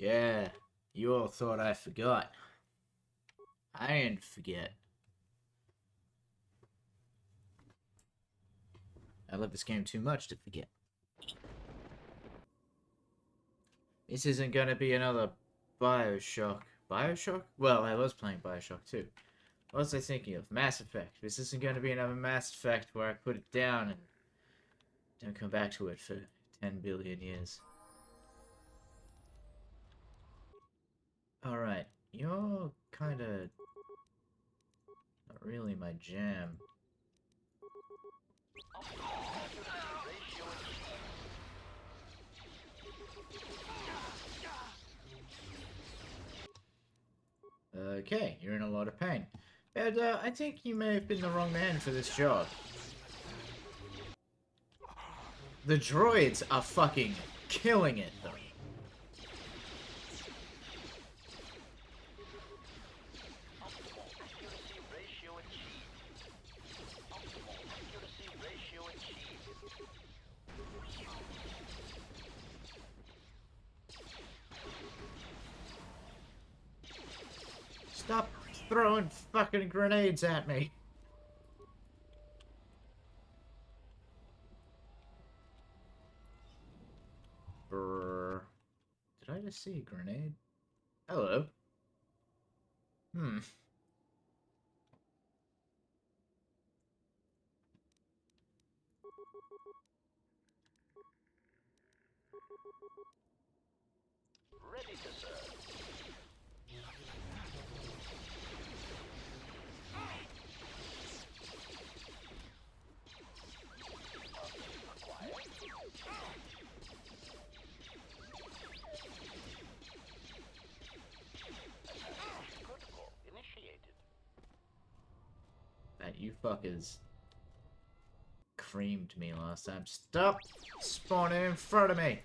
Yeah, you all thought I forgot. I didn't forget. I love this game too much to forget. This isn't gonna be another Bioshock. Bioshock? Well, I was playing Bioshock too. What was I thinking of? Mass Effect. This isn't gonna be another Mass Effect where I put it down and don't come back to it for 10 billion years. Alright, you're kinda not really my jam. Okay, you're in a lot of pain. And I think you may have been the wrong man for this job. The droids are fucking killing it, though. Stop throwing fucking grenades at me. Brrr. Did I just see a grenade? Hello. Hmm. Ready to serve. Protocol initiated. That you fuckers creamed me last time. Stop spawning in front of me.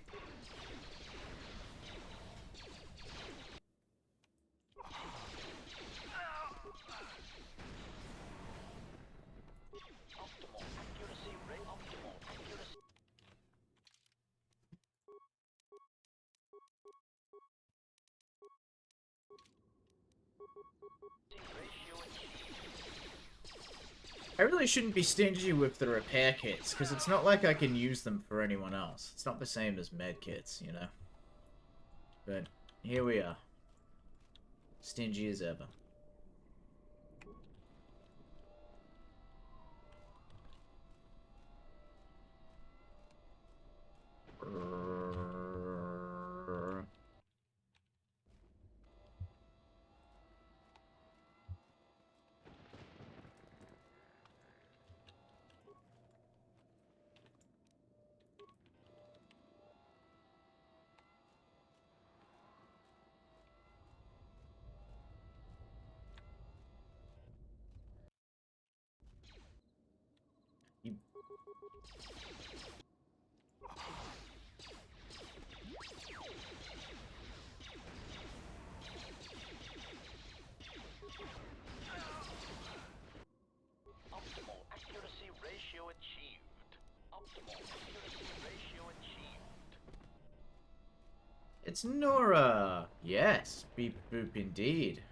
I really shouldn't be stingy with the repair kits, because it's not like I can use them for anyone else. It's not the same as med kits, you know? But here we are. Stingy as ever. You... Optimal accuracy ratio achieved. Optimal accuracy ratio achieved. It's Nora! Yes, beep boop indeed.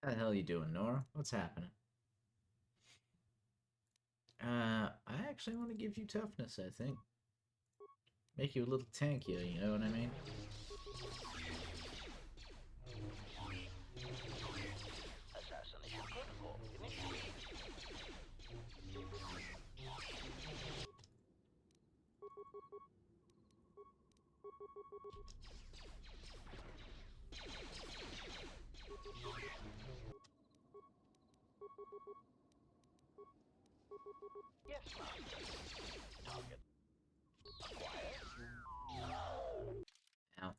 How the hell are you doing, Nora? What's happening? I actually want to give you toughness, I think. Make you a little tankier, you know what I mean? Assassination protocol initiated. Yes, Master. Target acquired. Ow.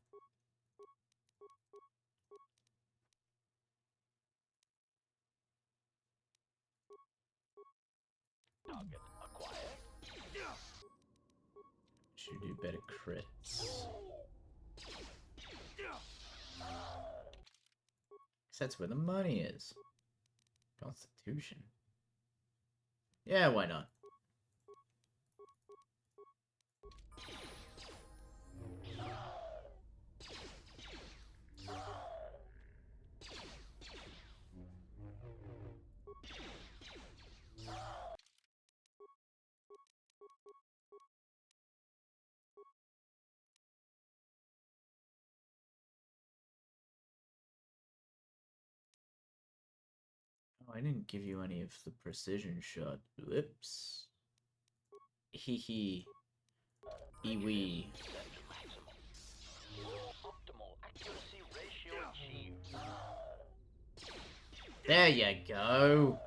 Target acquired. Should do better crits. 'Cause that's where the money is. Constitution. Yeah, why not? Oh, I didn't give you any of the precision shot. Whoops. Hee hee. Iwi. Set to maximum. Optimal accuracy ratio achieved. There you go.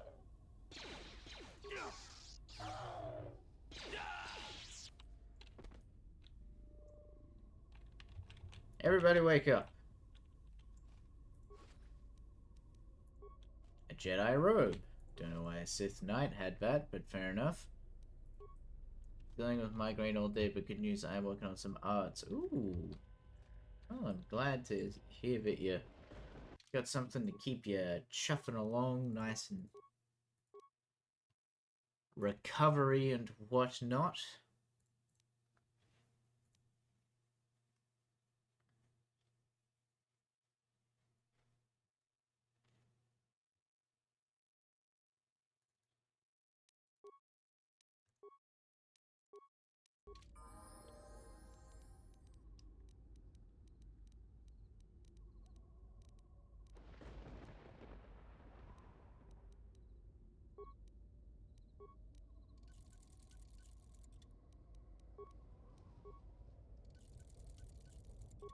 Everybody wake up. A Jedi robe. Don't know why a Sith Knight had that, but fair enough. Dealing with migraine all day, but good news, I am working on some arts. Ooh. Oh, I'm glad to hear that you got something to keep you chuffing along nice and recovery and whatnot.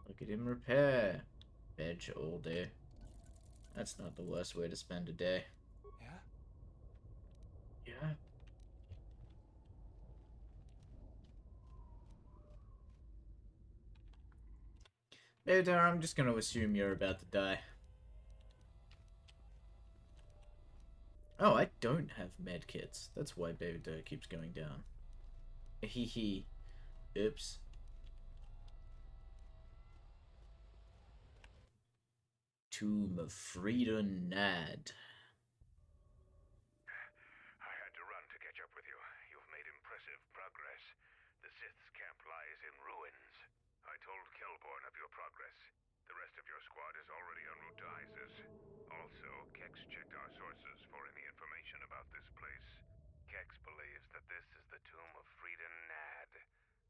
Look at him repair. Veg all day. That's not the worst way to spend a day. Yeah? Yeah. Hey, Dara, I'm just gonna assume you're about to die. Oh, I don't have med kits. That's why Baby Dara keeps going down. Hee hee. Oops. Tomb of Frida Nad. I had to run to catch up with you. You've made impressive progress. The Sith's camp lies in ruins. I told Kelborn of your progress. The rest of your squad is already en route to Isis. Also, Kex checked our sources for any information about this place. Kex believes that this is the tomb of Frida Nad.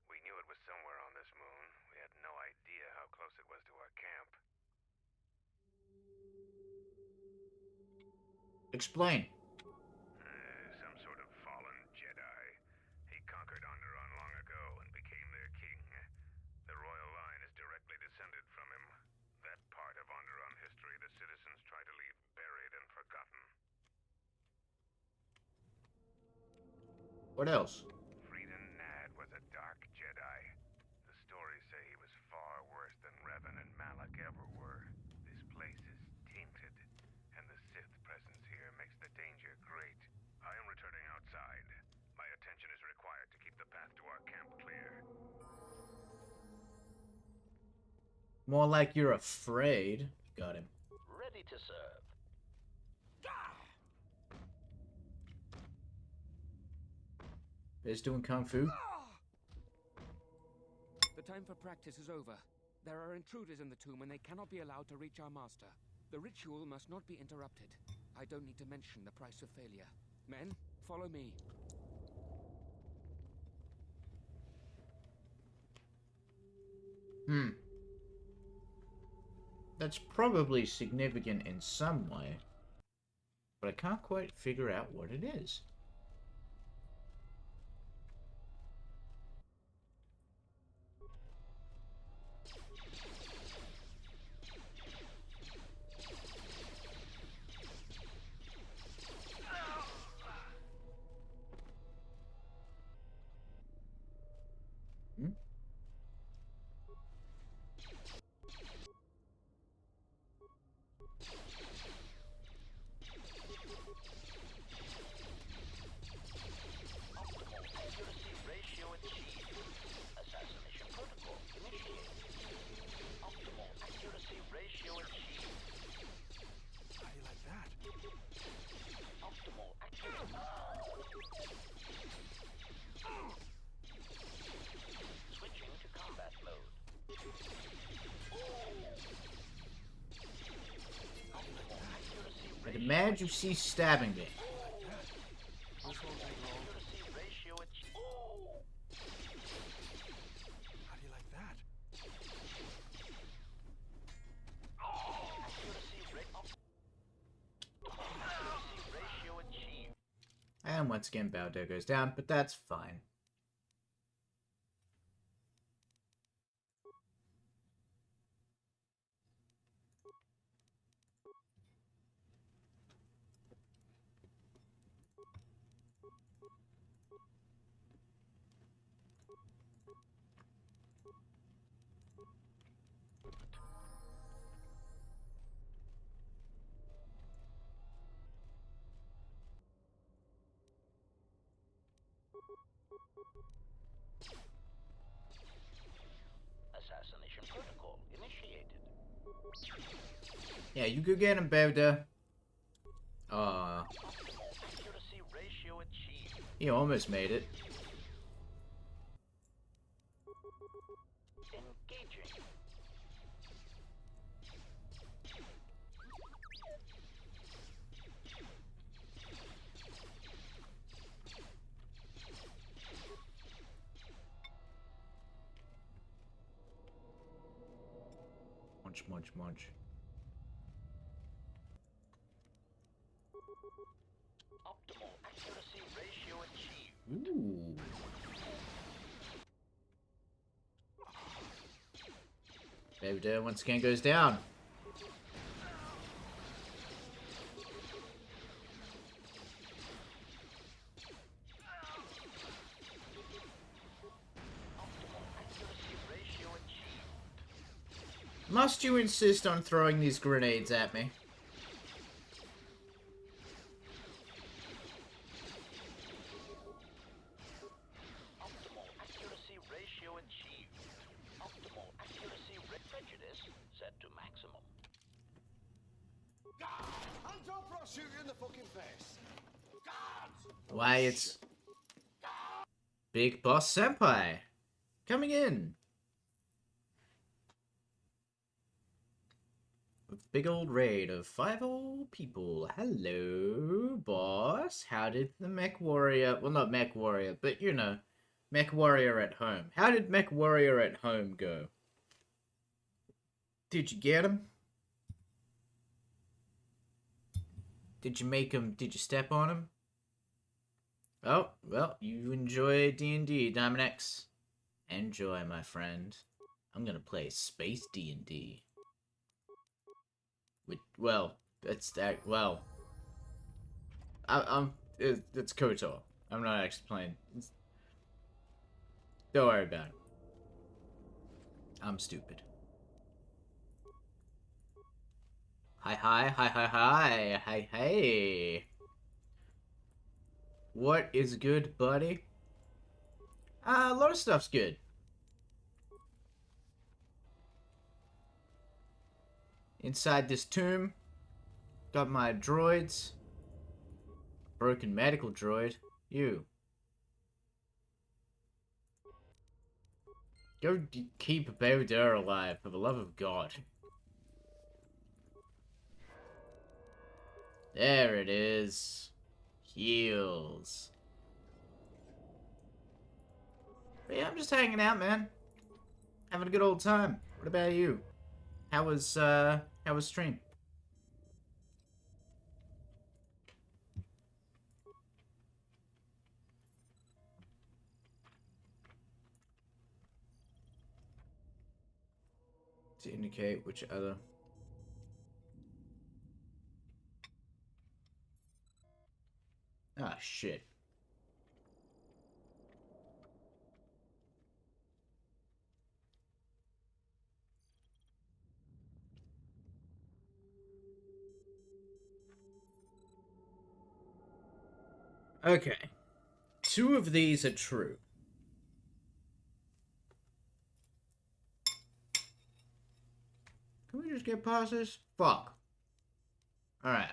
We knew it was somewhere on this moon. We had no idea how close it was to our camp. Explain. Some sort of fallen Jedi. He conquered Onderon long ago and became their king. The royal line is directly descended from him. That part of Onderon history the citizens try to leave buried and forgotten. What else? Frida Nad was a dark Jedi. The stories say he was far worse than Revan and Malak ever were. This place is tainted, and the Sith presence here makes the danger great. I am returning outside. My attention is required to keep the path to our camp clear. More like you're afraid. Got him. Ready to serve. Is doing kung fu. The time for practice is over. There are intruders in the tomb and they cannot be allowed to reach our master. The ritual must not be interrupted. I don't need to mention the price of failure. Men, follow me. That's probably significant in some way, but I can't quite figure out what it is. mad you cease stabbing me. Accuracy ratio achieved. How do you like that? Accuracy ratio achieved. And once again, Baldo goes down, but that's fine. Assassination protocol initiated. Yeah, you go get him, Baldo. Optimal accuracy ratio achieved. He almost made it. Engaging. Munch, munch, munch. Optimal accuracy ratio achieved. Ooh. Baldo once again goes down. Optimal accuracy ratio achieved. Must you insist on throwing these grenades at me? Optimal accuracy ratio achieved. Optimal accuracy prejudice set to maximum. Hands up or I'll shoot you in the fucking face. Why, it's Big Boss Senpai coming in with big old raid of 5 old people. Hello, boss. How did the Mech Warrior, well, not Mech Warrior, but you know, Mech Warrior at home. How did Mech Warrior at home go? Did you get him? Did you make him, did you step on him? Oh, well, you enjoy D&D, Diamond X. Enjoy, my friend. I'm gonna play Space D&D. Well, that's that, well. It's KOTOR. I'm not actually playing. Don't worry about it. I'm stupid. Hi, hi, hi, hi, hi, hi, hey. What is good, buddy? A lot of stuff's good. Inside this tomb, got my droids. Broken medical droid. You. Go keep Baldur alive, for the love of God. There it is. Heals. But yeah, I'm just hanging out, man. Having a good old time. What about you? How was stream? To indicate which other... Ah, shit. Okay. 2 of these are true. Can we just get past this? Fuck. Alright.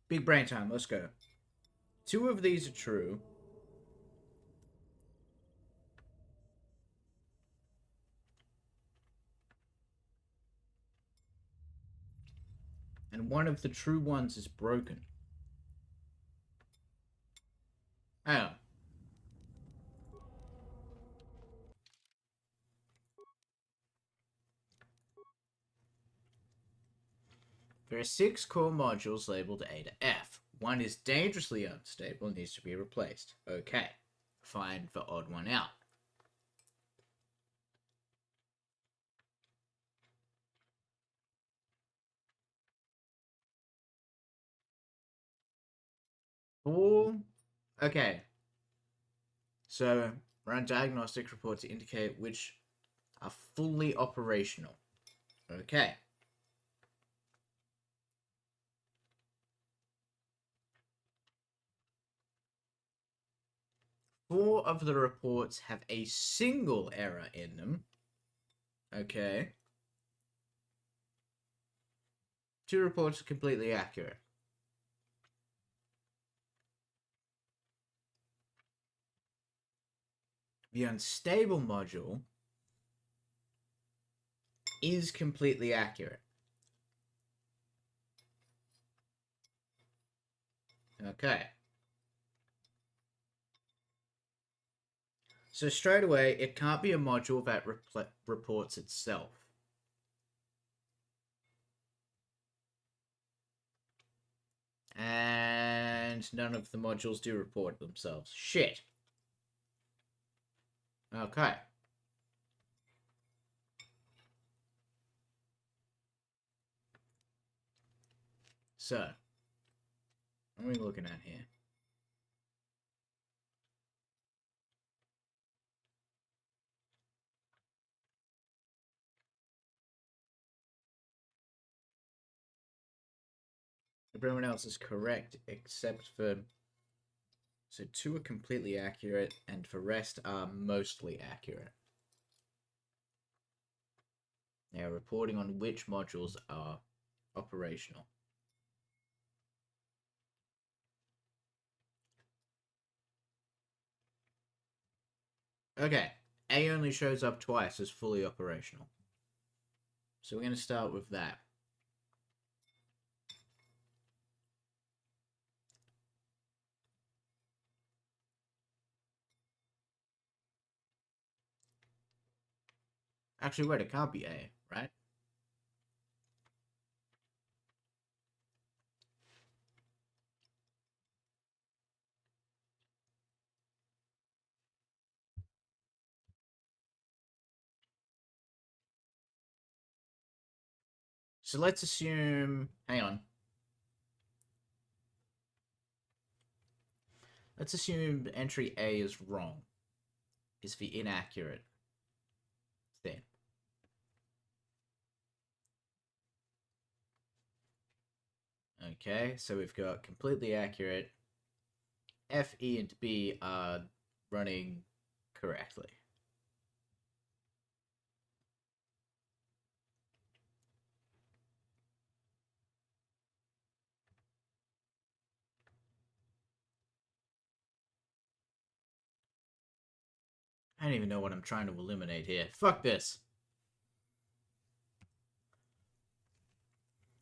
Big brain time, let's go. 2 of these are true. And one of the true ones is broken. Hang on. There are 6 core modules labeled A to F. One is dangerously unstable and needs to be replaced. Okay. Find the odd one out. All... Okay. So, run diagnostic report to indicate which are fully operational. Okay. Four of the reports have a single error in them. Okay. 2 reports are completely accurate. The unstable module is completely accurate. Okay. So straight away, it can't be a module that reports itself. And none of the modules do report themselves. Shit. Okay. So, what are we looking at here? Everyone else is correct except for... So 2 are completely accurate, and the rest are mostly accurate. They are reporting on which modules are operational. Okay, A only shows up twice as fully operational. So we're going to start with that. Actually, wait, it can't be A, right? So let's assume... Hang on. Let's assume entry A is wrong. Is the inaccurate thing. Okay, so we've got completely accurate. F, E, and B are running correctly. I don't even know what I'm trying to eliminate here. Fuck this.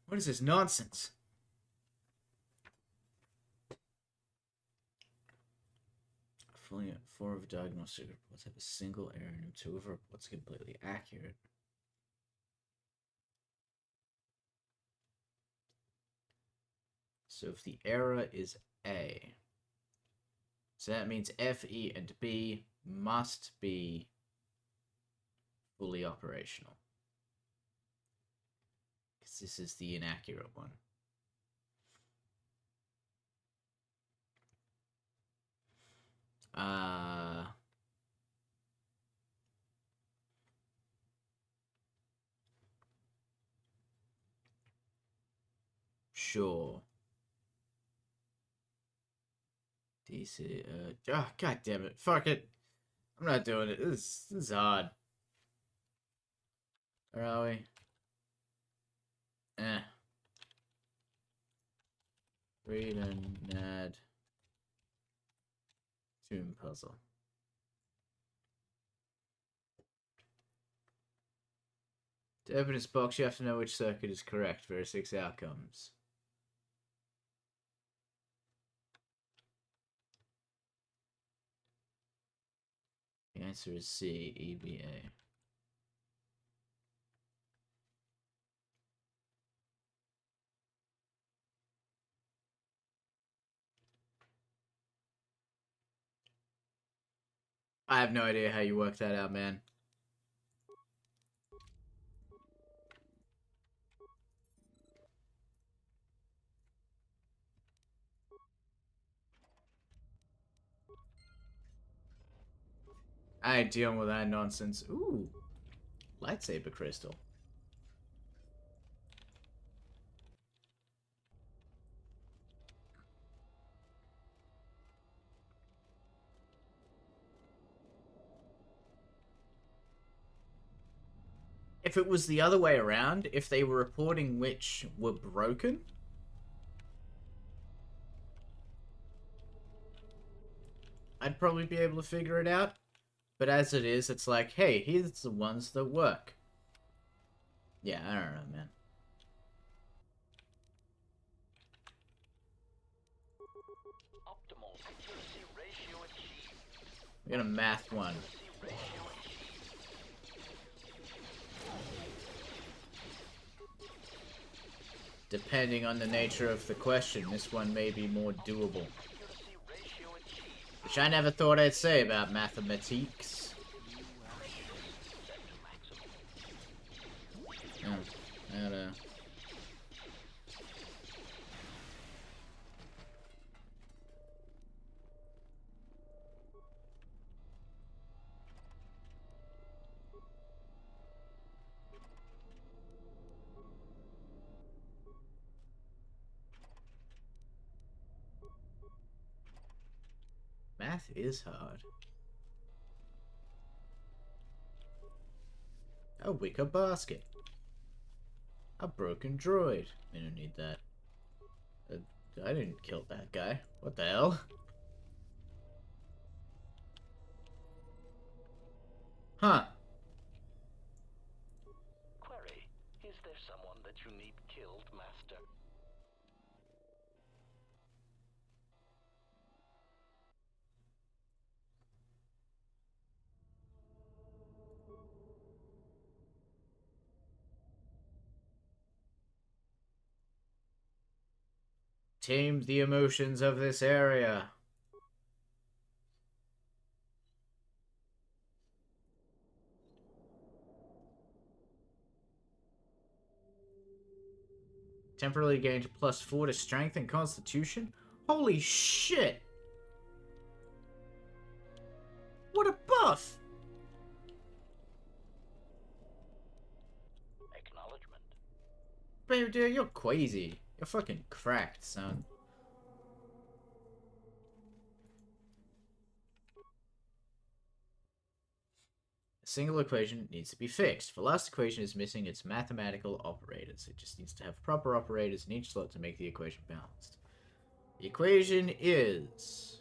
What is this nonsense? Fully 4 of diagnostic reports have a single error and 2 of reports completely accurate. So if the error is A, so that means F, E, and B must be fully operational. Because this is the inaccurate one. Sure. DC, god damn it. Fuck it. I'm not doing it. This is hard. Where are we? Read and add tomb puzzle. To open this box, you have to know which circuit is correct. There are 6 outcomes. The answer is C, EBA. I have no idea how you work that out, man. I ain't dealing with that nonsense. Ooh, lightsaber crystal. If it was the other way around, if they were reporting which were broken, I'd probably be able to figure it out. But as it is, it's like, hey, here's the ones that work. Yeah, I don't know, man. Optimal accuracy ratio achieved. We're gonna math one. Accuracy ratio achieved. Depending on the nature of the question, this one may be more doable. Accuracy ratio achieved. Which I never thought I'd say about mathematiques. Set to maximum. Oh, I gotta... Math is hard. A wicker basket. A broken droid. We don't need that. I didn't kill that guy. What the hell? Huh. Query. Is there someone that you need killed, Master? Tame the emotions of this area. Temporarily gained +4 to strength and constitution? Holy shit! What a buff! Acknowledgement. Baby dude, you're crazy. You're fucking cracked, son. A single equation needs to be fixed. The last equation is missing its mathematical operators. It just needs to have proper operators in each slot to make the equation balanced. The equation is...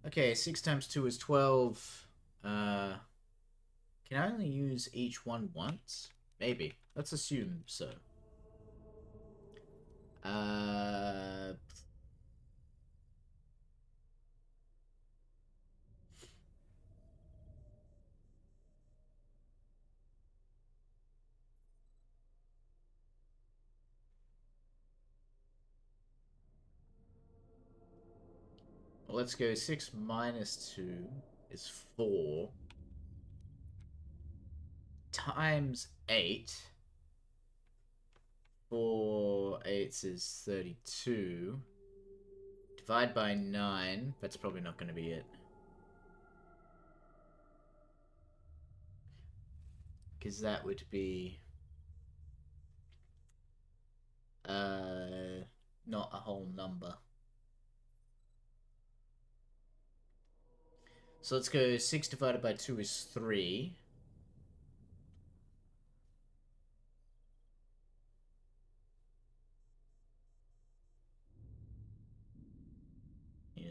Okay, 6 times 2 is 12. Can I only use each one once? Maybe. Let's assume so. Well, let's go 6 minus 2 is 4. Times 8. 4 eighths is 32. Divide by 9. That's probably not going to be it. Because that would be... not a whole number. So let's go 6 divided by 2 is 3. Yeah.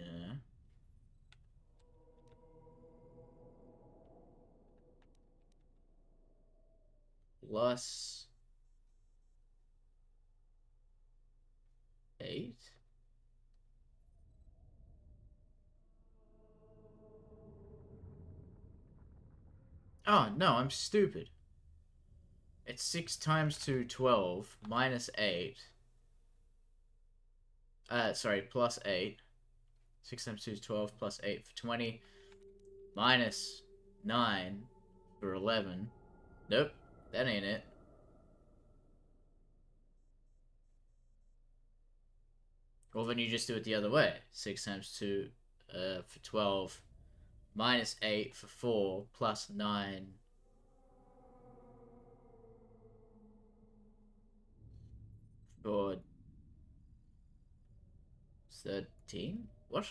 plus 8? Oh, no, I'm stupid. It's 6 times 2, 12, minus 8. Sorry, plus 8. 6 times 2 is 12, plus 8 for 20. Minus 9 for 11. Nope, that ain't it. Well, then you just do it the other way. 6 times 2 for 12. Minus 8 for 4. Plus 9 for 13? What?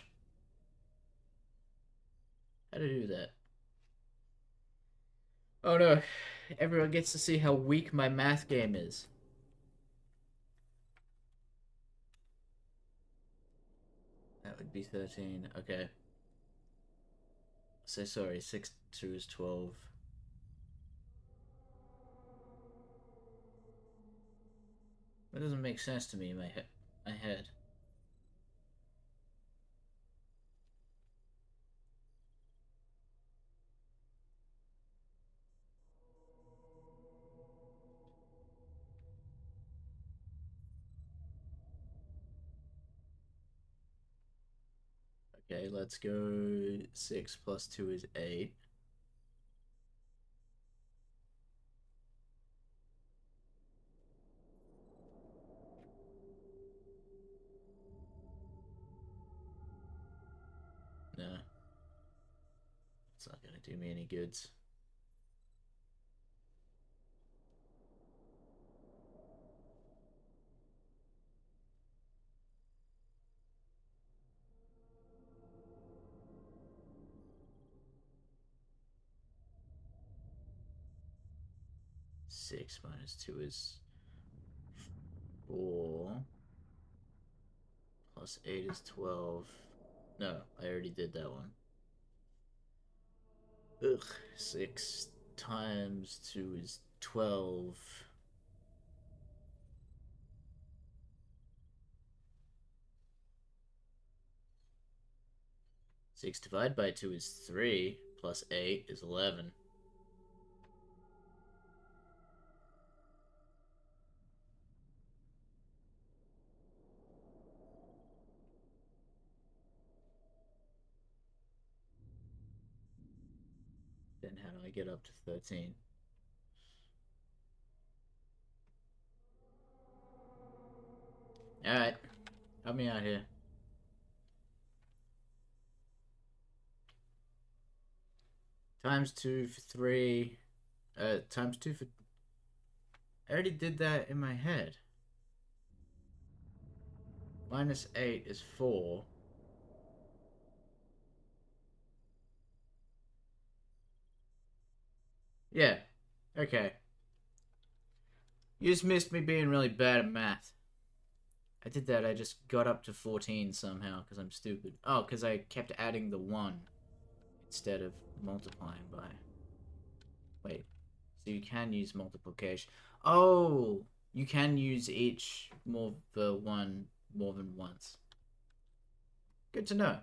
How to do that? Oh no, everyone gets to see how weak my math game is. That would be 13, okay. So sorry, 6 2 is 12. That doesn't make sense to me in my head. Okay, let's go 6 plus 2 is 8. No. It's not gonna do me any goods. Six minus two is 4. Plus 8 is 12. No, I already did that one. Ugh. 6 times 2 is 12. Six divided by 2 is 3. Plus 8 is 11. Then how do I get up to 13? Alright. Help me out here. Times 2 for 3. Times 2 for... I already did that in my head. Minus 8 is 4. Yeah. Okay. You just missed me being really bad at math. I did that, I just got up to 14 somehow, because I'm stupid. Oh, because I kept adding the 1 instead of multiplying by. Wait. So you can use multiplication. Oh! You can use each more than once. Good to know.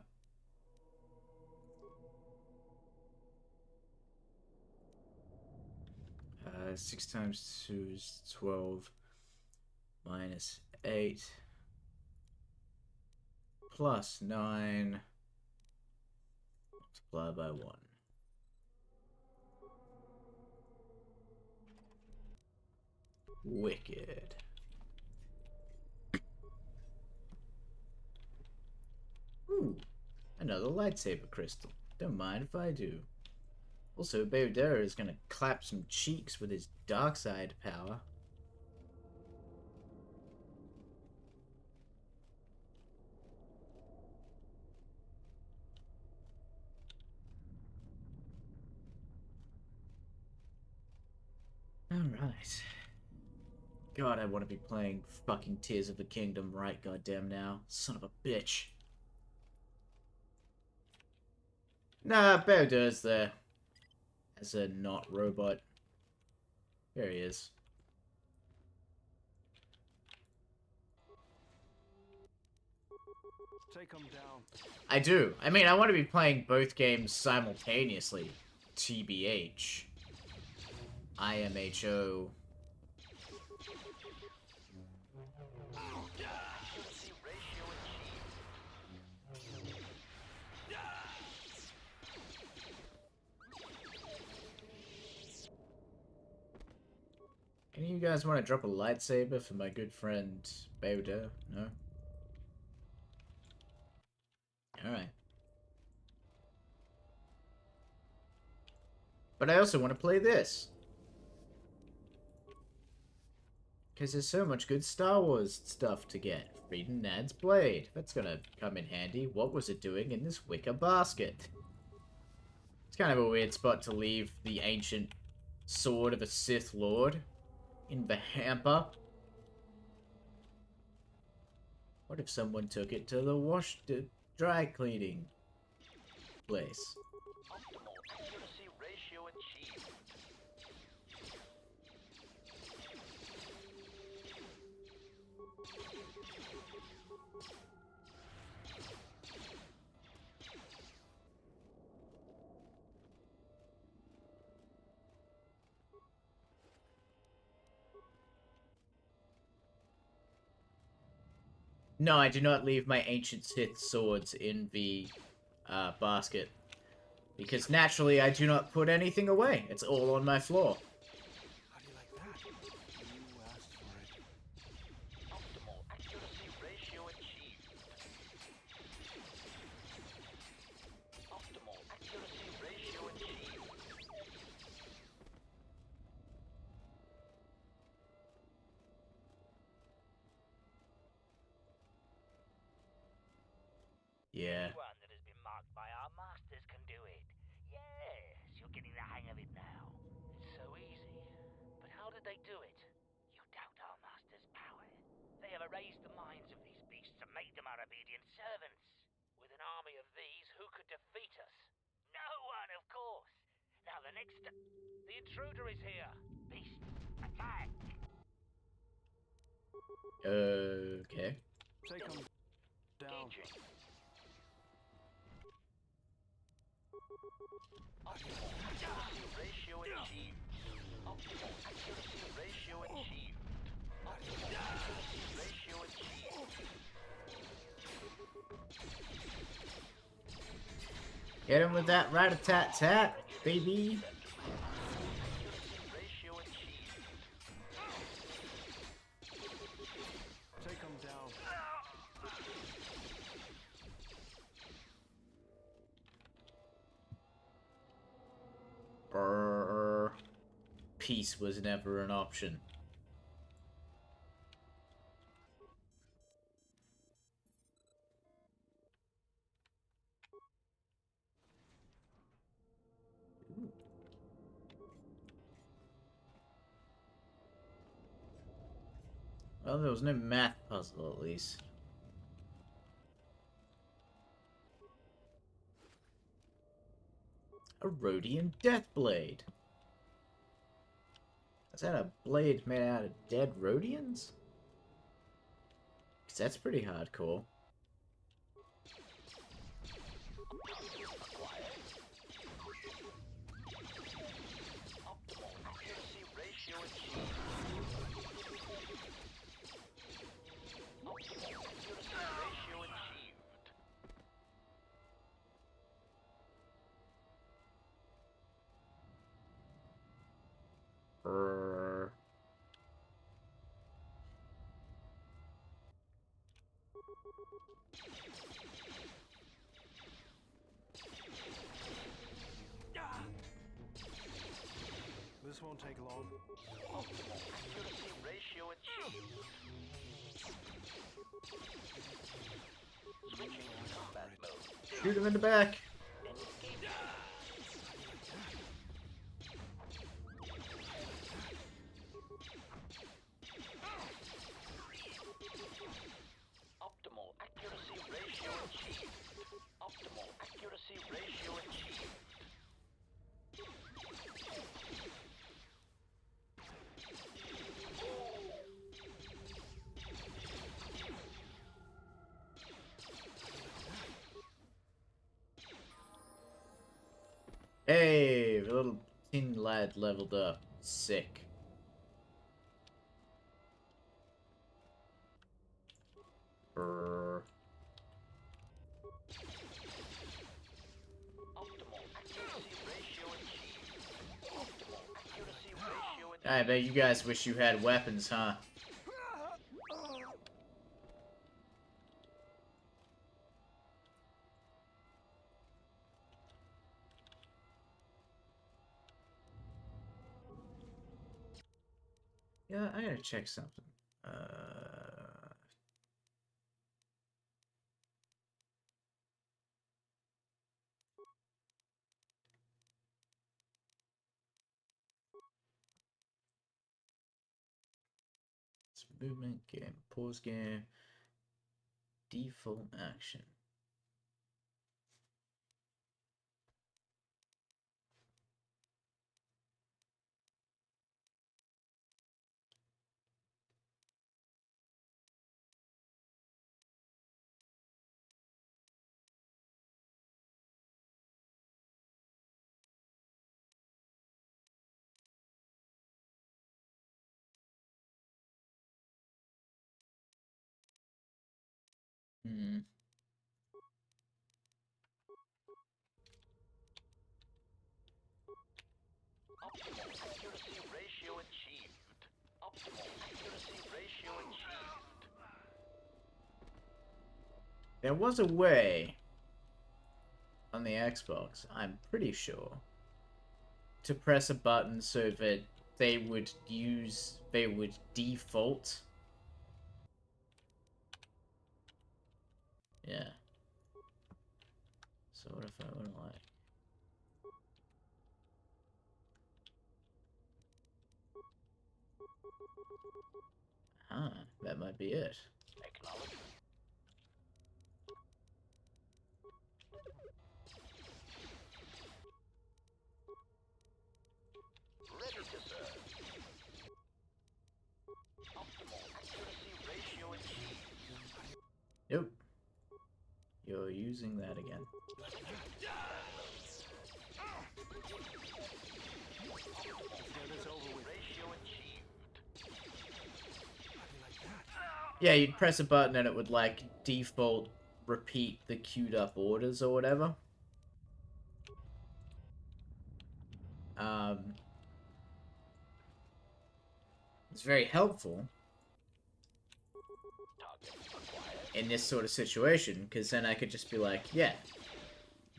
6 times 2 is 12. Minus 8. Plus 9. Multiply by 1. Wicked. Ooh, another lightsaber crystal. Don't mind if I do. Also, Baudera is gonna clap some cheeks with his dark side power. Alright. God, I want to be playing fucking Tears of the Kingdom right goddamn now. Son of a bitch. Nah, Baudera's there. As a not robot. Here he is. Take him down. I do. I mean, I want to be playing both games simultaneously. TBH. IMHO. Accuracy ratio achieved. Any of you guys want to drop a lightsaber for my good friend Baoda? No? Alright. But I also want to play this. Because there's so much good Star Wars stuff to get. Frieden Nad's blade. That's gonna come in handy. What was it doing in this wicker basket? It's kind of a weird spot to leave the ancient sword of a Sith Lord. In the hamper. What if someone took it to the dry cleaning place? Optimal accuracy ratio achieved. No, I do not leave my ancient Sith swords in the basket. Because naturally, I do not put anything away. It's all on my floor. How do you like that? You asked for it. Optimal accuracy ratio achieved. Optimal accuracy ratio achieved. Yeah. Anyone that has been marked by our masters can do it. Yes, you're getting the hang of it now. It's so easy. But how did they do it? You doubt our masters' power. They have erased the minds of these beasts and made them our obedient servants. With an army of these, who could defeat us? No one, of course. Now the next... The intruder is here. Beast, attack! Okay. Take him down. Engaging. Optimal accuracy ratio achieved. Optimal accuracy ratio achieved. Optimal accuracy ratio achieved. Hit him with that rat-a-tat-tat, baby. Accuracy ratio achieved. Take him down. Brrr. Peace was never an option. Well, there was no math puzzle, at least. A Rhodian Deathblade. Is that a blade made out of dead Rhodians? Because that's pretty hardcore. Optimal accuracy ratio achieved. Optimal accuracy ratio achieved. Brrr. This won't take long. Optimal accuracy ratio achieved. Switching to combat mode. Shoot him in the back. Optimal accuracy ratio achieved. Optimal accuracy ratio achieved. Hey, the little tin lad leveled up. Sick. Brrr. Optimal accuracy ratio achieved. Optimal accuracy ratio achieved. I bet you guys wish you had weapons, huh? Yeah, I gotta check something. It's movement, game, pause game, default action. Hmm. Optimal accuracy ratio achieved. Optimal accuracy ratio achieved. There was a way on the Xbox, I'm pretty sure, to press a button so that they would default. Yeah. So what if I went like... Ah, that might be it. Acknowledgement. Ready to serve. Optimal accuracy ratio achieved. Nope. You're using that again. Ratio achieved. Yeah, you'd press a button and it would, like, default repeat the queued up orders or whatever. It's very helpful in this sort of situation, because then I could just be like, yeah,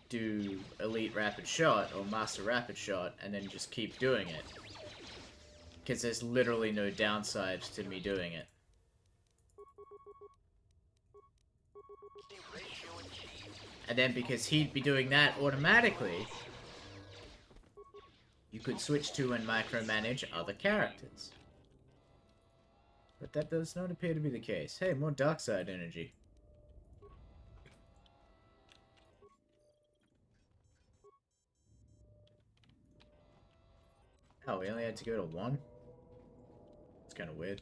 do Elite Rapid Shot or Master Rapid Shot, and then just keep doing it. Because there's literally no downside to me doing it. And then because he'd be doing that automatically, you could switch to and micromanage other characters. But that does not appear to be the case. Hey, more dark side energy. Oh, we only had to go to 1? It's kind of weird.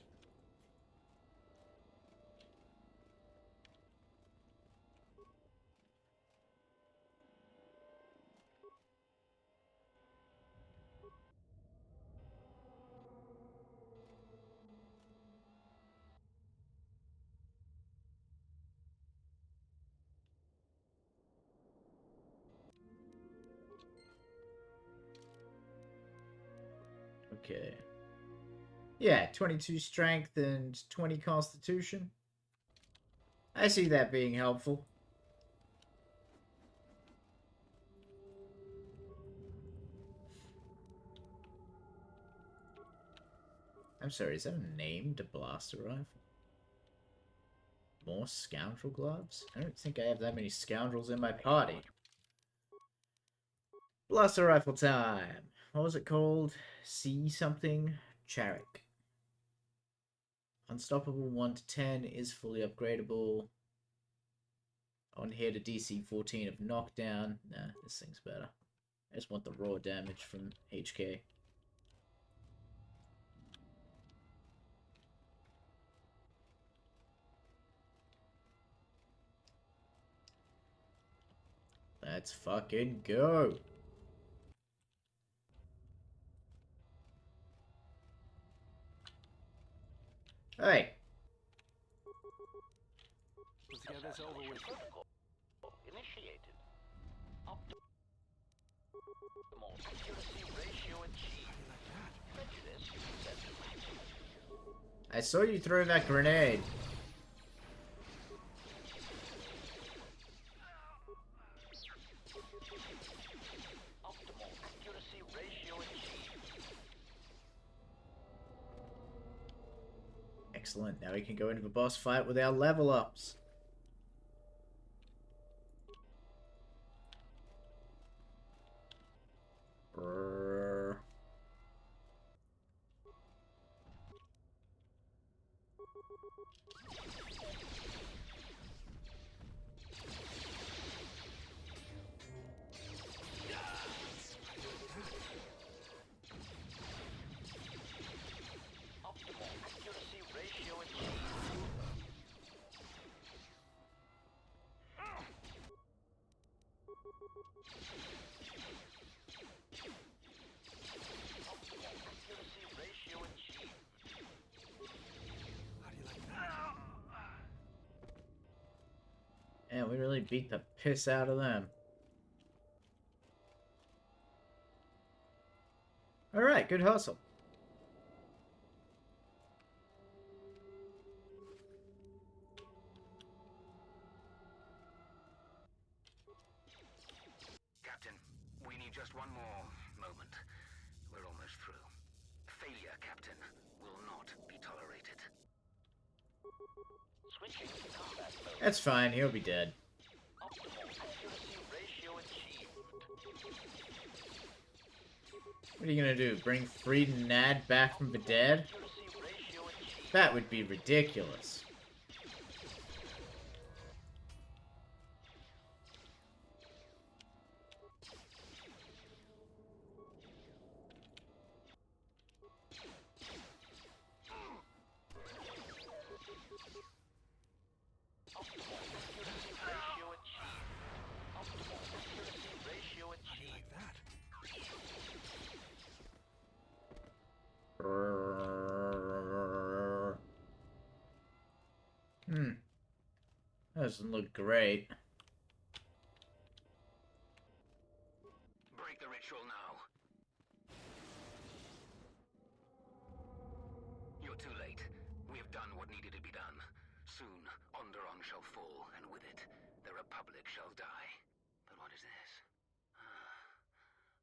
Okay. Yeah, 22 strength and 20 constitution. I see that being helpful. I'm sorry, is that a named blaster rifle? More scoundrel gloves? I don't think I have that many scoundrels in my party. Blaster rifle time! What was it called? C something? Charik. Unstoppable 1 to 10 is fully upgradable. On here to DC 14 of knockdown. Nah, this thing's better. I just want the raw damage from HK. Let's fucking go! Hey. Let's get this over with. Protocol initiated. Optimal accuracy ratio achieved. Prejudice set to maximum. I saw you throw that grenade. Optimal accuracy ratio achieved. Excellent. Now we can go into the boss fight with our level ups. Brrr. Optimal accuracy ratio achieved. Optimal accuracy ratio achieved. How do you like that? And we really beat the piss out of them. Alright, good hustle. Captain, we need just one more moment. We're almost through. Failure, Captain, will not be tolerated. Switching to combat mode. That's fine, he'll be dead. Optimal accuracy ratio achieved. What are you gonna do? Bring Freed and Nad back from the dead? Accuracy ratio achieved. That would be ridiculous. Optimal accuracy ratio achieved. Optimal accuracy ratio How do you achieved. like that? That doesn't look great. Break the ritual now. You're too late. We have done what needed to be done. Soon, Onderon shall fall, and with it, the Republic shall die. But what is this?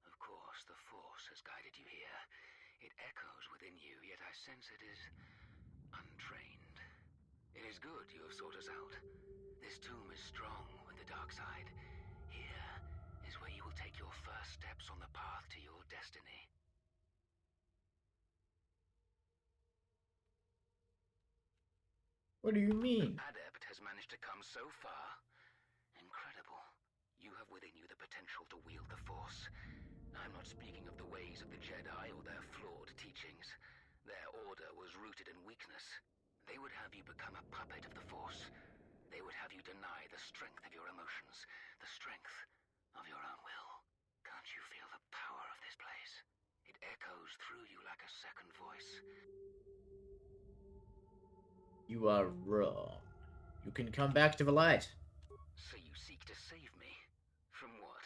Of course, the Force has guided you here. It echoes within you, yet I sense it is untrained. It is good you have sought us out. This tomb is strong with the dark side. Here is where you will take your first steps on the path to your destiny. What do you mean? Adept has managed to come so far. Incredible. You have within you the potential to wield the Force. I'm not speaking of the ways of the Jedi or their flawed teachings. Their order was rooted in weakness. They would have you become a puppet of the Force. They would have you deny the strength of your emotions, the strength of your own will. Can't you feel the power of this place? It echoes through you like a second voice. You are wrong. You can come back to the light. So you seek to save me? From what?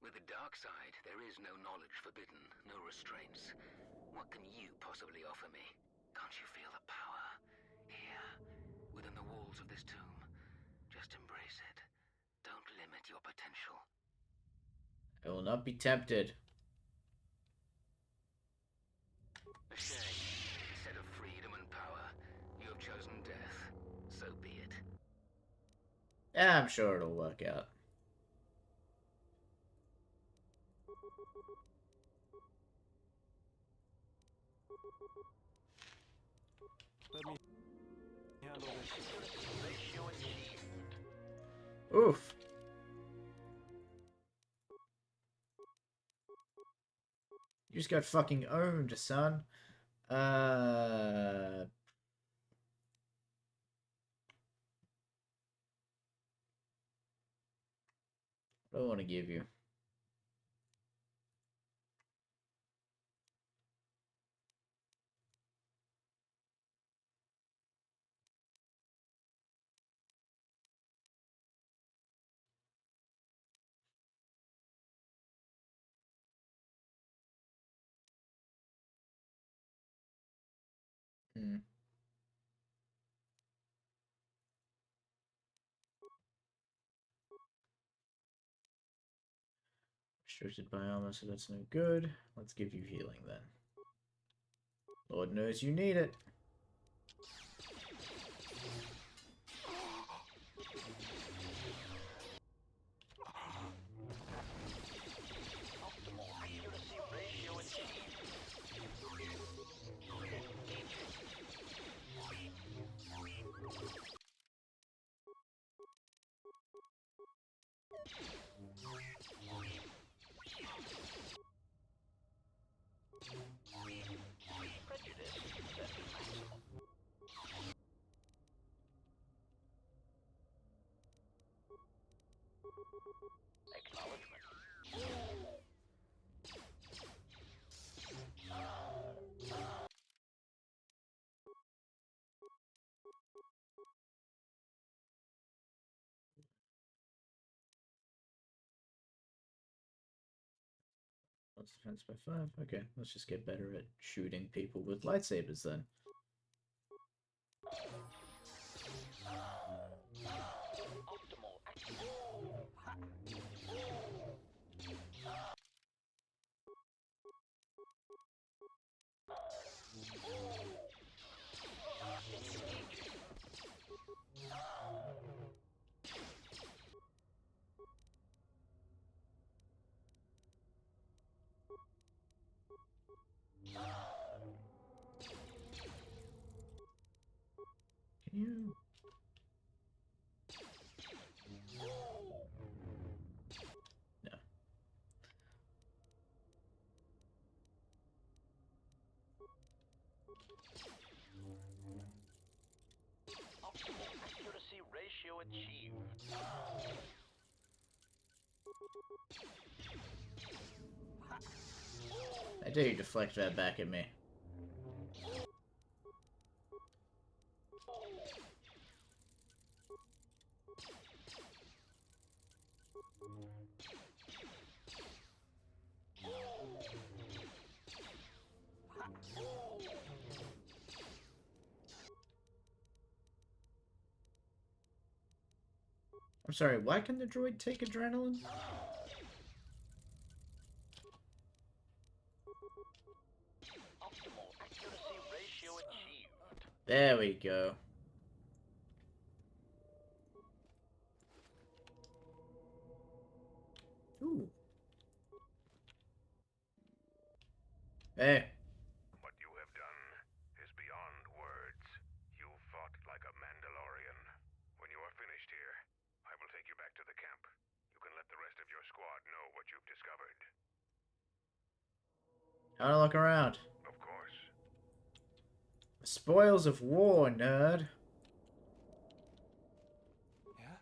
With the dark side, there is no knowledge forbidden, no restraints. What can you possibly offer me? Can't you feel the power? Here, within the walls of this tomb. Just embrace it. Don't limit your potential. I will not be tempted. A shame. Instead of freedom and power, you have chosen death. So be it. Yeah, I'm sure it'll work out. Let me handle this. Accuracy ratio achieved. Oof. You just got fucking owned, son. I don't want to give you. Hmm. Restricted by armor, so that's no good. Let's give you healing then. Lord knows you need it. Optimal accuracy ratio achieved. Prejudice set to maximum. Acknowledgement. Let's defense by 5. Okay, let's just get better at shooting people with lightsabers then. Optimal Can you? No. optimal accuracy ratio achieved. I dare you deflect that back at me. I'm sorry, why can the droid take adrenaline? Optimal accuracy ratio achieved. There we go. Ooh. Hey. What you have done is beyond words. You fought like a Mandalorian. When you are finished here, I will take you back to the camp. You can let the rest of your squad know what you've discovered. How to look around. Of course. The spoils of war, nerd. Yeah?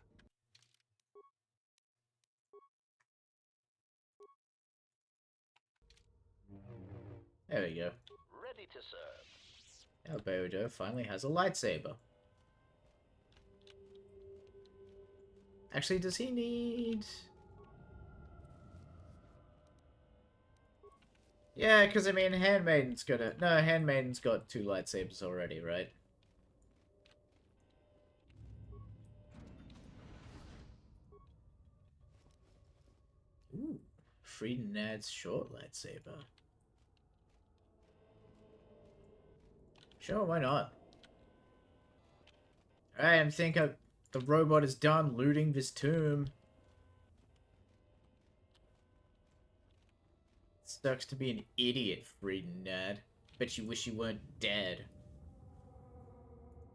There we go. Ready to serve. Now Bodo finally has a lightsaber. Actually, does he need... Yeah, because, I mean, Handmaiden's got a... No, Handmaiden's got 2 lightsabers already, right? Ooh. Frieden adds short lightsaber. Sure, why not? Alright, I think the robot is done looting this tomb. Sucks to be an idiot, Frieden Nad. Bet you wish you weren't dead.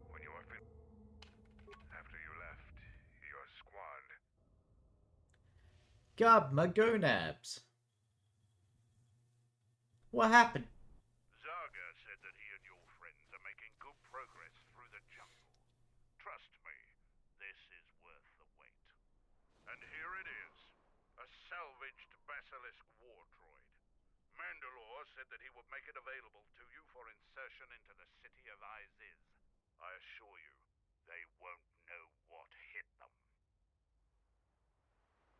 When you are finished, after you left, your squad. God, my gonads. What happened? Zaga said that he and your friends are making good progress through the jungle. Trust me, this is worth the wait. And here it is, a salvaged Basilisk war droid. Mandalore said that he would make it available to you for insertion into the city of Iziz. I assure you, they won't know what hit them.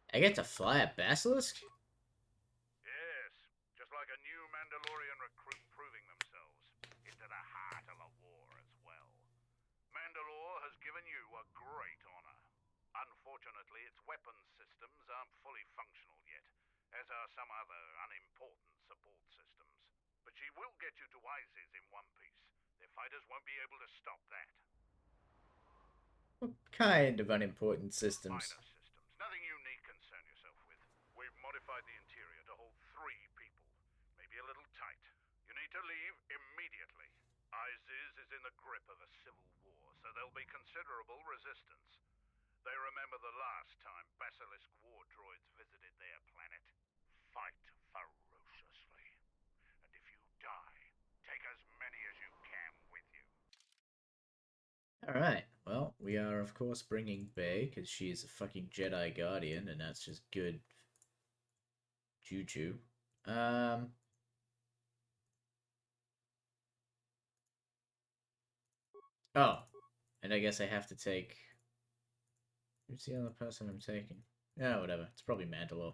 I get to fly a basilisk? Yes, just like a new Mandalorian recruit proving themselves into the heart of a war. weapons systems aren't fully functional yet, as are some other unimportant support systems. But she will get you to ISIS in one piece. Their fighters won't be able to stop that. What kind of unimportant systems? Minor systems. Nothing you need concern yourself with. We've modified the interior to hold 3 people. Maybe a little tight. You need to leave immediately. ISIS is in the grip of a civil war, so there'll be considerable resistance. They remember the last time Basilisk war droids visited their planet. Fight ferociously. And if you die, take as many as you can with you. Alright, well, we are of course bringing Bay, because she is a fucking Jedi Guardian, and that's just good juju. Oh, and I guess I have to take... Who's the other person I'm taking? Yeah, whatever. It's probably Mandalore.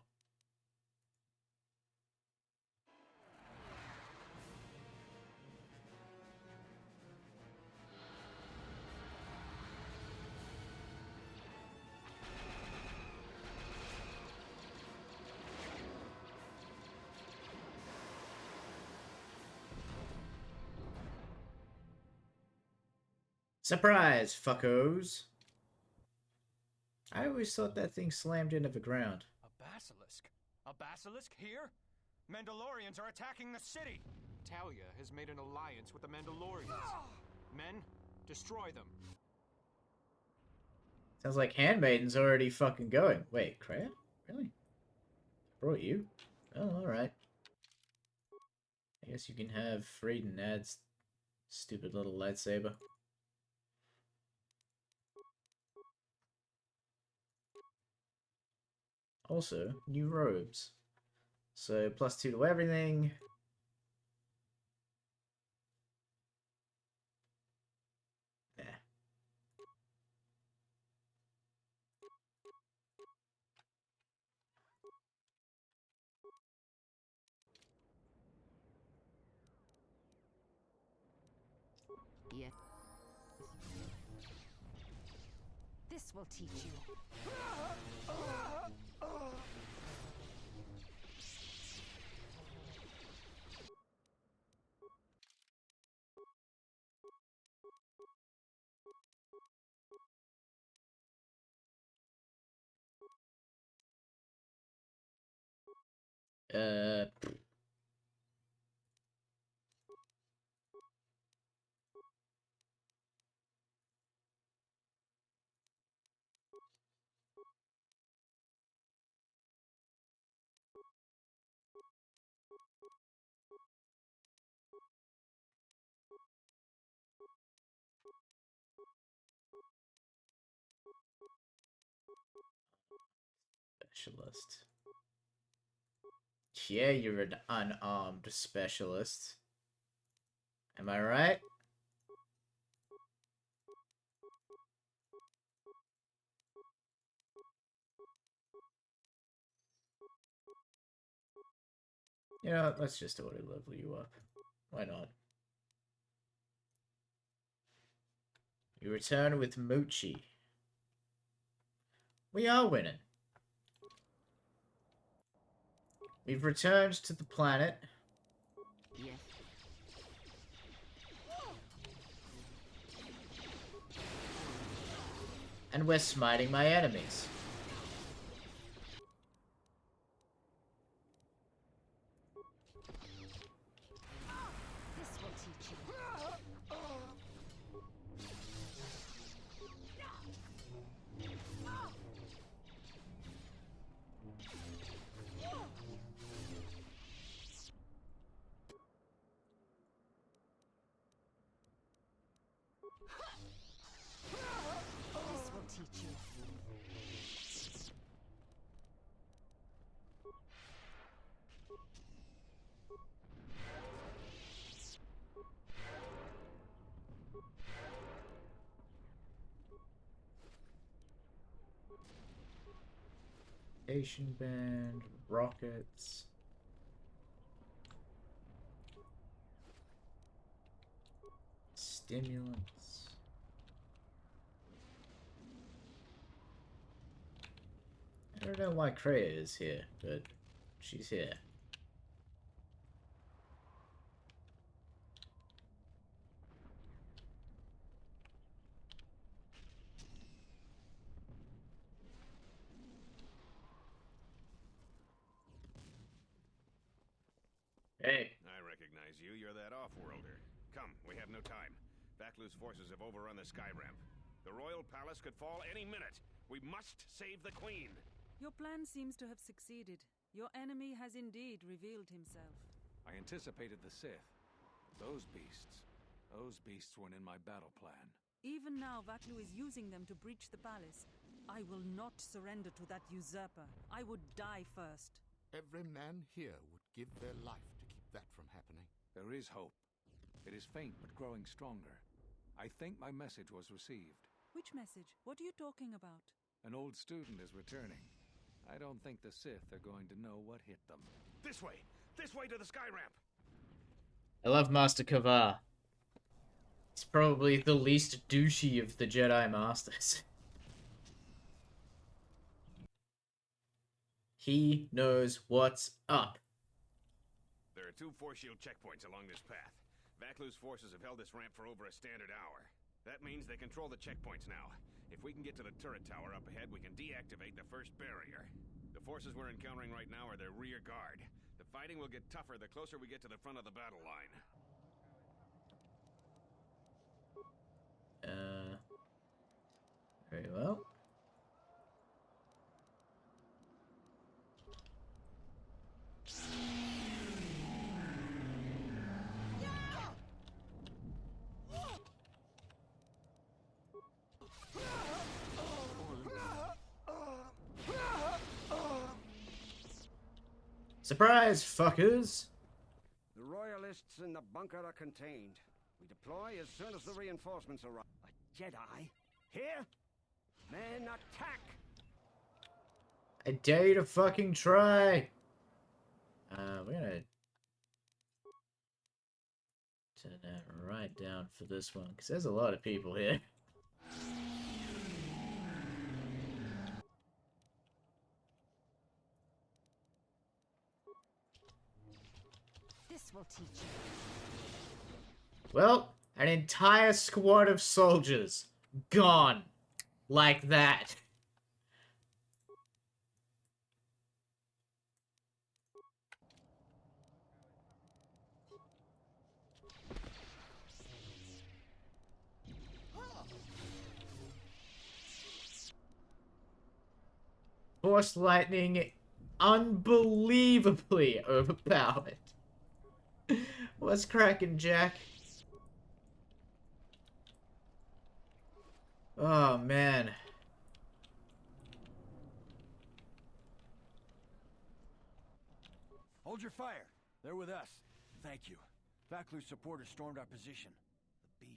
Surprise, fuckos! I always thought that thing slammed into the ground. A basilisk? A basilisk here? Mandalorians are attacking the city! Talia has made an alliance with the Mandalorians. Men, destroy them. Sounds like Handmaiden's already fucking going. Wait, Kreia? Really? Brought you? Oh, alright. I guess you can have Freeden Nad's stupid little lightsaber. Also, new robes. So, +2 to everything. Yeah. Yes. This will teach you. Uh, specialist. Yeah, you're an unarmed specialist. Am I right? You know, let's just auto level you up. Why not? You return with Mochi. We are winning. We've returned to the planet. Yes. And we're smiting my enemies. This will teach you. This will teach you. Station band, rockets. Stimulants. I don't know why Kreia is here, but she's here. Hey. I recognize you. You're that off-worlder. Come, we have no time. Vaklu's forces have overrun the sky ramp. The royal palace could fall any minute. We must save the queen. Your plan seems to have succeeded. Your enemy has indeed revealed himself. I anticipated the Sith. Those beasts weren't in my battle plan. Even now, Vaklu is using them to breach the palace. I will not surrender to that usurper. I would die first. Every man here would give their life to keep that from happening. There is hope. It is faint but growing stronger. I think my message was received. Which message? What are you talking about? An old student is returning. I don't think the Sith are going to know what hit them. This way! This way to the sky ramp! I love Master Kavar. He's probably the least douchey of the Jedi Masters. He knows what's up. There are 2 force shield checkpoints along this path. Vaklu's forces have held this ramp for over a standard hour. That means they control the checkpoints now. If we can get to the turret tower up ahead, we can deactivate the first barrier. The forces we're encountering right now are their rear guard. The fighting will get tougher the closer we get to the front of the battle line. Very well. Surprise, fuckers! The royalists in the bunker are contained. We deploy as soon as the reinforcements arrive. A Jedi? Here? Men, attack! I dare you to fucking try! We're gonna turn that right down for this one, because there's a lot of people here. This will teach you. Well, an entire squad of soldiers gone like that. Force lightning unbelievably overpowered. What's cracking, Jack? Oh, man. Hold your fire. They're with us. Thank you. Vaklu's supporters stormed our position. The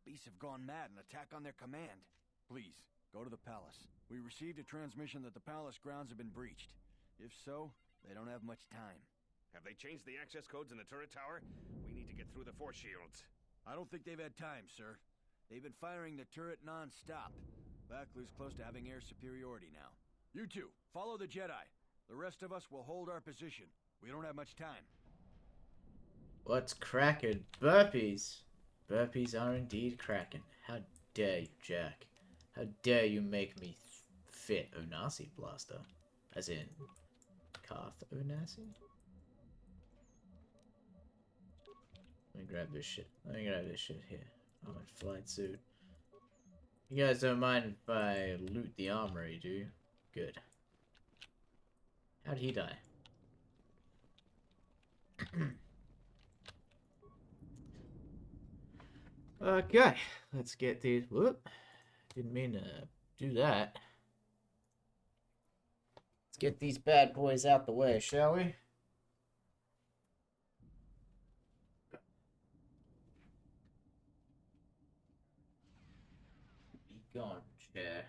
beasts have gone mad and attack on their command. Please, go to the palace. We received a transmission that the palace grounds have been breached. If so, they don't have much time. Have they changed the access codes in the turret tower? We need to get through the force shields. I don't think they've had time, sir. They've been firing the turret non-stop. Vaklu's close to having air superiority now. You two, follow the Jedi. The rest of us will hold our position. We don't have much time. What's cracking? Burpees. Burpees are indeed cracking. How dare you, Jack? How dare you make me fit Onasi Blaster? As in, Karth Onasi? Let me grab this shit. Let me grab this shit here. Oh, my flight suit. You guys don't mind if I loot the armory, do you? Good. How'd he die? Okay, let's get these. Whoop. Didn't mean to do that. Let's get these bad boys out the way, shall we? Be gone, chair.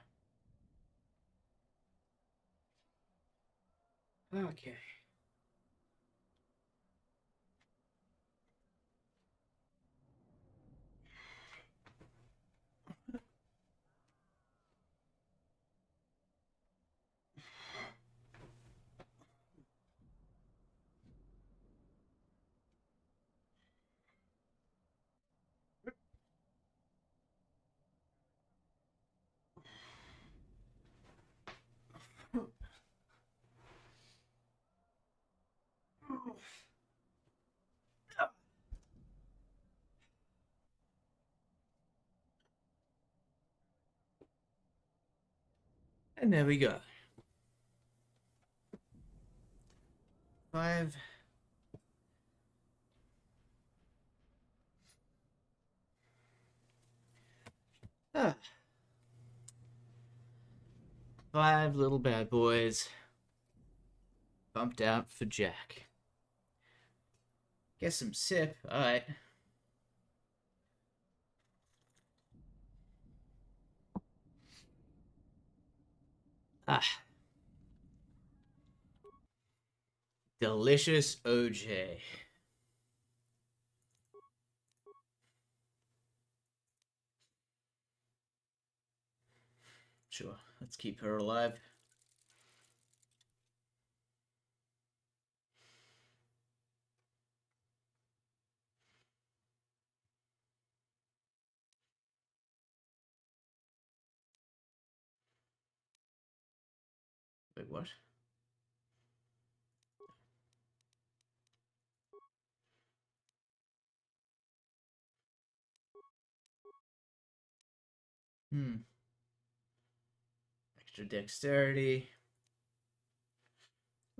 Okay. And there we go. 5. Ah. 5 little bad boys. Bumped out for Jack. Get some sip. Alright. Ah. Delicious OJ. Sure, let's keep her alive. Wait, what? Extra dexterity.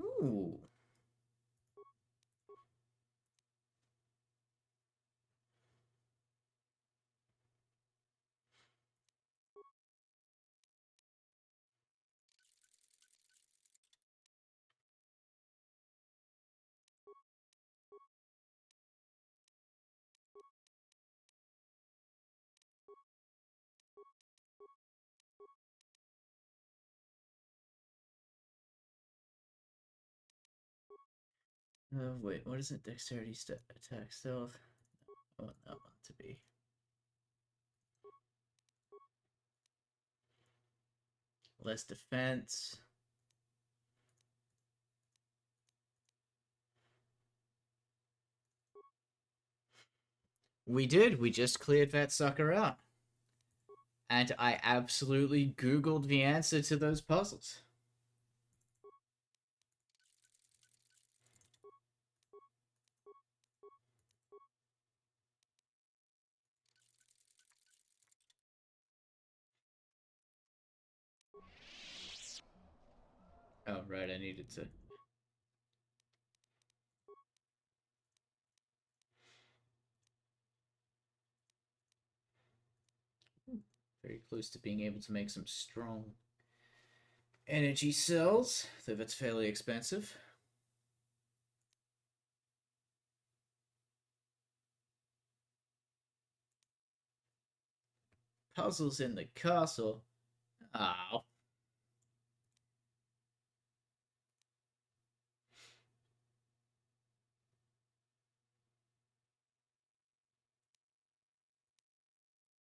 Ooh. Wait, what is it? Dexterity, attack, stealth. I want that one to be. Less defense. We did. We just cleared that sucker out. And I absolutely Googled the answer to those puzzles. Oh, right, I needed to. Very close to being able to make some strong energy cells, though that's fairly expensive. Puzzles in the castle. Ow.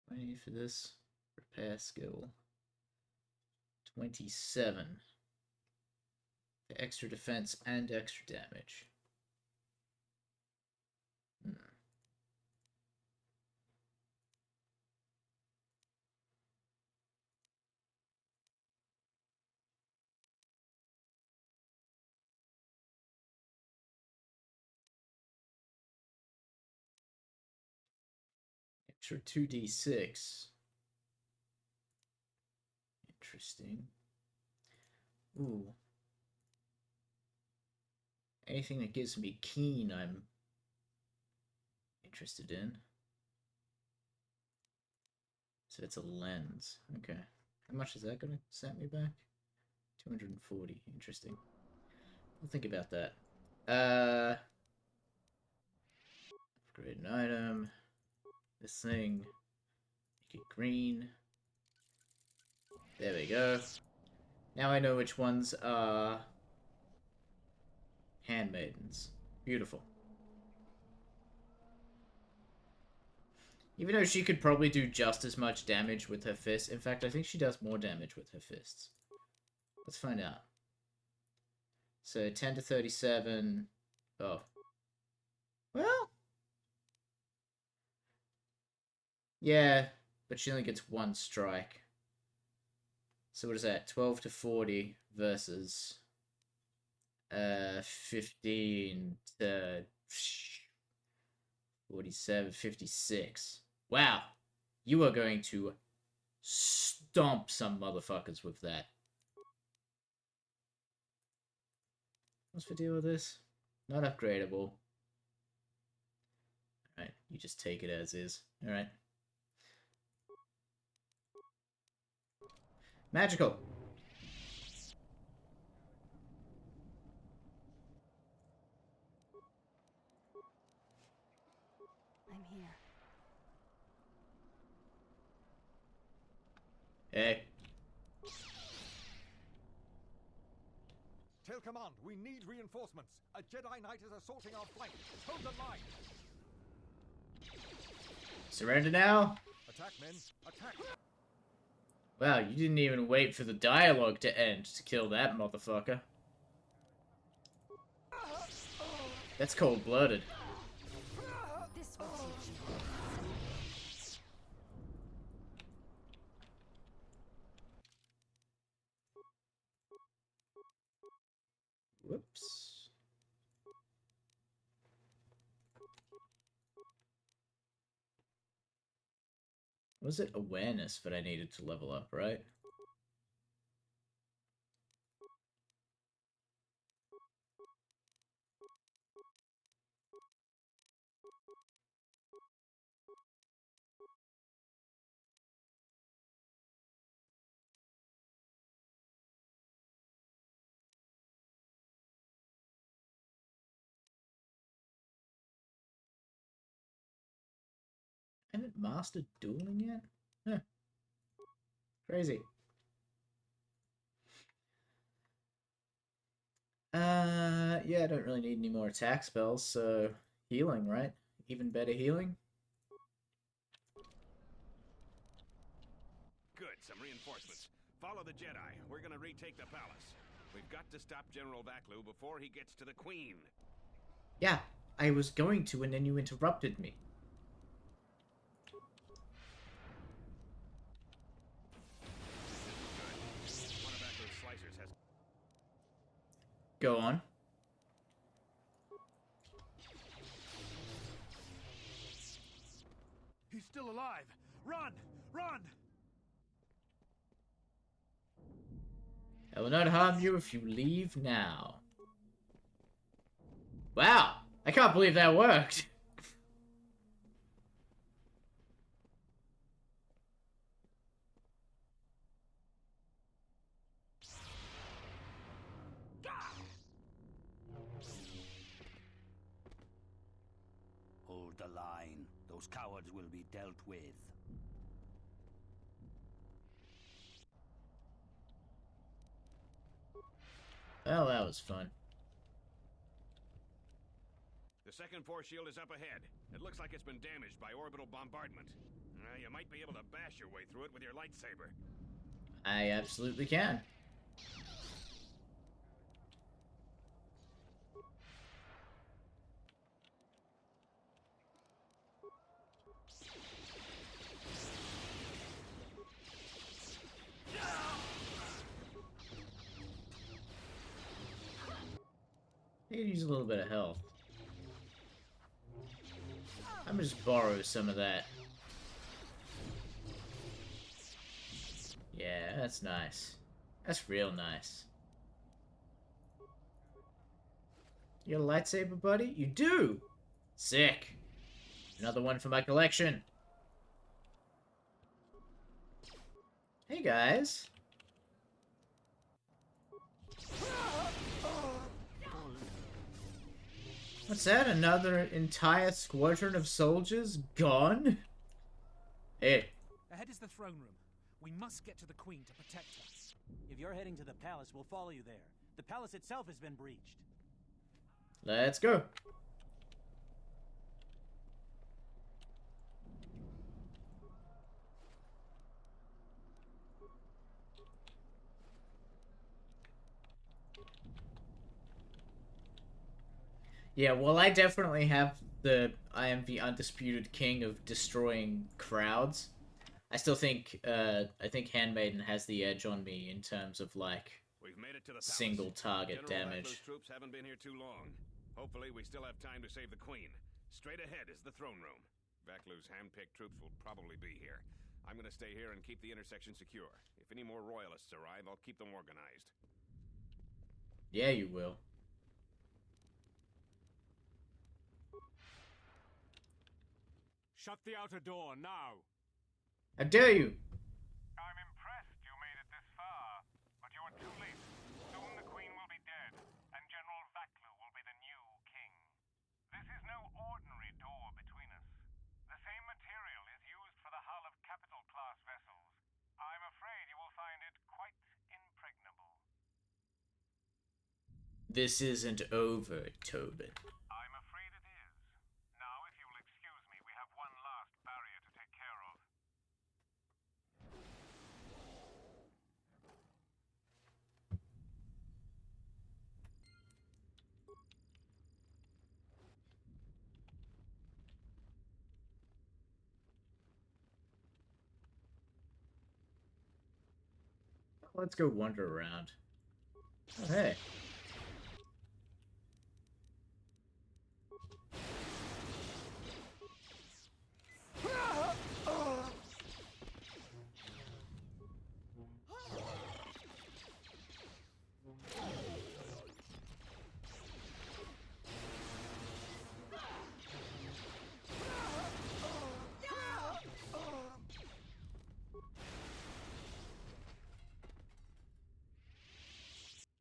I need for this repair skill 27. For extra defense and extra damage. Extra 2d6. Interesting. Ooh. Anything that gives me keen, I'm interested in. So it's a lens. Okay. How much is that going to set me back? 240. Interesting. I'll think about that. Upgrade an item. This thing. Make it green. There we go. Now I know which ones are handmaidens. Beautiful. Even though she could probably do just as much damage with her fists. In fact, I think she does more damage with her fists. Let's find out. So 10 to 37. Oh. Well. Yeah, but she only gets one strike. So what is that? 12 to 40 versus 15 to 47, 56. Wow. You are going to stomp some motherfuckers with that. What's the deal with this? Not upgradable. Alright, you just take it as is. Alright. Magical. I'm here. Hey. Tell command, we need reinforcements. A Jedi Knight is assaulting our flank. Hold the line. Surrender now? Attack, men. Attack. Wow, you didn't even wait for the dialogue to end to kill that motherfucker. That's cold-blooded. This will teach you. Whoops. Was it awareness that I needed to level up, right? I haven't mastered dueling yet? Huh. Crazy. Yeah, I don't really need any more attack spells, so healing, right? Even better healing? Good, some reinforcements. Follow the Jedi. We're gonna retake the palace. We've got to stop General Vaklu before he gets to the Queen. Yeah, I was going to, and then you interrupted me. One of Vaklu's slicers has... Go on. He's still alive! Run! Run! I will not harm you if you leave now. Wow! I can't believe that worked! Hold the line. Those cowards will be dealt with. Well, that was fun. The second force shield is up ahead. It looks like it's been damaged by orbital bombardment. You might be able to bash your way through it with your lightsaber. I absolutely can. I could use a little bit of health. I'm gonna just borrow some of that. Yeah, that's nice. That's real nice. You got a lightsaber, buddy? You do! Sick. Another one for my collection. Hey, guys. What's that? Another entire squadron of soldiers gone? Hey. Ahead is the throne room. We must get to the Queen to protect her. If you're heading to the palace, we'll follow you there. The palace itself has been breached. Let's go. Yeah, well, I definitely have I am the undisputed king of destroying crowds. I still think, I think Handmaiden has the edge on me in terms of, like, We've We've made it to the palace. single target General damage. Vackler's troops haven't been here too long. Hopefully, we still have time to save the Queen. Straight ahead is the throne room. Vackler's hand-picked troops will probably be here. I'm gonna stay here and keep the intersection secure. If any more royalists arrive, I'll keep them organized. Yeah, you will. Shut the outer door now. How dare you? I'm impressed you made it this far, but you're too late. Soon the Queen will be dead, and General Vackler will be the new king. This is no ordinary door between us. The same material is used for the hull of capital-class vessels. I'm afraid you will find it quite impregnable. This isn't over, Tobin. I'm afraid it is. Now, if you'll excuse me, we have one last barrier to take care of. Let's go wander around. Oh, hey.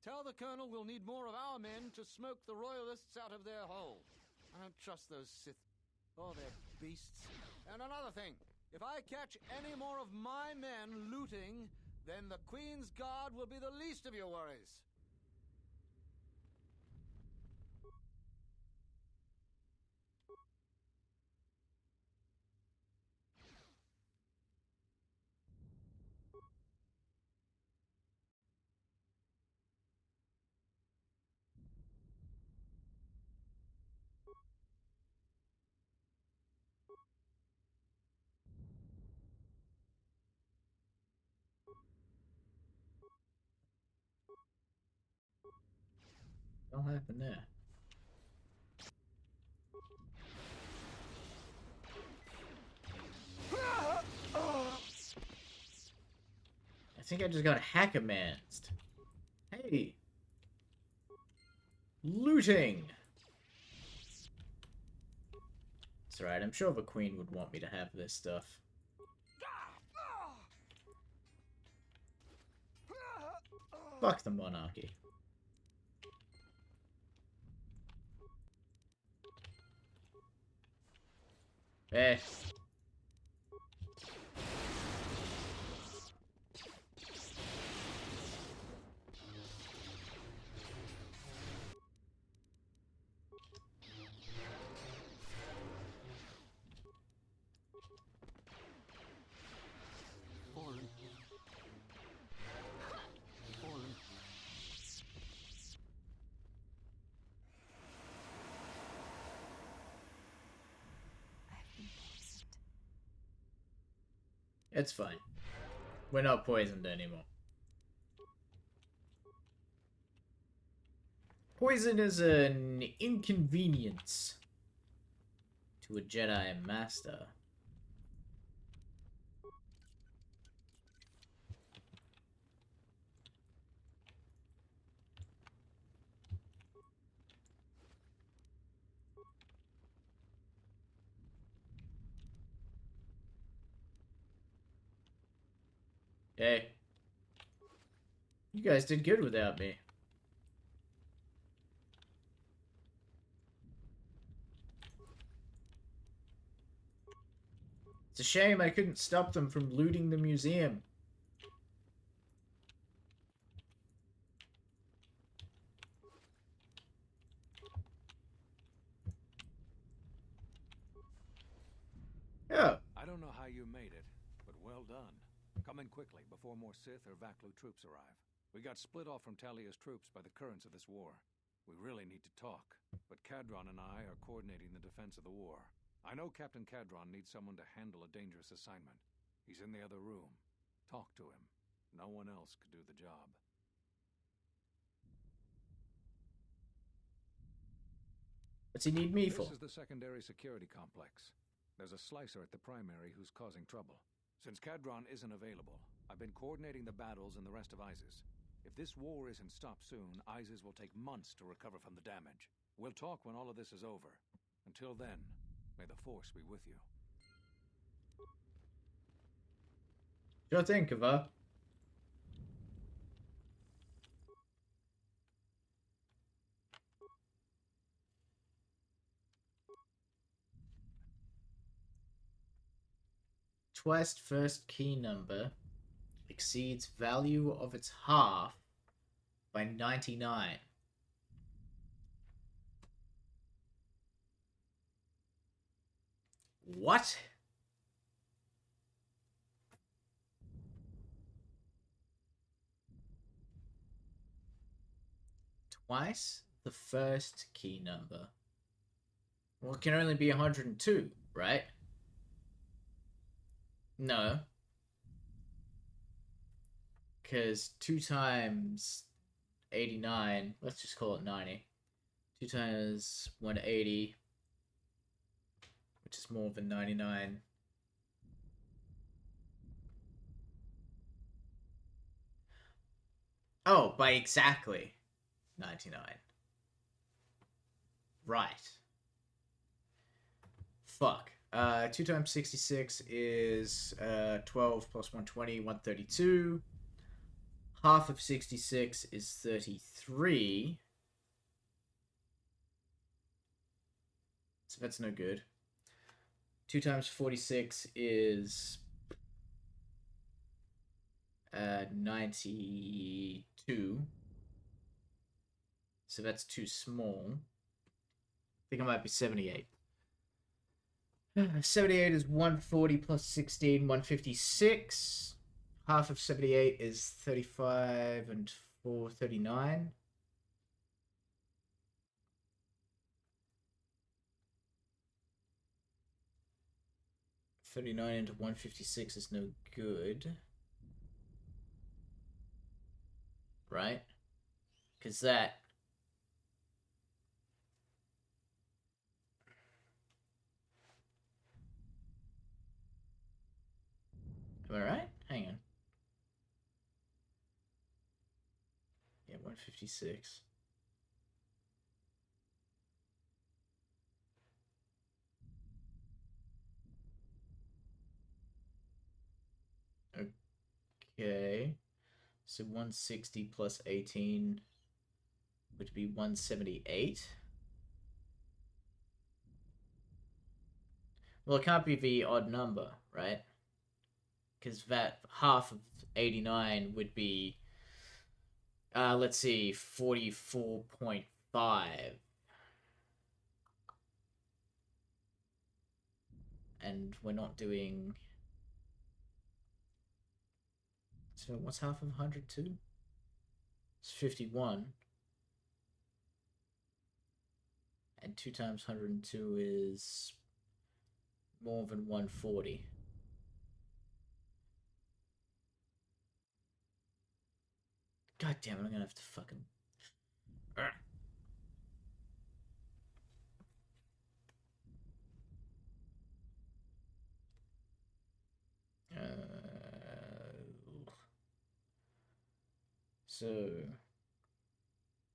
Tell the Colonel we'll need more of our men to smoke the Royalists out of their hole. I don't trust those Sith. Oh, they're beasts. And another thing, if I catch any more of my men looting, then the Queen's Guard will be the least of your worries. What happened there? I think I just got hack-a-mansed. Hey! Looting! It's alright, I'm sure the Queen would want me to have this stuff. Fuck the monarchy. Eh. It's fine. We're not poisoned anymore. Poison is an inconvenience to a Jedi Master. Hey. You guys did good without me. It's a shame I couldn't stop them from looting the museum. Yeah. I don't know how you made it, but well done. Come in quickly before more Sith or Vacklu troops arrive. We got split off from Talia's troops by the currents of this war. We really need to talk, but Cadron and I are coordinating the defense of the war. I know Captain Cadron needs someone to handle a dangerous assignment. He's in the other room. Talk to him. No one else could do the job. What's he need me for? This is the secondary security complex. There's a slicer at the primary who's causing trouble. Since Cadron isn't available, I've been coordinating the battles in the rest of ISIS. If this war isn't stopped soon, ISIS will take months to recover from the damage. We'll talk when all of this is over. Until then, may the Force be with you. Sure thing, Kava. Twice first key number exceeds value of its half by 99. What? Twice the first key number. Well, it can only be 102, right? No. Because 2 times 89, let's just call it 90. 2 times 180, which is more than 99. Oh, by exactly 99. Right. Fuck. 2 times 66 is 12 plus 120, 132. Half of 66 is 33. So that's no good. 2 times 46 is 92. So that's too small. I think it might be 78. 78 is 140 plus 16, 156. Half of 78 is 35 and 4, 39. $39 into 156 is no good. Right? Because that... Am I right? Hang on. Yeah, 156. Okay. So 160 plus 18 would be 178. Well, it can't be the odd number, right? Because that half of 89 would be, let's see, 44.5. And we're not doing... So what's half of 102? It's 51. And 2 times 102 is more than 140. God damn it, I'm gonna have to fucking... So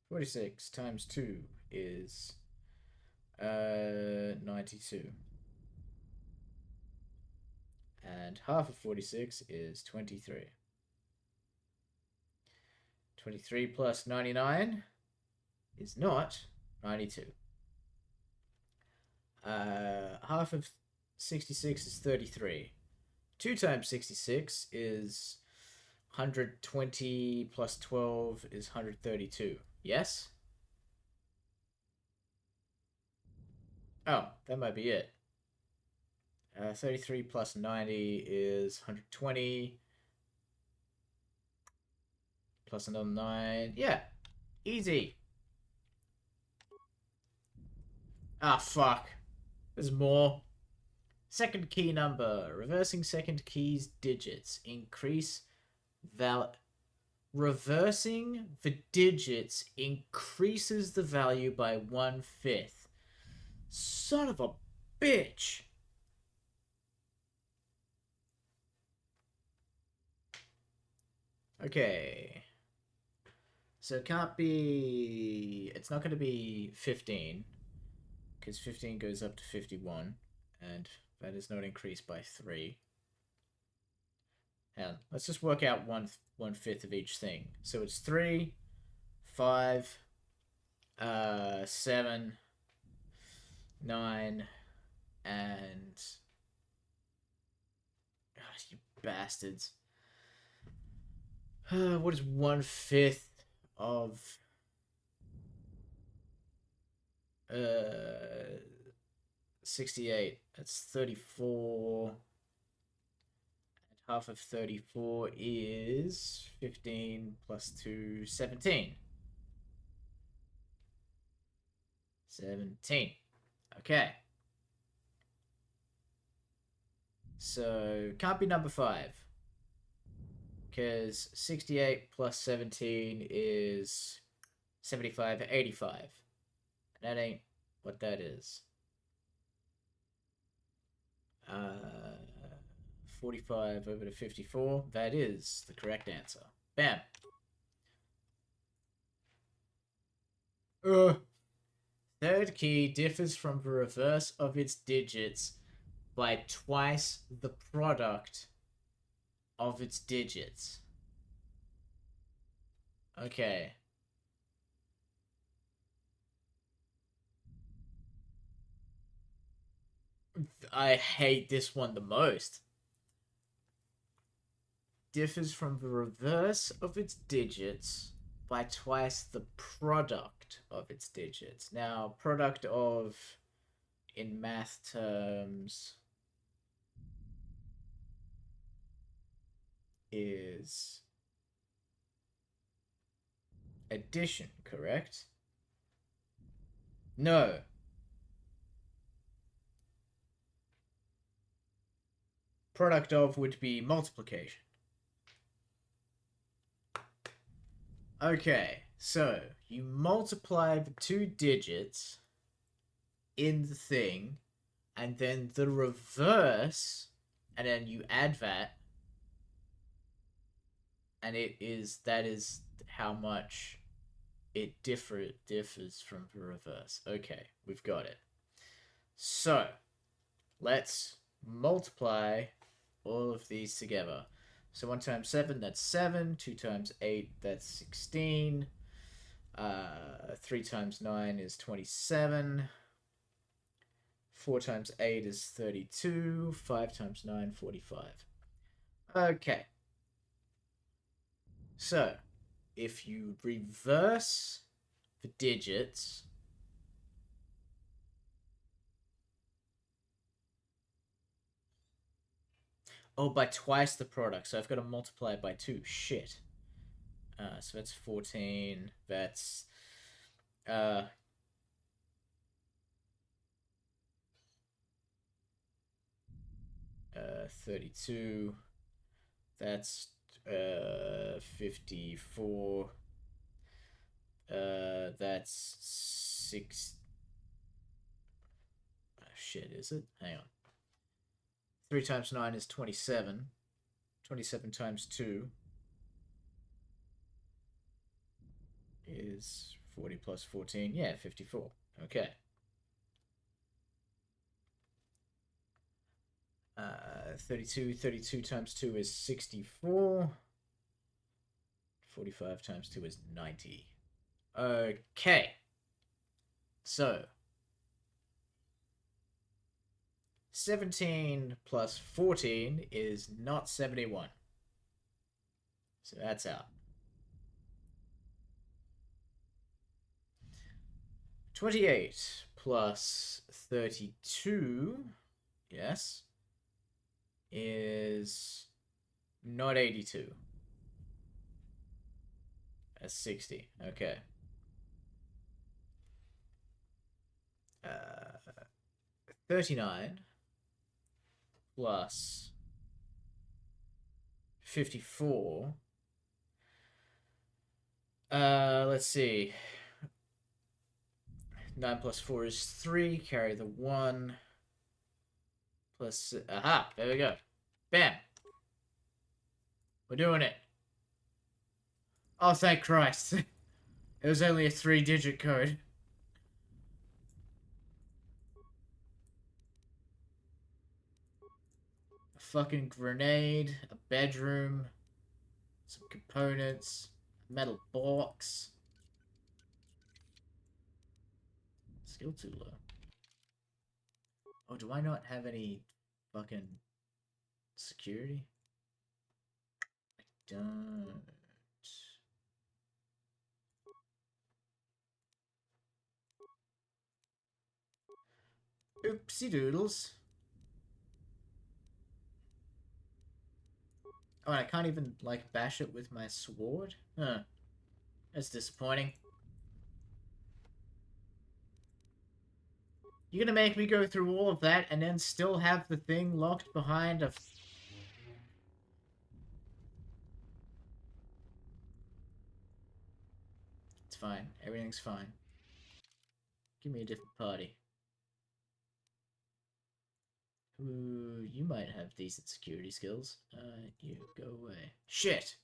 46 times 2 is 92. And half of 46 is 23. 23 plus 99 is not 92. Half of 66 is 33. 2 times 66 is 120 plus 12 is 132. Yes? Oh, that might be it. 33 plus 90 is 120. Plus another 9. Yeah. Easy. Ah, fuck. There's more. Second key number. Reversing second key's digits. Increase Reversing the digits increases the value by 1/5. Son of a bitch. Okay. So it can't be... It's not going to be 15. Because 15 goes up to 51. And that is not increased by 3. And let's just work out one fifth of each thing. So it's 3, 5, 7, 9, and... Gosh, you bastards. What is 1/5 of... 68? That's 34. And half of 34 is 15 plus 2, 17. 17. Okay. So, can't be number 5. Because 68 plus 17 is 75, 85. And that ain't what that is. 45 over to 54. That is the correct answer. Bam. Third key differs from the reverse of its digits by twice the product of its digits. Okay. I hate this one the most. Differs from the reverse of its digits by twice the product of its digits. Now, product of, in math terms, is addition, correct? No. Product of would be multiplication. Okay, so you multiply the two digits in the thing, and then the reverse, and then you add that, and that is how much it differs from the reverse. Okay, we've got it. So, let's multiply all of these together. So 1 times 7, that's 7. 2 times 8, that's 16. 3 times 9 is 27. 4 times 8 is 32. 5 times 9, 45. Okay. So, if you reverse the digits... Oh, by twice the product. So I've got to multiply it by 2. Shit. So that's 14. That's... 32. That's 54. That's 6. Shit, is it? Hang on. 3 times 9 is 27. 27 times 2 is 40 plus 14. Yeah, 54. Okay. 32 times 2 is 64. 45 times 2 is 90. Okay. So, 17 plus 14 is not 71. So that's out. 28 plus 32, yes, is not 82. That's 60. Okay. 39 plus 54. Let's see. 9 plus 4 is 3. Carry the 1. Plus... Aha! There we go. Bam! We're doing it. Oh, thank Christ. It was only a 3-digit code. A fucking grenade. A bedroom. Some components. A metal box. Skill too low. Oh, do I not have any fucking security? I don't. Oopsie doodles. Oh, and I can't even, like, bash it with my sword? Huh. That's disappointing. You're gonna make me go through all of that and then still have the thing locked behind a... It's fine. Everything's fine. Give me a different party. Ooh, you might have decent security skills. You go away. Shit!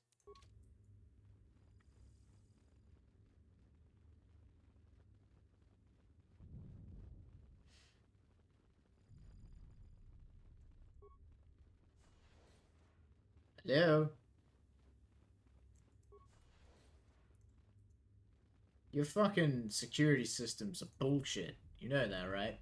Hello? Your fucking security systems are bullshit. You know that, right?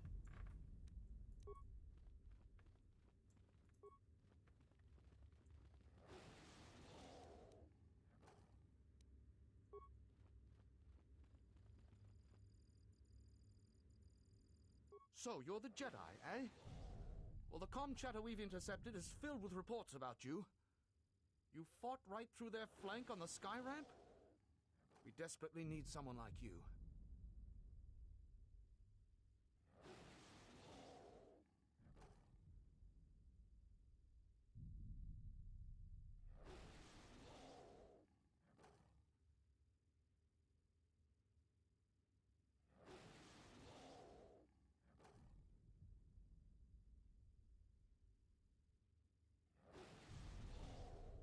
So, you're the Jedi, eh? Well, the comm chatter we've intercepted is filled with reports about you. You fought right through their flank on the sky ramp? We desperately need someone like you.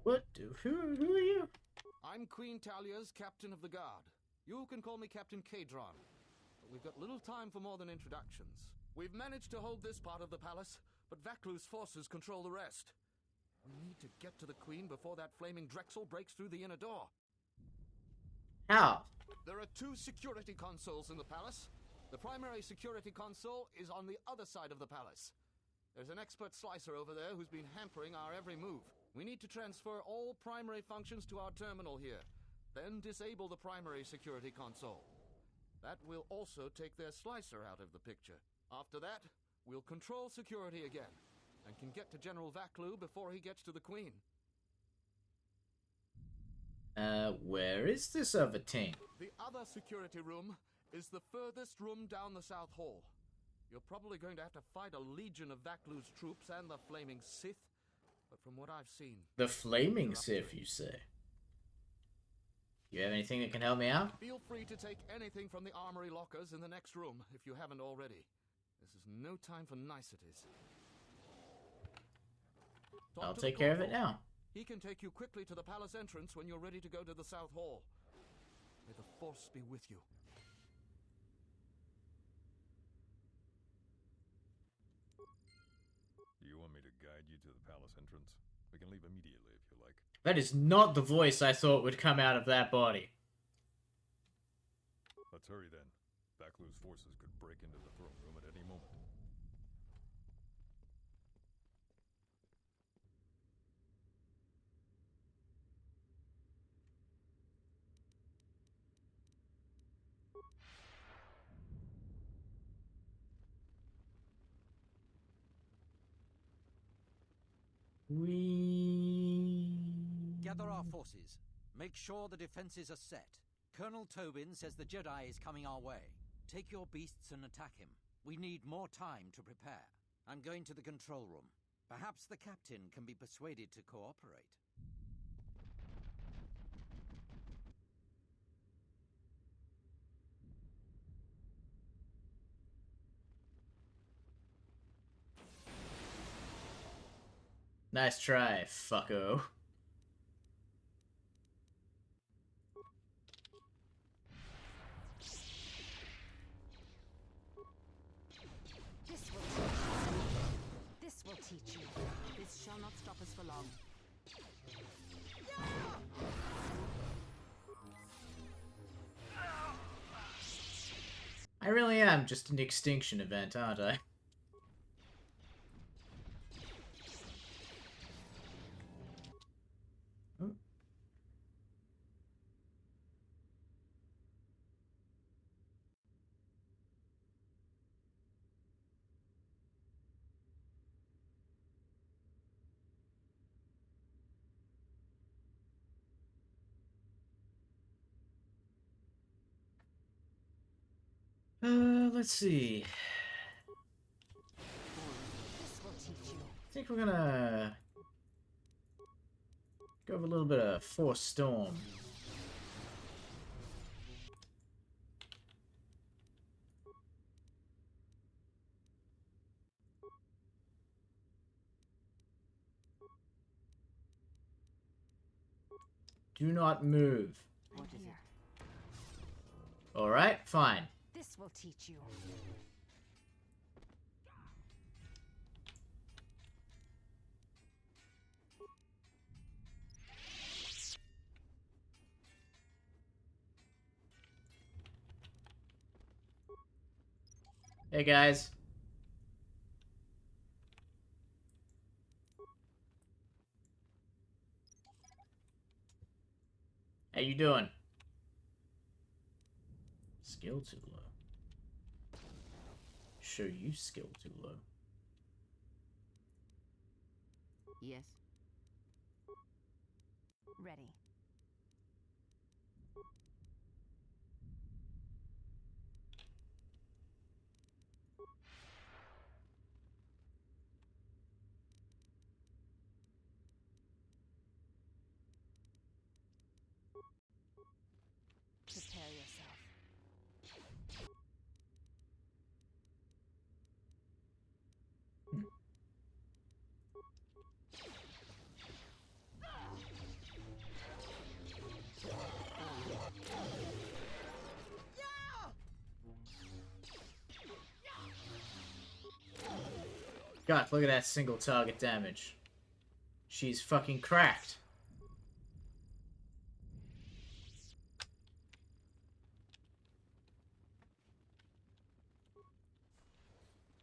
What? Who are you? I'm Queen Talia's Captain of the Guard. You can call me Captain Kadron. But we've got little time for more than introductions. We've managed to hold this part of the palace, but Vaklu's forces control the rest. We need to get to the Queen before that flaming Drexel breaks through the inner door. How? There are 2 security consoles in the palace. The primary security console is on the other side of the palace. There's an expert slicer over there who's been hampering our every move. We need to transfer all primary functions to our terminal here, then disable the primary security console. That will also take their slicer out of the picture. After that, we'll control security again, and can get to General Vaklu before he gets to the Queen. Where is this other thing? The other security room is the furthest room down the South Hall. You're probably going to have to fight a legion of Vaklu's troops and the flaming Sith, but from what I've seen... The flaming Sith, you say? You have anything that can help me out? Feel free to take anything from the armory lockers in the next room, if you haven't already. This is no time for niceties. I'll take care of it now. He can take you quickly to the palace entrance when you're ready to go to the South Hall. May the Force be with you. Do you want me to guide you to the palace entrance? We can leave immediately if you like. That is not the voice I thought would come out of that body. Let's hurry then. Vaklu's forces could break into the throne room at any moment. Gather our forces. Make sure the defenses are set. Colonel Tobin says the Jedi is coming our way. Take your beasts and attack him. We need more time to prepare. I'm going to the control room. Perhaps the captain can be persuaded to cooperate. Nice try, fucko. This will teach you. This shall not stop us for long. I really am just an extinction event, aren't I? Let's see. I think we're gonna go with a little bit of Force Storm. Do not move. I'm here. Alright, fine. This will teach you. Hey guys. How you doing? Skill too low. Show you skill too low. Yes. Ready. Prepare yourself. God, look at that single target damage. She's fucking cracked.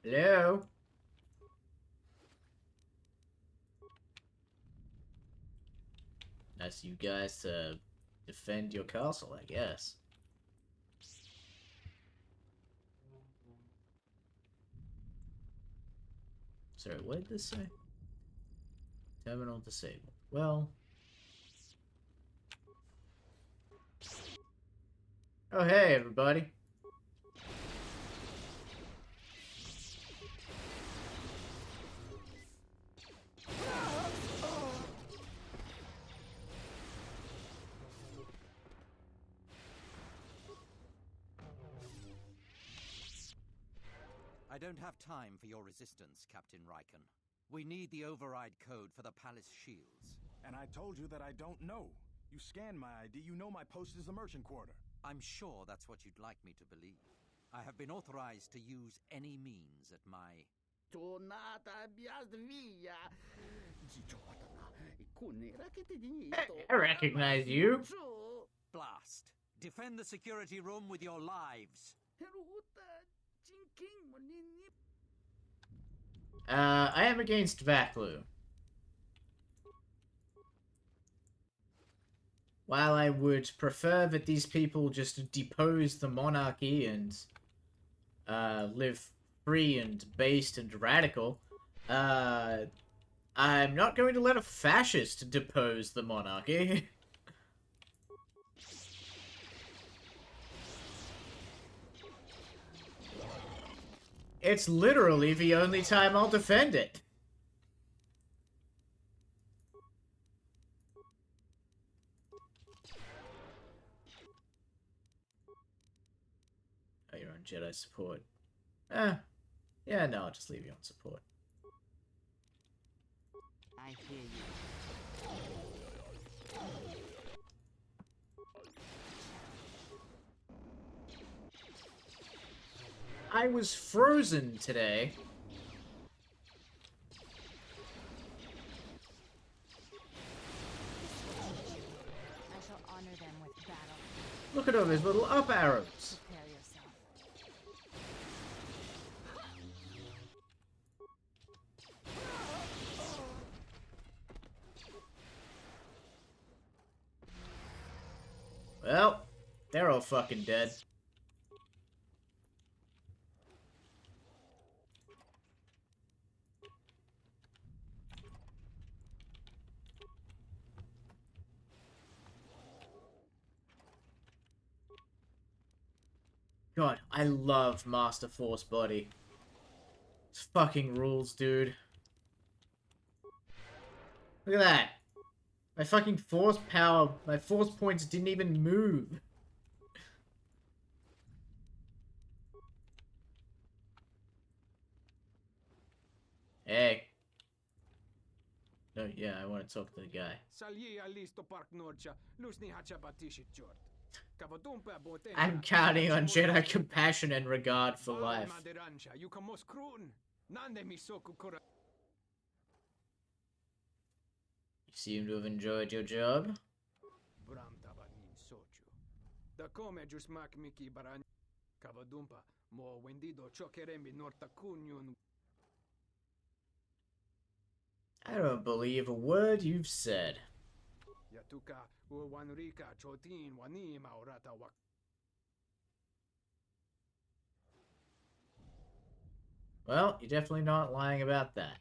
Hello? Nice of you guys to defend your castle, I guess. Sorry, what did this say? Terminal disabled. Well... Oh, hey, everybody. I don't have time for your resistance, Captain Riken. We need the override code for the palace shields. And I told you that I don't know. You scanned my ID, you know my post is the merchant quarter. I'm sure that's what you'd like me to believe. I have been authorized to use any means at my... I recognize you. Blast. Defend the security room with your lives. I am against Vaklu. While I would prefer that these people just depose the monarchy and live free and based and radical, I'm not going to let a fascist depose the monarchy. It's literally the only time I'll defend it. Oh, you're on Jedi support. Yeah, no, I'll just leave you on support. I hear you. I was frozen today. I shall honor them with battle. Look at all these little up arrows. Prepare yourself. Well, they're all fucking dead. God, I love Master Force Body. It's fucking rules, dude. Look at that. My fucking force power, my force points didn't even move. Hey. Oh, yeah, I want to talk to the guy. I'm counting on Jedi compassion and regard for life. You seem to have enjoyed your job. I don't believe a word you've said. Well, you're definitely not lying about that.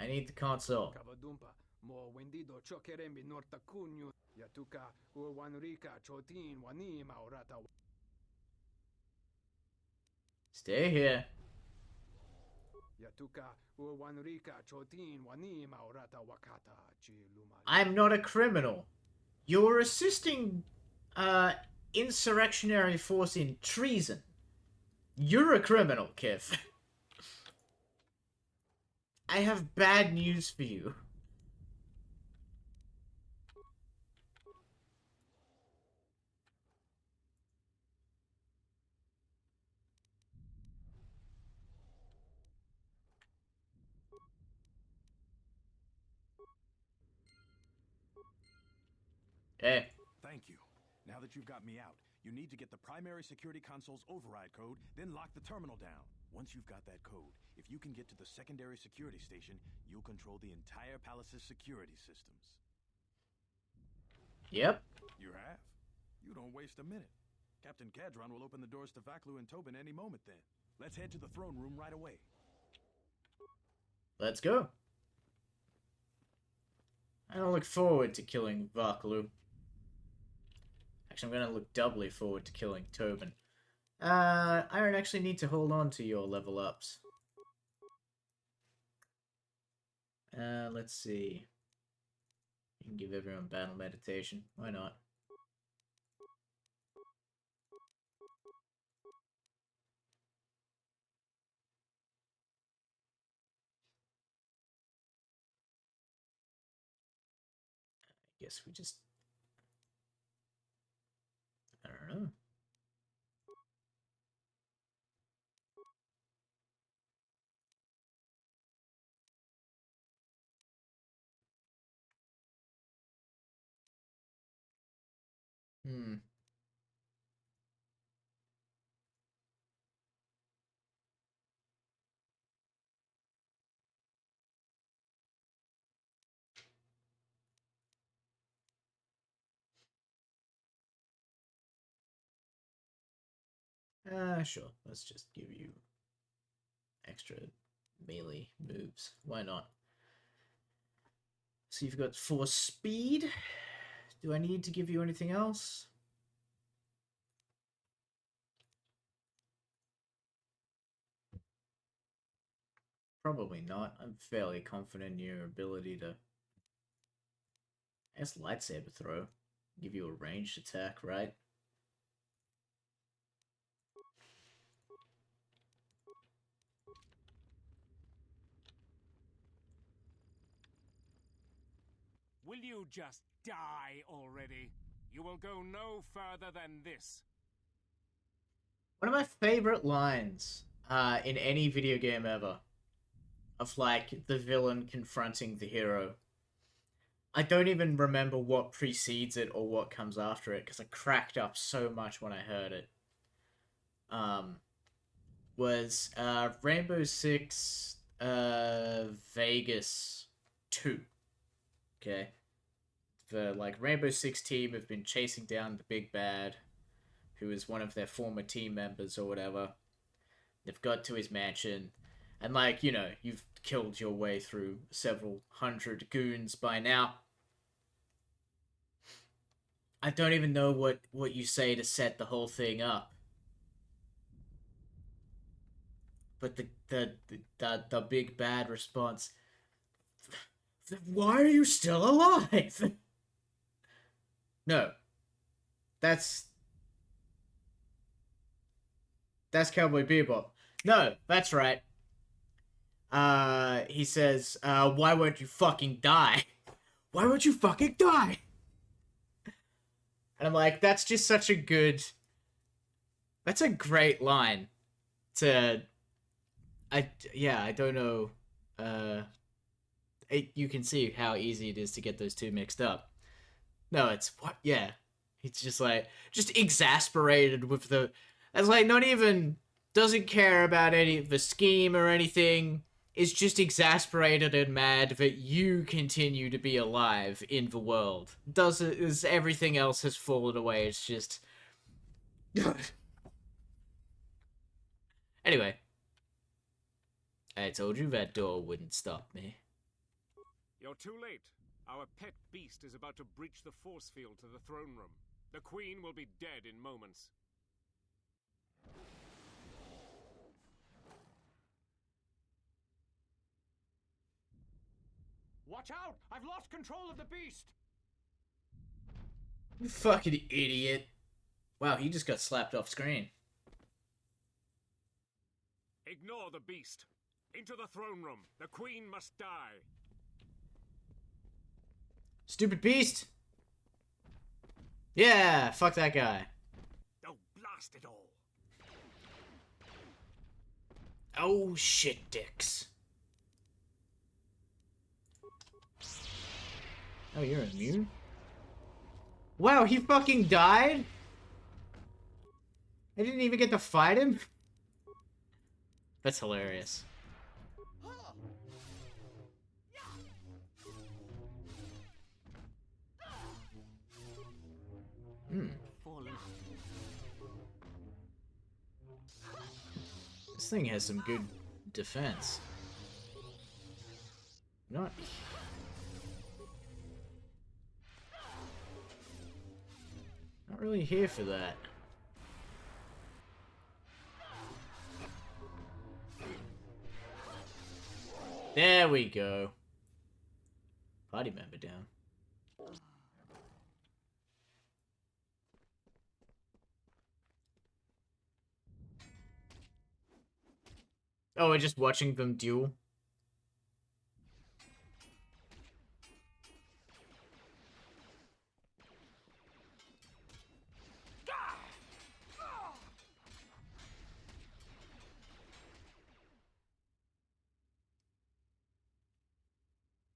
I need the console. Stay here. I'm not a criminal. You're assisting, insurrectionary force in treason. You're a criminal, Kif. I have bad news for you. Hey. Thank you. Now that you've got me out, you need to get the primary security console's override code, then lock the terminal down. Once you've got that code, if you can get to the secondary security station, you'll control the entire palace's security systems. Yep. You have? You don't waste a minute. Captain Kadron will open the doors to Vaklu and Tobin any moment then. Let's head to the throne room right away. Let's go. I don't look forward to killing Vaklu. Actually, I'm going to look doubly forward to killing Tobin. I don't actually need to hold on to your level ups. Let's see. You can give everyone battle meditation. Why not? I guess we just... I don't know. Hmm. Sure. Let's just give you extra melee moves. Why not? So you've got 4 speed. Do I need to give you anything else? Probably not. I'm fairly confident in your ability to I guess lightsaber throw. Give you a ranged attack, right? Will you just die already? You will go no further than this. One of my favorite lines in any video game ever, of like the villain confronting the hero. I don't even remember what precedes it or what comes after it because I cracked up so much when I heard it. Was Rainbow Six Vegas 2. Okay. The like Rainbow Six team have been chasing down the big bad, who is one of their former team members or whatever. They've got to his mansion, and like, you know, you've killed your way through several hundred goons by now. I don't even know what you say to set the whole thing up. But the big bad response, why are you still alive? No. That's Cowboy Bebop. No, that's right. He says, why won't you fucking die? Why won't you fucking die? And I'm like, that's just such a good... That's a great line to... I don't know. You can see how easy it is to get those two mixed up. No, it's... What? Yeah. He's just like... Just exasperated with the... That's like, not even... Doesn't care about any of the scheme or anything. Is just exasperated and mad that you continue to be alive in the world. As everything else has fallen away. It's just... Anyway. I told you that door wouldn't stop me. You're too late. Our pet beast is about to breach the force field to the throne room. The Queen will be dead in moments. Watch out! I've lost control of the beast! You fucking idiot. Wow, he just got slapped off screen. Ignore the beast. Into the throne room. The Queen must die. Stupid beast! Yeah, fuck that guy. Oh, blast it all. Oh, shit, dicks. Oh, you're immune? Wow, he fucking died? I didn't even get to fight him? That's hilarious. This thing has some good defense. Not really here for that. There we go. Party member down. Oh, we're just watching them duel.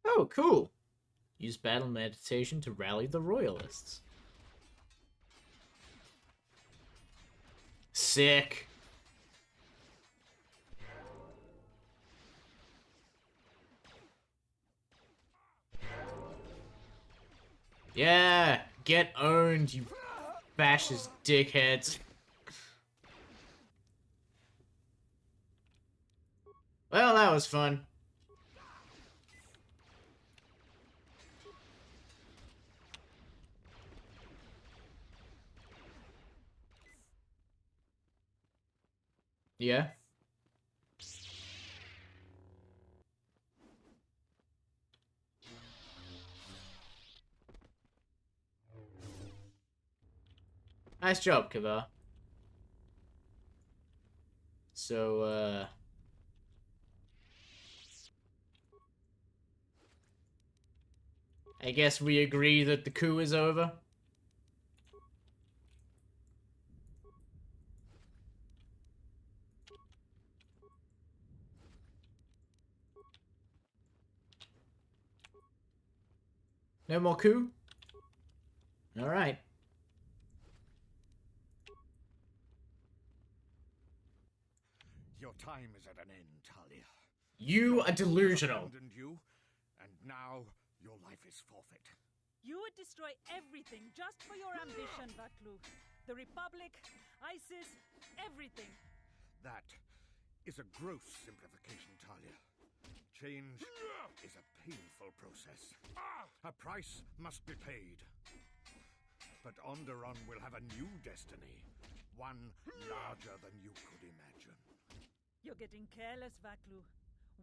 Oh, cool. Use battle meditation to rally the royalists. Sick. Yeah, get owned, you fascist dickheads. Well, that was fun. Yeah. Nice job, Kavar. So, I guess we agree that the coup is over? No more coup? Alright. Your time is at an end, Talia. You Your are people have delusional. abandoned you, and now your life is forfeit. You would destroy everything just for your ambition, Vaklu. The Republic, ISIS, everything. That is a gross simplification, Talia. Change is a painful process. A price must be paid. But Onderon will have a new destiny. One larger than you could imagine. You're getting careless, Vaklu.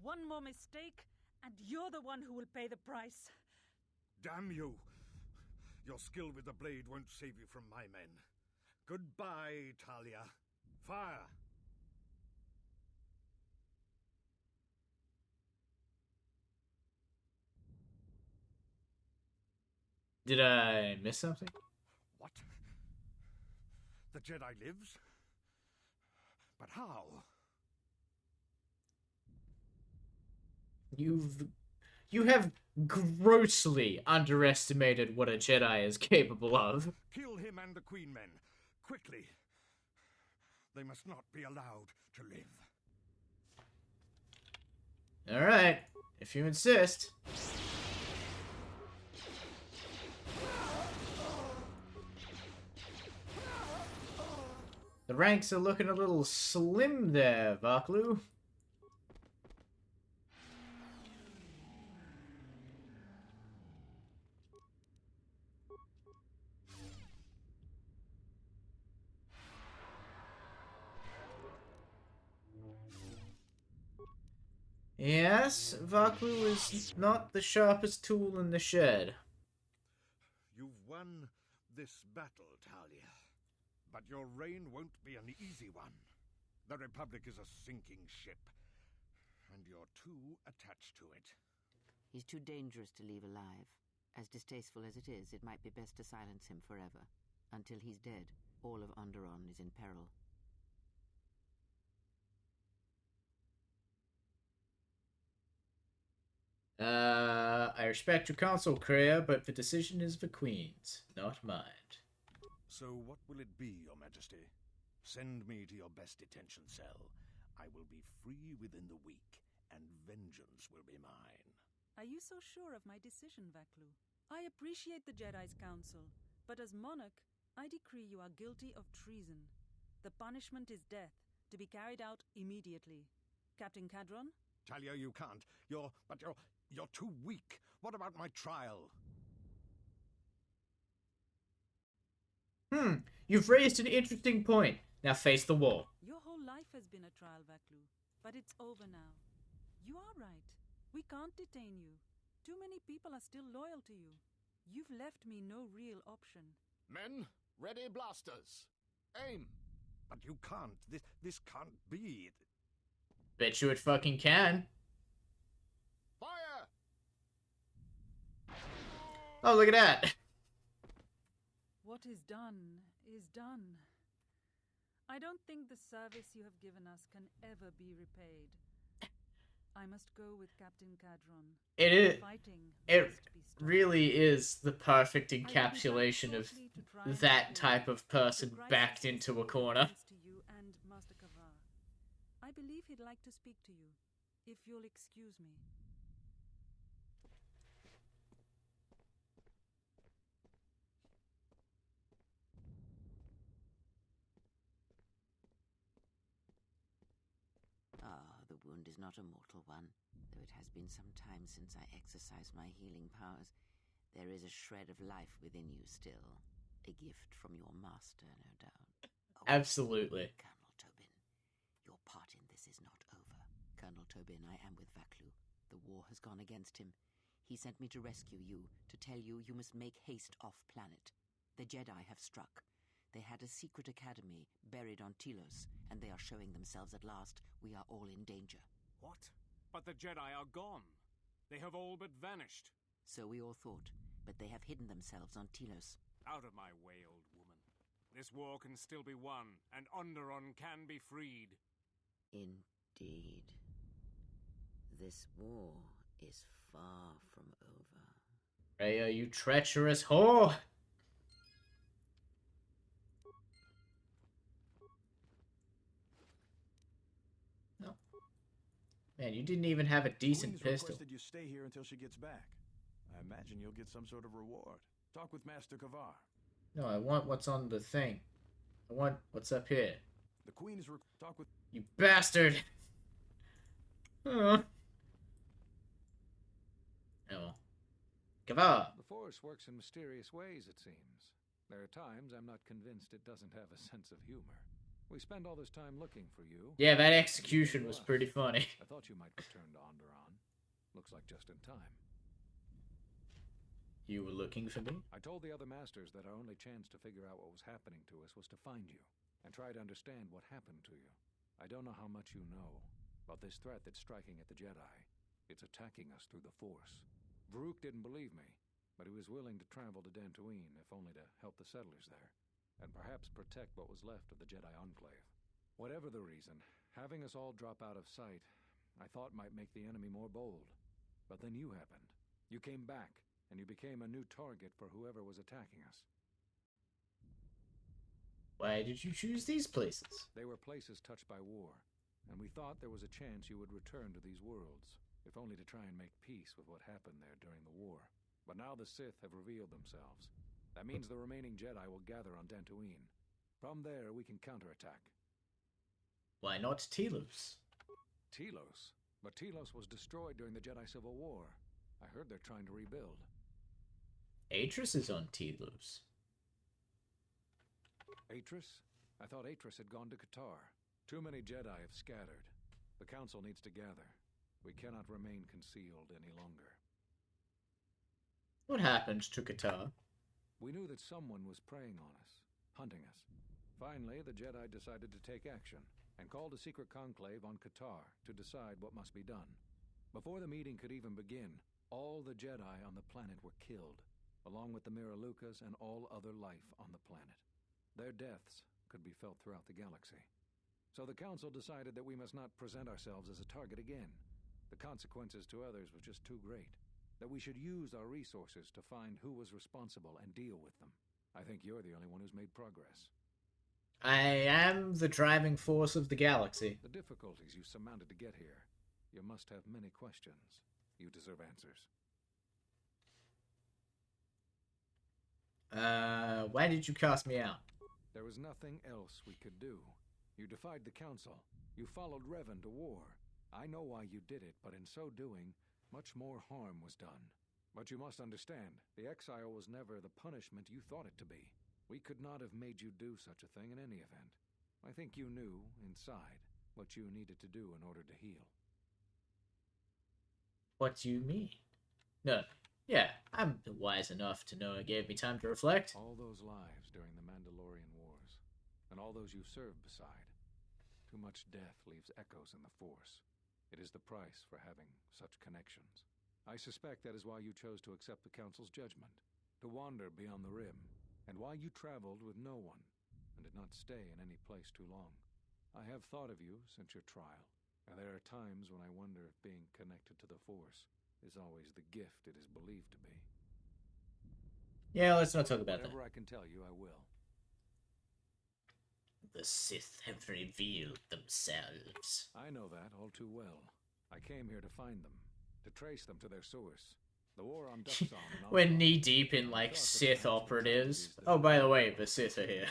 One more mistake, and you're the one who will pay the price. Damn you! Your skill with the blade won't save you from my men. Goodbye, Talia. Fire! Did I miss something? What? The Jedi lives? But how? You have grossly underestimated what a Jedi is capable of. Kill him and the Queen Men. Quickly. They must not be allowed to live. Alright, if you insist. The ranks are looking a little slim there, Vaklu. Yes, Vaklu is not the sharpest tool in the shed. You've won this battle, Talia. But your reign won't be an easy one. The Republic is a sinking ship, and you're too attached to it. He's too dangerous to leave alive. As distasteful as it is, it might be best to silence him forever. Until he's dead, all of Onderon is in peril. I respect your counsel, Kreia, but the decision is the Queen's, not mine. So what will it be, Your Majesty? Send me to your best detention cell. I will be free within the week, and vengeance will be mine. Are you so sure of my decision, Vaklu? I appreciate the Jedi's counsel, but as monarch, I decree you are guilty of treason. The punishment is death, to be carried out immediately. Captain Cadron? Talia, you can't. You're too weak. What about my trial? You've raised an interesting point. Now face the wall. Your whole life has been a trial, Vaklu, but it's over now. You are right. We can't detain you. Too many people are still loyal to you. You've left me no real option. Men, ready blasters. Aim. But you can't. This can't be. Bet you it fucking can. Fire! Oh, look at that. What is done is done. I don't think the service you have given us can ever be repaid. I must go with Captain Cadron. It is. Fighting It really is the perfect encapsulation of that type of person backed into a corner. To you and Master Kavar. I believe he'd like to speak to you, if you'll excuse me. The wound is not a mortal one, though it has been some time since I exercised my healing powers. There is a shred of life within you still. A gift from your master, no doubt. Absolutely. Colonel Tobin, your part in this is not over. Colonel Tobin, I am with Vaklu. The war has gone against him. He sent me to rescue you, to tell you you must make haste off-planet. The Jedi have struck. They had a secret academy buried on Telos, and they are showing themselves at last. We are all in danger. What? But the Jedi are gone. They have all but vanished. So we all thought, but they have hidden themselves on Telos. Out of my way, old woman. This war can still be won, and Onderon can be freed. Indeed. This war is far from over. Rhea, you treacherous whore! No. Man, you didn't even have a decent Queen's pistol. requested you stay here until she gets back. I imagine you'll get some sort of reward. Talk with Master Kavar. No, I want what's on the thing. I want what's up here. The Queen is talk with You bastard! Oh. Oh. Kavar! The Force works in mysterious ways, it seems. There are times I'm not convinced it doesn't have a sense of humor. We spend all this time looking for you. Yeah, that execution was pretty funny. I thought you might return to Onderon. Looks like just in time. You were looking for me? I told the other masters that our only chance to figure out what was happening to us was to find you, and try to understand what happened to you. I don't know how much you know about this threat that's striking at the Jedi. It's attacking us through the Force. Varuk didn't believe me, but he was willing to travel to Dantooine, if only to help the settlers there, and perhaps protect what was left of the Jedi Enclave. Whatever the reason, having us all drop out of sight, I thought might make the enemy more bold. But then you happened. You came back, and you became a new target for whoever was attacking us. Why did you choose these places? They were places touched by war, and we thought there was a chance you would return to these worlds, if only to try and make peace with what happened there during the war. But now the Sith have revealed themselves. That means the remaining Jedi will gather on Dantooine. From there, we can counterattack. Why not Telos? Telos? But Telos was destroyed during the Jedi Civil War. I heard they're trying to rebuild. Atris is on Telos. Atris? I thought Atris had gone to KOTOR. Too many Jedi have scattered. The Council needs to gather. We cannot remain concealed any longer. What happened to KOTOR? We knew that someone was preying on us, hunting us. Finally, the Jedi decided to take action, and called a secret conclave on KOTOR to decide what must be done. Before the meeting could even begin, all the Jedi on the planet were killed, along with the Miralukas and all other life on the planet. Their deaths could be felt throughout the galaxy. So the Council decided that we must not present ourselves as a target again. The consequences to others was just too great. That we should use our resources to find who was responsible and deal with them. I think you're the only one who's made progress. I am the driving force of the galaxy. The difficulties you surmounted to get here. You must have many questions. You deserve answers. Why did you cast me out? There was nothing else we could do. You defied the Council. You followed Revan to war. I know why you did it, but in so doing, much more harm was done. But you must understand, the exile was never the punishment you thought it to be. We could not have made you do such a thing in any event. I think you knew, inside, what you needed to do in order to heal. What do you mean? No. Yeah, I'm wise enough to know it gave me time to reflect. All those lives during the Mandalorian Wars, and all those you served beside. Too much death leaves echoes in the Force. It is the price for having such connections. I suspect that is why you chose to accept the Council's judgment, to wander beyond the Rim, and why you traveled with no one, and did not stay in any place too long. I have thought of you since your trial, and there are times when I wonder if being connected to the Force is always the gift it is believed to be. Yeah, let's not talk about that. Whatever I can tell you, I will. The Sith have revealed themselves. I know that all too well. I came here to find them, to trace them to their source. The war on Duxon and We're knee deep in like Sith operatives. Oh, by the way, the Sith are here.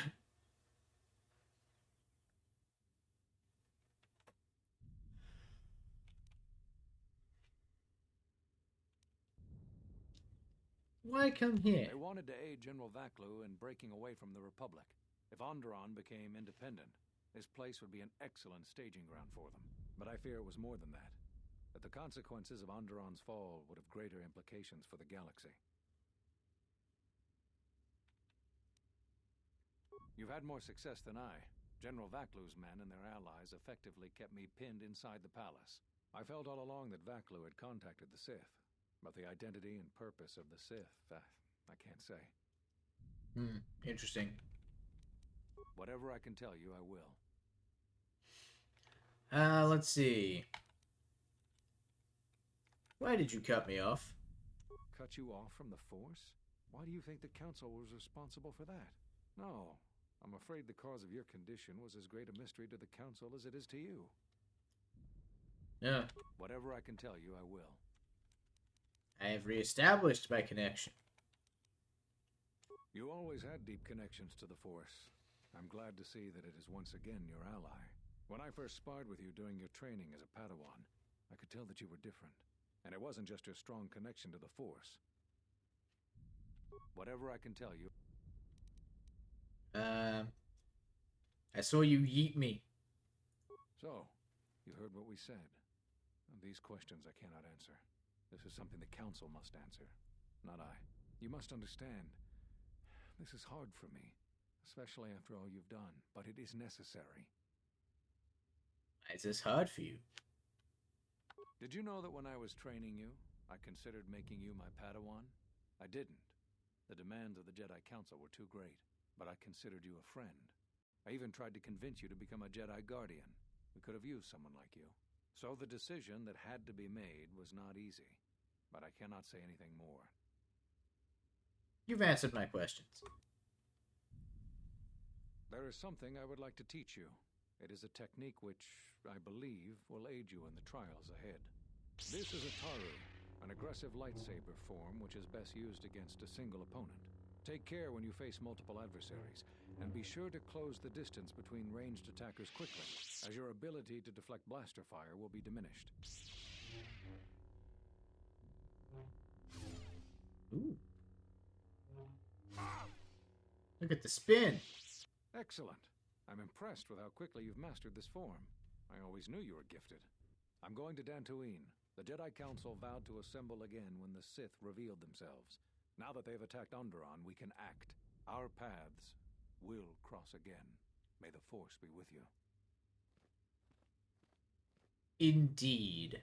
Why come here? They wanted to aid General Vaklu in breaking away from the Republic. If Onderon became independent, this place would be an excellent staging ground for them. But I fear it was more than that. That the consequences of Onderon's fall would have greater implications for the galaxy. You've had more success than I. General Vaklu's men and their allies effectively kept me pinned inside the palace. I felt all along that Vaklu had contacted the Sith, but the identity and purpose of the Sith, I can't say. Interesting. Whatever I can tell you, I will. Let's see. Why did you cut me off? Cut you off from the Force? Why do you think the Council was responsible for that? No, I'm afraid the cause of your condition was as great a mystery to the Council as it is to you. Yeah. Whatever I can tell you, I will. I have reestablished my connection. You always had deep connections to the Force. I'm glad to see that it is once again your ally. When I first sparred with you during your training as a Padawan, I could tell that you were different. And it wasn't just your strong connection to the Force. Whatever I can tell you... I saw you yeet me. So, you heard what we said. These questions I cannot answer. This is something the Council must answer, not I. You must understand, this is hard for me, especially after all you've done, but it is necessary. Is this hard for you? Did you know that when I was training you, I considered making you my Padawan? I didn't. The demands of the Jedi Council were too great, but I considered you a friend. I even tried to convince you to become a Jedi Guardian. We could have used someone like you. So the decision that had to be made was not easy, but I cannot say anything more. You've answered my questions. There is something I would like to teach you. It is a technique which, I believe, will aid you in the trials ahead. This is a Taru, an aggressive lightsaber form which is best used against a single opponent. Take care when you face multiple adversaries, and be sure to close the distance between ranged attackers quickly, as your ability to deflect blaster fire will be diminished. Ooh. Look at the spin. Excellent. I'm impressed with how quickly you've mastered this form. I always knew you were gifted. I'm going to Dantooine. The Jedi Council vowed to assemble again when the Sith revealed themselves. Now that they've attacked Onderon, we can act. Our paths will cross again. May the Force be with you. Indeed.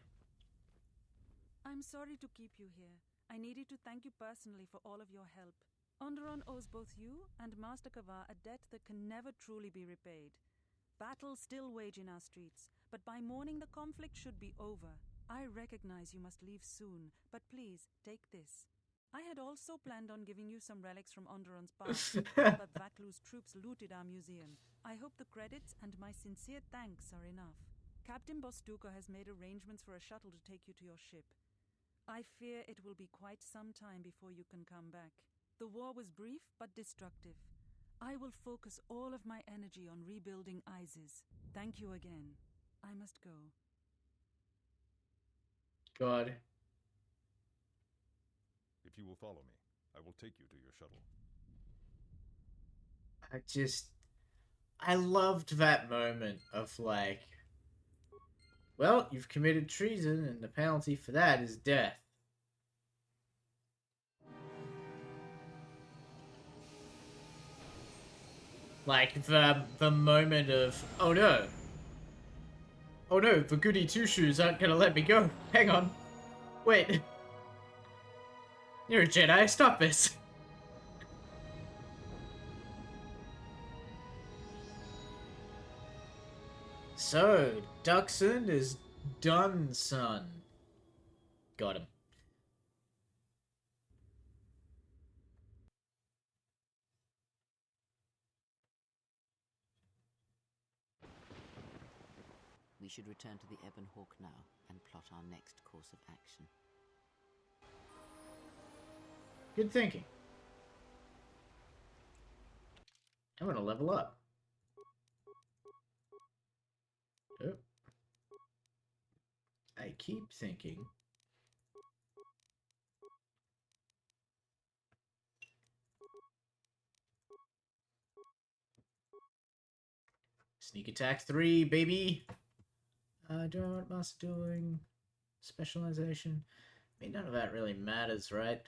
I'm sorry to keep you here. I needed to thank you personally for all of your help. Onderon owes both you and Master Kavar a debt that can never truly be repaid. Battles still wage in our streets, but by morning the conflict should be over. I recognize you must leave soon, but please, take this. I had also planned on giving you some relics from Onderon's past, but Vaklu's troops looted our museum. I hope the credits and my sincere thanks are enough. Captain Bostuka has made arrangements for a shuttle to take you to your ship. I fear it will be quite some time before you can come back. The war was brief but destructive. I will focus all of my energy on rebuilding Isis. Thank you again. I must go. God. If you will follow me, I will take you to your shuttle. I loved that moment of like, well, you've committed treason and the penalty for that is death. Like the moment of, oh no, the goody two-shoes aren't gonna let me go. Hang on. Wait. You're a Jedi, stop this. So, Duxon is done, son. Got him. We should return to the Ebon Hawk now and plot our next course of action. Good thinking. I'm gonna level up. Oh. I keep thinking. Sneak attack 3, baby. I don't know what Master doing. Specialization. I mean, none of that really matters, right?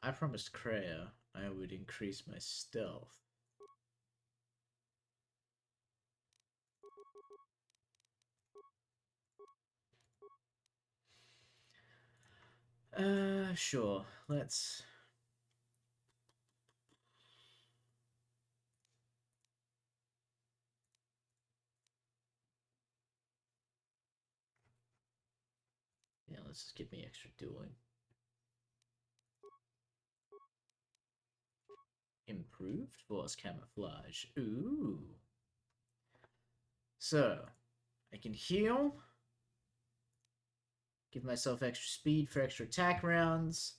I promised Kreia I would increase my stealth. Sure. Let's... Yeah, let's just give me extra dueling. Improved force camouflage. Ooh. So, I can heal. Give myself extra speed for extra attack rounds.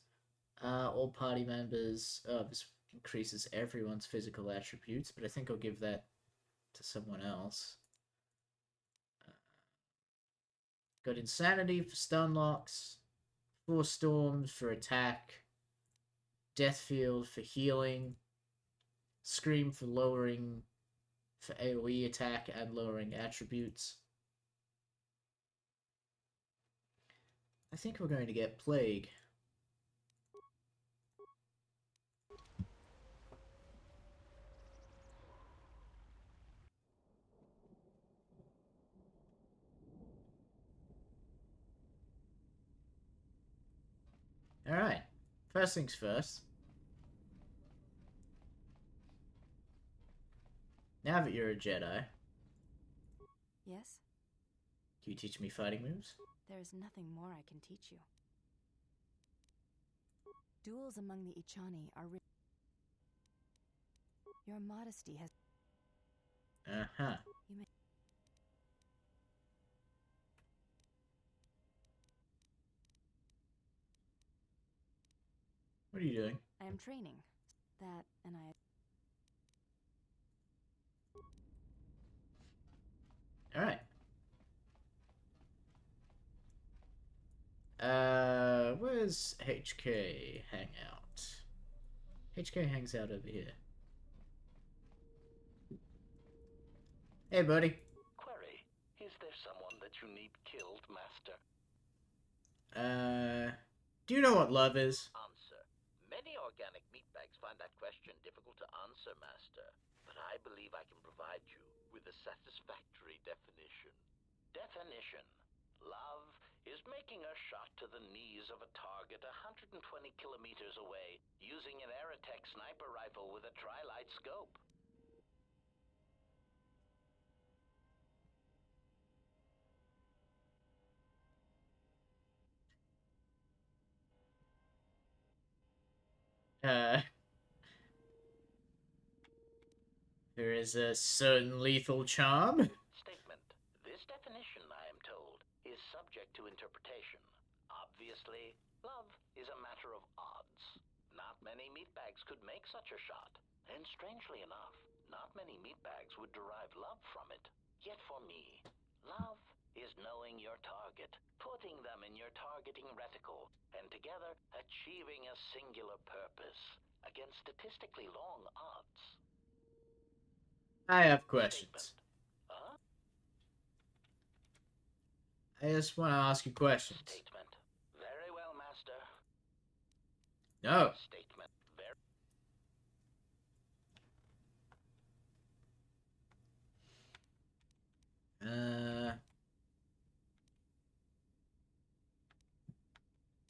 All party members. Oh, this increases everyone's physical attributes, but I think I'll give that to someone else. Got Insanity for stun locks. Force Storms for attack. Death Field for healing. Scream for lowering... for AoE attack and lowering attributes. I think we're going to get Plague. Alright. First things first. Now that you're a Jedi, Yes? can you teach me fighting moves? There is nothing more I can teach you. Duels among the Ichani are Your modesty has... Uh-huh. You may... What are you doing? I am training. That, and Alright. Where's HK hang out? HK hangs out over here. Hey, buddy. Query, is there someone that you need killed, Master? Do you know what love is? Answer. Many organic meatbags find that question difficult to answer, Master. But I believe I can provide you with a satisfactory definition. Definition. Love is making a shot to the knees of a target 120 kilometers away using an Aerotech sniper rifle with a tri-light scope. There is a certain lethal charm. Statement. This definition, I am told, is subject to interpretation. Obviously, love is a matter of odds. Not many meatbags could make such a shot. And strangely enough, not many meatbags would derive love from it. Yet for me, love is knowing your target, putting them in your targeting reticle, and together achieving a singular purpose against statistically long odds. I have questions. Huh? I just want to ask you questions. Statement. Very well, Master. No. Statement. Very...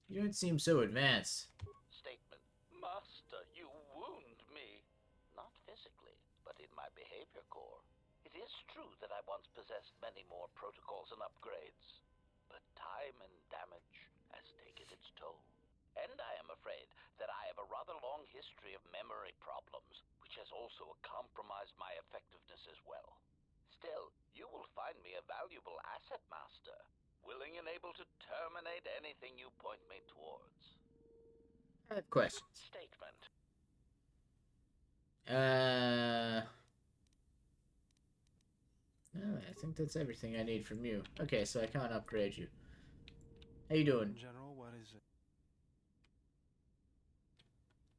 You don't seem so advanced. Statement. Master, you wound me. Not physically, but in my behavior core. It is true that I once possessed many more protocols and upgrades, but time and damage has taken its toll. And I am afraid that I have a rather long history of memory problems, which has also compromised my effectiveness as well. Still, you will find me a valuable asset, Master, willing and able to terminate anything you point me towards. I have questions. Statement. No, I think that's everything I need from you. Okay, so I can't upgrade you. How you doing? General, what is it?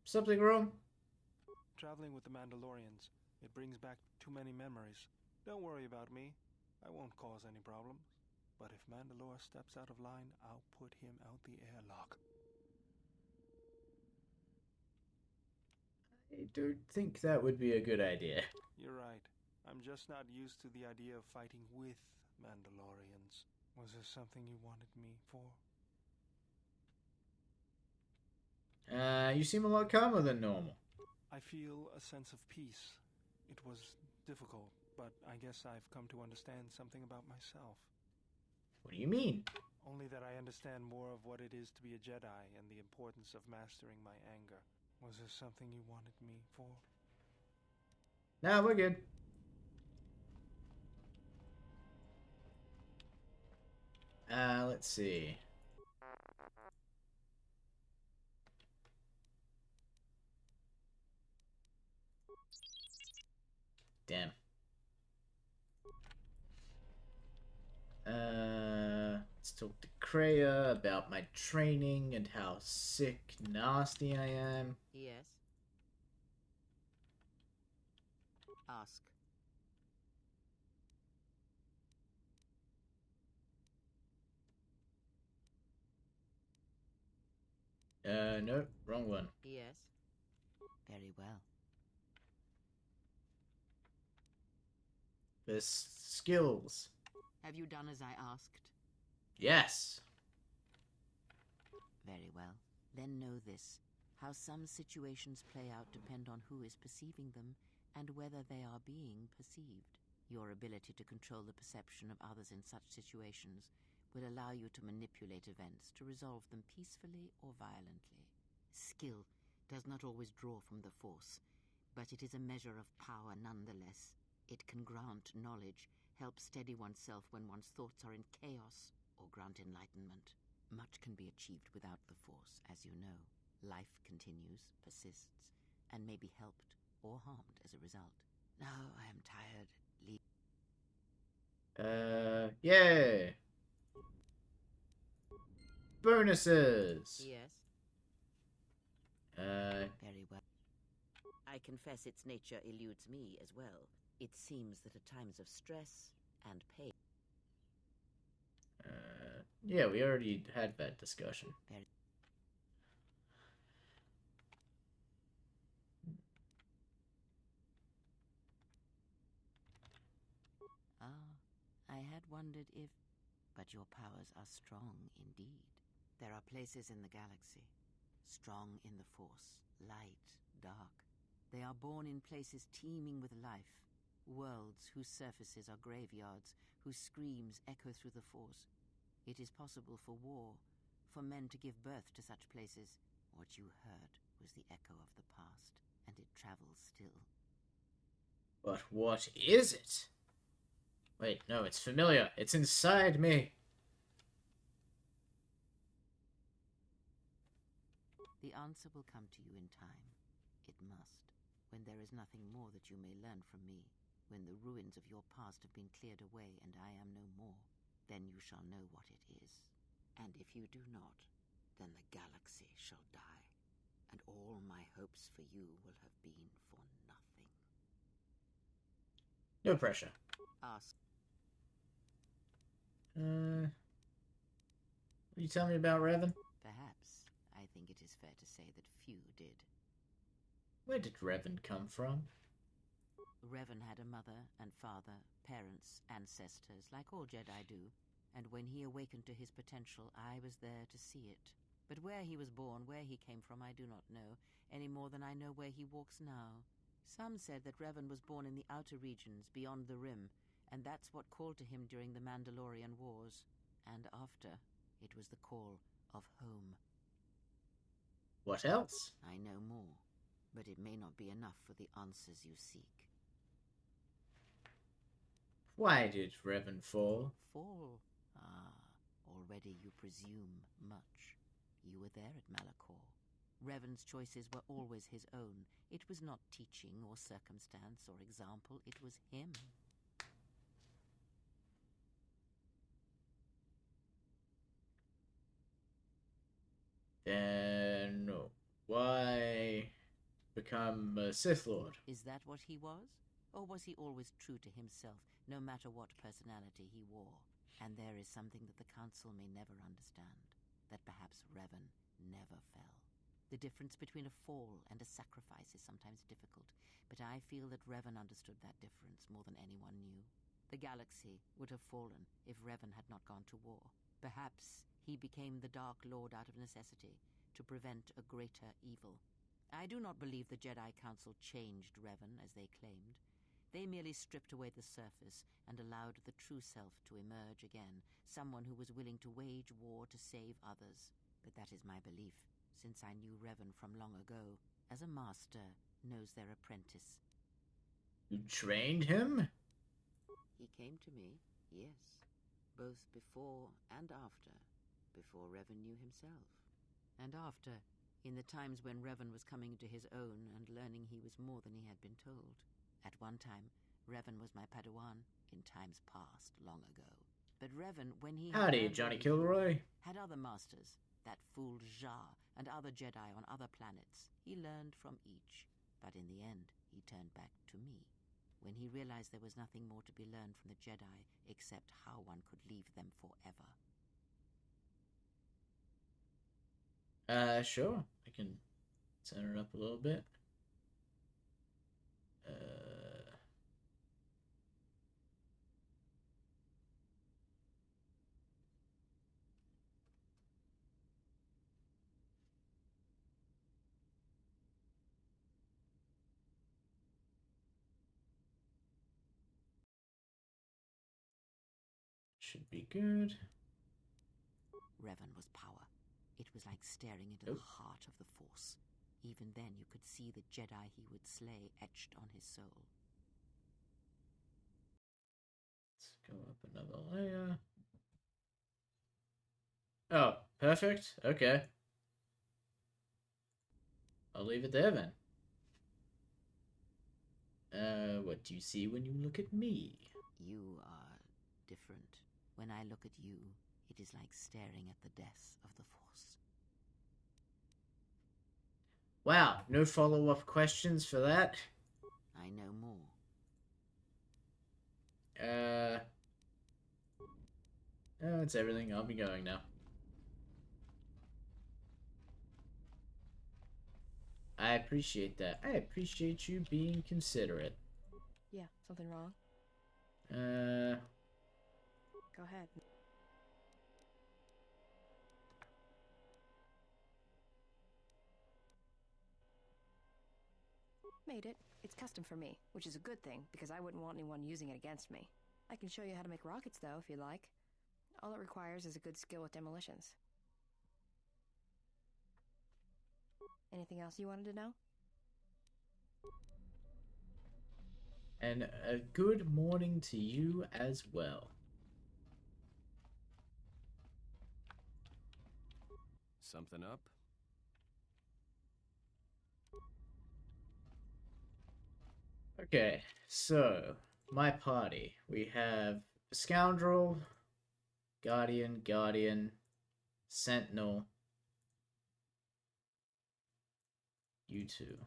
Something wrong? Traveling with the Mandalorians. It brings back too many memories. Don't worry about me. I won't cause any problems. But if Mandalore steps out of line, I'll put him out the airlock. I don't think that would be a good idea. You're right. I'm just not used to the idea of fighting with Mandalorians. Was there something you wanted me for? You seem a lot calmer than normal. I feel a sense of peace. It was difficult, but I guess I've come to understand something about myself. What do you mean? Only that I understand more of what it is to be a Jedi and the importance of mastering my anger. Was there something you wanted me for? Nah, we're good. Let's see. Damn. Let's talk to Kreia about my training and how sick, nasty I am. Yes. Ask. No, wrong one. Yes. Very well. The skills. Have you done as I asked? Yes. Very well. Then know this. How some situations play out depend on who is perceiving them and whether they are being perceived. Your ability to control the perception of others in such situations will allow you to manipulate events to resolve them peacefully or violently. Skill does not always draw from the Force, but it is a measure of power nonetheless. It can grant knowledge, help steady oneself when one's thoughts are in chaos, or grant enlightenment. Much can be achieved without the Force, as you know. Life continues, persists, and may be helped or harmed as a result. Now I am tired. Yay! Bonuses! Yes. Very well. I confess its nature eludes me as well. It seems that at times of stress and pain... Yeah, we already had that discussion. I had wondered if... But your powers are strong indeed. There are places in the galaxy, strong in the Force, light, dark. They are born in places teeming with life, worlds whose surfaces are graveyards, whose screams echo through the Force. It is possible for war, for men to give birth to such places. What you heard was the echo of the past, and it travels still. But what is it? Wait, no, it's familiar. It's inside me. The answer will come to you in time. It must. When there is nothing more that you may learn from me, when the ruins of your past have been cleared away and I am no more, then you shall know what it is. And if you do not, then the galaxy shall die, and all my hopes for you will have been for nothing. No pressure. Ask. Will you tell me about Revan? Perhaps. I think it is fair to say that few did. Where did Revan come from? Revan had a mother and father, parents, ancestors, like all Jedi do, and when he awakened to his potential, I was there to see it. But where he was born, where he came from, I do not know, any more than I know where he walks now. Some said that Revan was born in the outer regions, beyond the Rim, and that's what called to him during the Mandalorian Wars. And after, it was the call of home. What else? I know more, but it may not be enough for the answers you seek. Why did Revan fall? Fall? Ah, already you presume much. You were there at Malachor. Revan's choices were always his own. It was not teaching or circumstance or example, it was him. Then why become a Sith Lord? Is that what he was? Or was he always true to himself, no matter what personality he wore? And there is something that the Council may never understand, that perhaps Revan never fell. The difference between a fall and a sacrifice is sometimes difficult, but I feel that Revan understood that difference more than anyone knew. The galaxy would have fallen if Revan had not gone to war. Perhaps he became the Dark Lord out of necessity, to prevent a greater evil. I do not believe the Jedi Council changed Revan as they claimed. They merely stripped away the surface and allowed the true self to emerge again, someone who was willing to wage war to save others. But that is my belief, since I knew Revan from long ago, as a master knows their apprentice. You trained him? He came to me, yes, both before and after, before Revan knew himself. And after, in the times when Revan was coming to his own and learning he was more than he had been told. At one time, Revan was my Padawan, in times past, long ago. But Revan, when he Howdy, Johnny Kilroy. had other masters, that fool Jar and other Jedi on other planets. He learned from each, but in the end, he turned back to me. When he realized there was nothing more to be learned from the Jedi except how one could leave them forever. Sure. I can turn it up a little bit. Should be good. Revan was power. It was like staring into the heart of the Force. Even then you could see the Jedi he would slay etched on his soul. Let's go up another layer. Oh, perfect. Okay. I'll leave it there then. What do you see when you look at me? You are different. When I look at you, it is like staring at the death of the Force. Wow, no follow-up questions for that? I know more. That's everything. I'll be going now. I appreciate that. I appreciate you being considerate. Yeah, something wrong? Go ahead. Made it. It's custom for me, which is a good thing, because I wouldn't want anyone using it against me. I can show you how to make rockets, though, if you like. All it requires is a good skill with demolitions. Anything else you wanted to know? And a good morning to you as well. Something up? Okay, so my party. We have Scoundrel, Guardian, Sentinel, you two.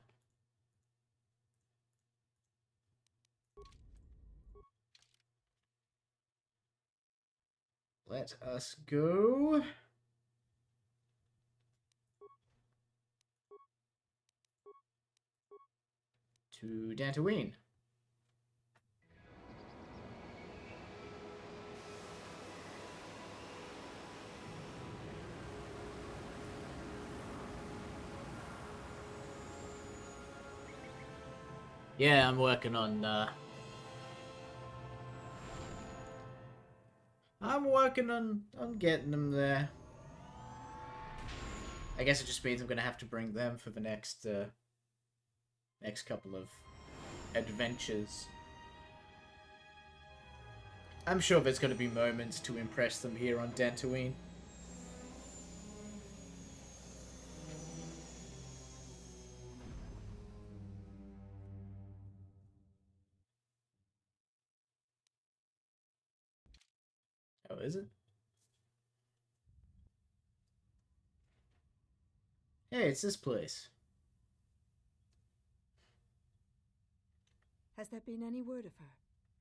Let us go to Dantooine. Yeah, I'm working on getting them there. I guess it just means I'm gonna have to bring them for the next next couple of adventures. I'm sure there's gonna be moments to impress them here on Dantooine. Oh, is it? Hey, it's this place. Has there been any word of her?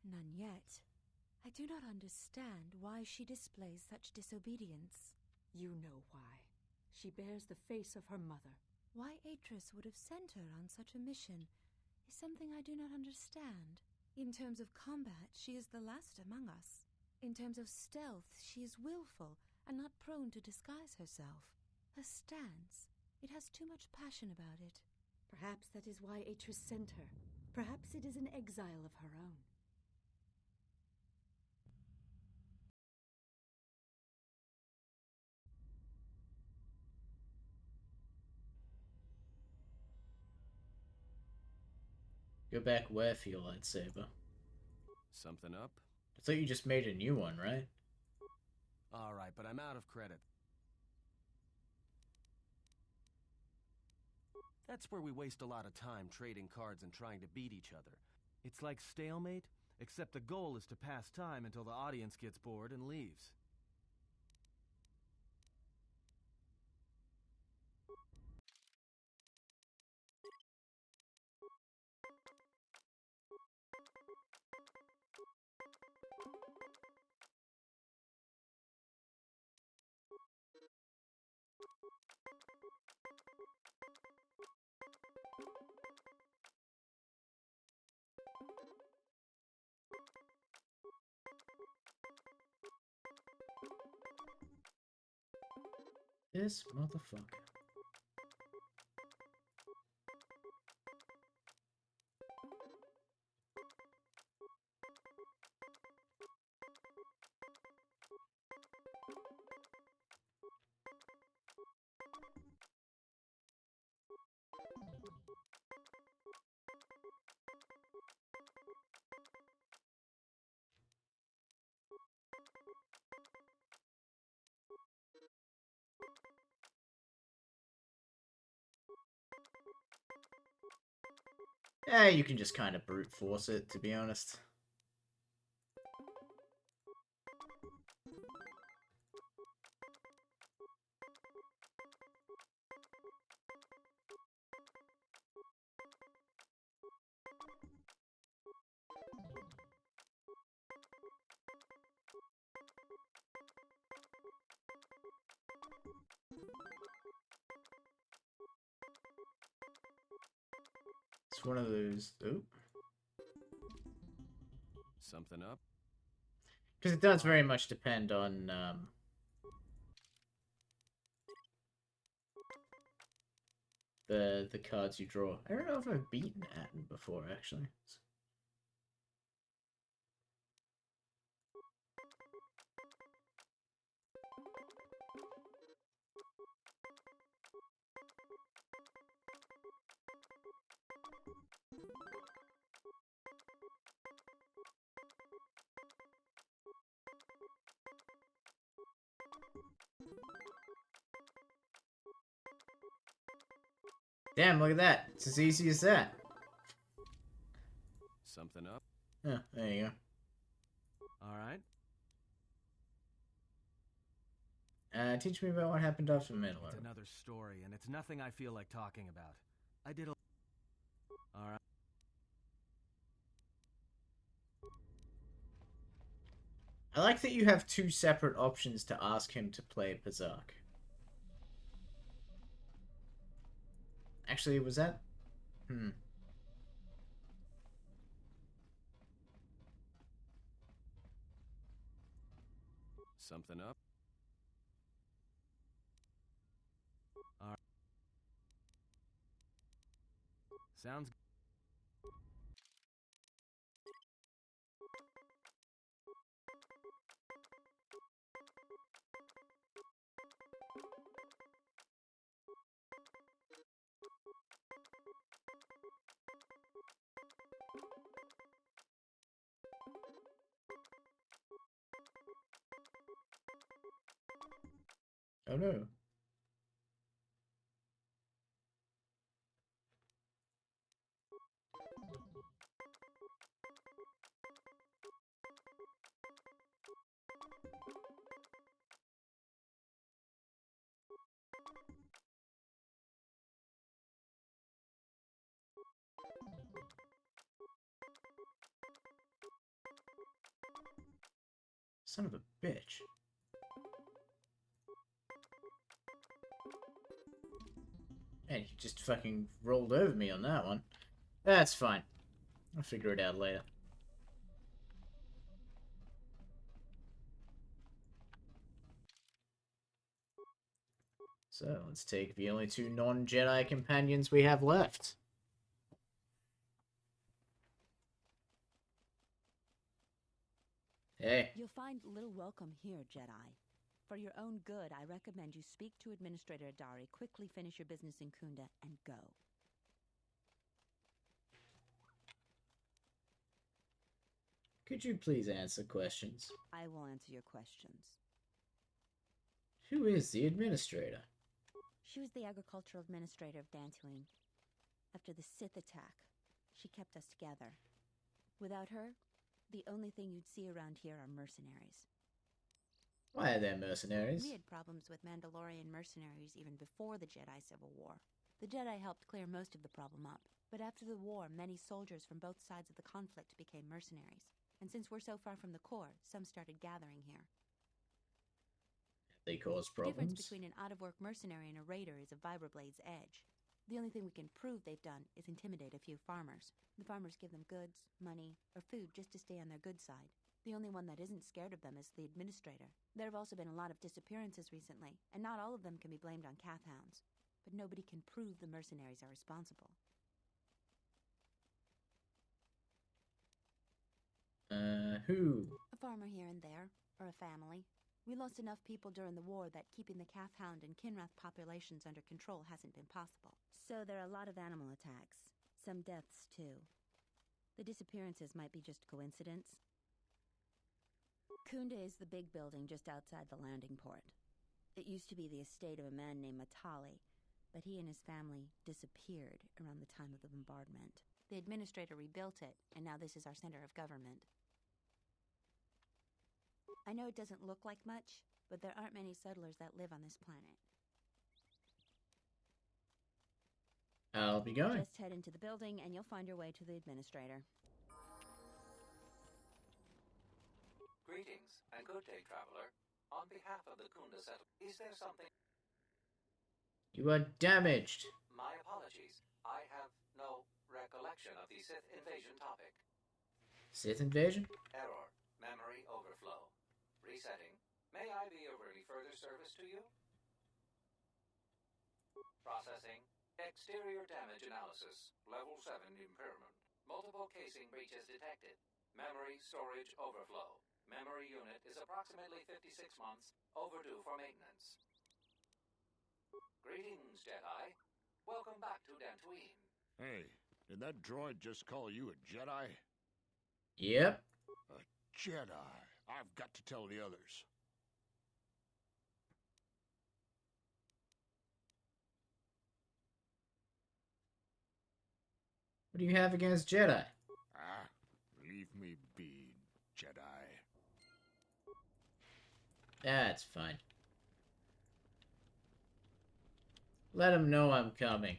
None yet. I do not understand why she displays such disobedience. You know why. She bears the face of her mother. Why Atris would have sent her on such a mission is something I do not understand. In terms of combat, she is the last among us. In terms of stealth, she is willful and not prone to disguise herself. Her stance, it has too much passion about it. Perhaps that is why Atris sent her. Perhaps it is an exile of her own. Go back where for your lightsaber? Something up? I thought you just made a new one, right? Alright, but I'm out of credit. That's where we waste a lot of time trading cards and trying to beat each other. It's like stalemate, except the goal is to pass time until the audience gets bored and leaves. This motherfucker. You can just kind of brute force it, to be honest. It's one of those... Oop. Something up? Because it does very much depend on, the cards you draw. I don't know if I've beaten Atten before, actually. Damn, look at that. It's as easy as that. Something up? Yeah, there you go. Alright. Teach me about what happened after Mandalore. It's another story, and it's nothing I feel like talking about. I did a... Alright. I like that you have two separate options to ask him to play Berserk. Actually, was that... Something up? Alright. Sounds... Oh no. Son of a bitch. And he just fucking rolled over me on that one. That's fine. I'll figure it out later. So, let's take the only two non-Jedi companions we have left. Hey. You'll find little welcome here, Jedi. For your own good, I recommend you speak to Administrator Adari, quickly finish your business in Kunda, and go. Could you please answer questions? I will answer your questions. Who is the Administrator? She was the agricultural administrator of Dantooine. After the Sith attack, she kept us together. Without her, the only thing you'd see around here are mercenaries. Why are there mercenaries? We had problems with Mandalorian mercenaries even before the Jedi Civil War. The Jedi helped clear most of the problem up, but after the war, many soldiers from both sides of the conflict became mercenaries. And since we're so far from the core, some started gathering here. They cause The difference problems? between an out-of-work mercenary and a raider is a vibroblade's edge. The only thing we can prove they've done is intimidate a few farmers. The farmers give them goods, money, or food just to stay on their good side. The only one that isn't scared of them is the administrator. There have also been a lot of disappearances recently, and not all of them can be blamed on Kath hounds. But nobody can prove the mercenaries are responsible. Who? A farmer here and there, or a family. We lost enough people during the war that keeping the Kath hound and Kinrath populations under control hasn't been possible. So there are a lot of animal attacks. Some deaths, too. The disappearances might be just coincidence. Kunda is the big building just outside the landing port. It used to be the estate of a man named Matali, but he and his family disappeared around the time of the bombardment. The administrator rebuilt it, and now this is our center of government. I know it doesn't look like much, but there aren't many settlers that live on this planet. I'll be going. Just head into the building, and you'll find your way to the administrator. Greetings, and good day, traveler. On behalf of the Kunda settlement, is there something... You are damaged. My apologies. I have no recollection of the Sith invasion topic. Sith invasion? Error. Memory overflow. Resetting. May I be of any further service to you? Processing. Exterior damage analysis. Level 7 impairment. Multiple casing breaches detected. Memory storage overflow. Memory unit is approximately 56 months overdue for maintenance. Greetings, Jedi. Welcome back to Dantooine. Hey, did that droid just call you a Jedi? Yep. A Jedi. I've got to tell the others. What do you have against Jedi? Ah, leave me be, Jedi. That's fine. Let him know I'm coming.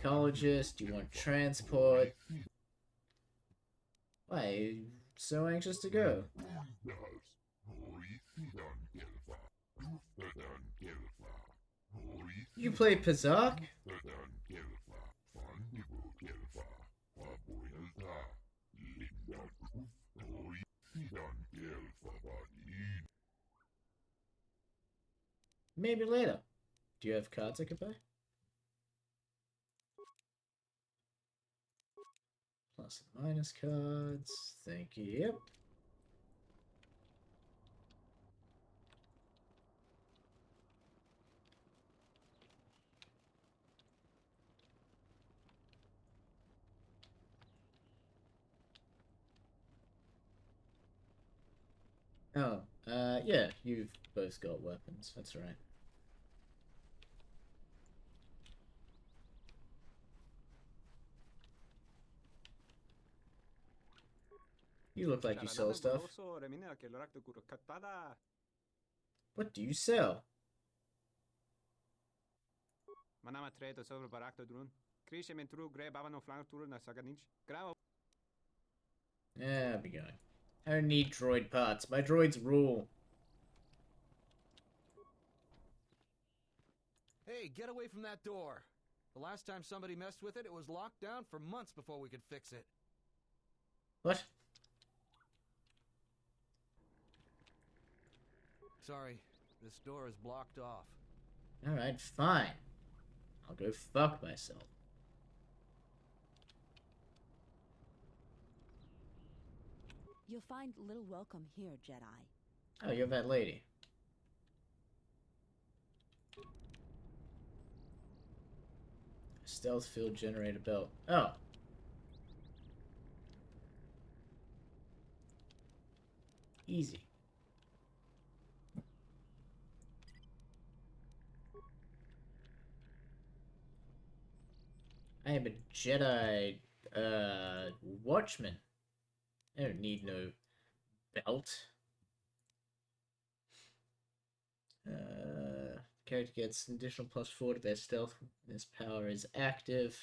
Ecologist, you want transport? Why are you so anxious to go? You play Pazak? Maybe later. Do you have cards I could buy? Plus and minus cards. Thank you. Yep. Oh, yeah, you've both got weapons. That's right. You look like you sell stuff. What do you sell? Manama treto sobre barakto drun. Krishe mentru gre babano flantur na saganich. Gravo. Yeah, I'll be going. I don't need droid parts. My droids rule. Hey, get away from that door. The last time somebody messed with it, it was locked down for months before we could fix it. What? Sorry, this door is blocked off. Alright, fine. I'll go fuck myself. You'll find little welcome here, Jedi. Oh, you're that lady. Stealth field generator belt. Oh. Easy. I am a Jedi, watchman. I don't need no belt. Character gets an additional +4 to their stealth. This power is active.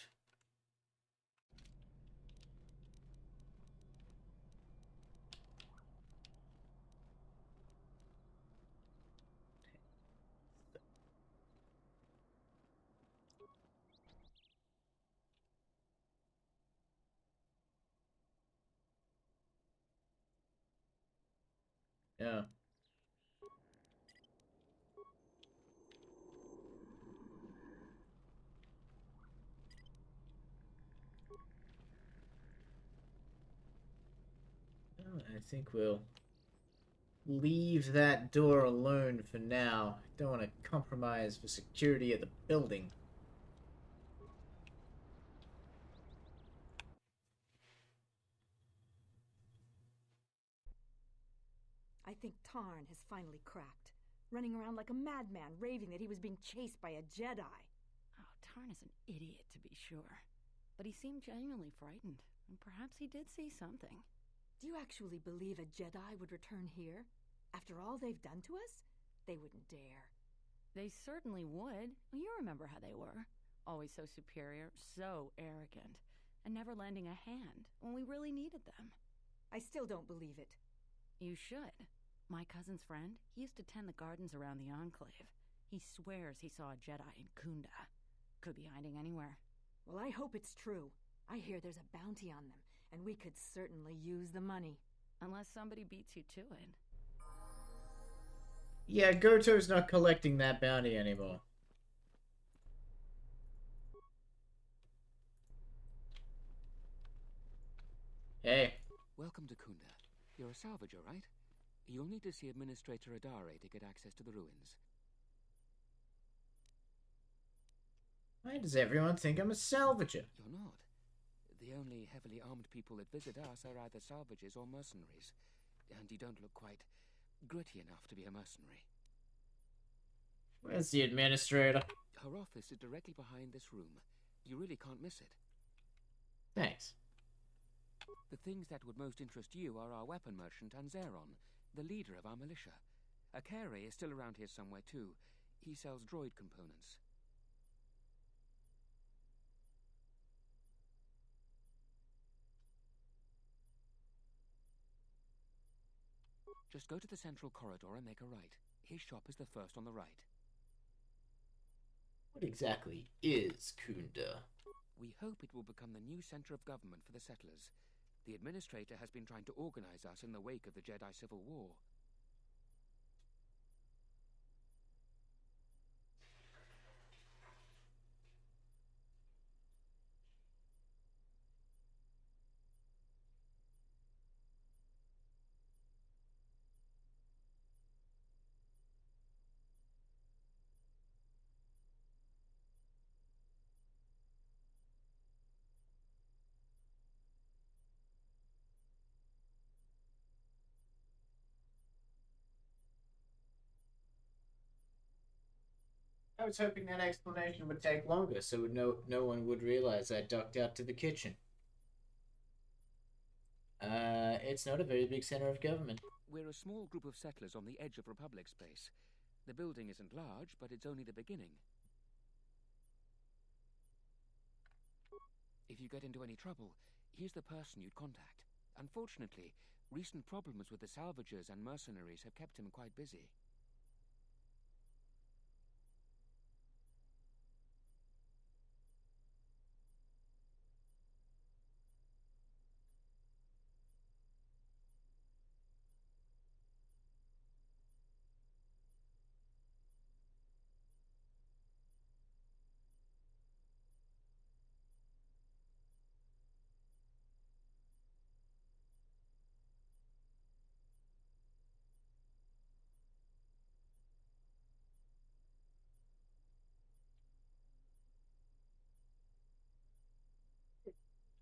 Yeah. Oh, I think we'll leave that door alone for now. Don't want to compromise the security of the building. I think Tarn has finally cracked, running around like a madman, raving that he was being chased by a Jedi. Oh, Tarn is an idiot, to be sure. But he seemed genuinely frightened, and perhaps he did see something. Do you actually believe a Jedi would return here? After all they've done to us? They wouldn't dare. They certainly would. You remember how they were. Always so superior, so arrogant, and never lending a hand when we really needed them. I still don't believe it. You should. My cousin's friend, he used to tend the gardens around the Enclave. He swears he saw a Jedi in Kunda. Could be hiding anywhere. Well, I hope it's true. I hear there's a bounty on them, and we could certainly use the money. Unless somebody beats you to it. Yeah, Goto's not collecting that bounty anymore. Hey. Welcome to Kunda. You're a salvager, right? You'll need to see Administrator Adare to get access to the ruins. Why does everyone think I'm a salvager? You're not. The only heavily armed people that visit us are either salvagers or mercenaries. And you don't look quite gritty enough to be a mercenary. Where's the administrator? Her office is directly behind this room. You really can't miss it. Thanks. The things that would most interest you are our weapon merchant Anzeron, the leader of our militia. Akere is still around here somewhere too. He sells droid components. Just go to the central corridor and make a right. His shop is the first on the right. What exactly is Kunda? We hope it will become the new center of government for the settlers. The Administrator has been trying to organize us in the wake of the Jedi Civil War. I was hoping that explanation would take longer, so no one would realize I ducked out to the kitchen. It's not a very big center of government. We're a small group of settlers on the edge of Republic space. The building isn't large, but it's only the beginning. If you get into any trouble, he's the person you'd contact. Unfortunately, recent problems with the salvagers and mercenaries have kept him quite busy.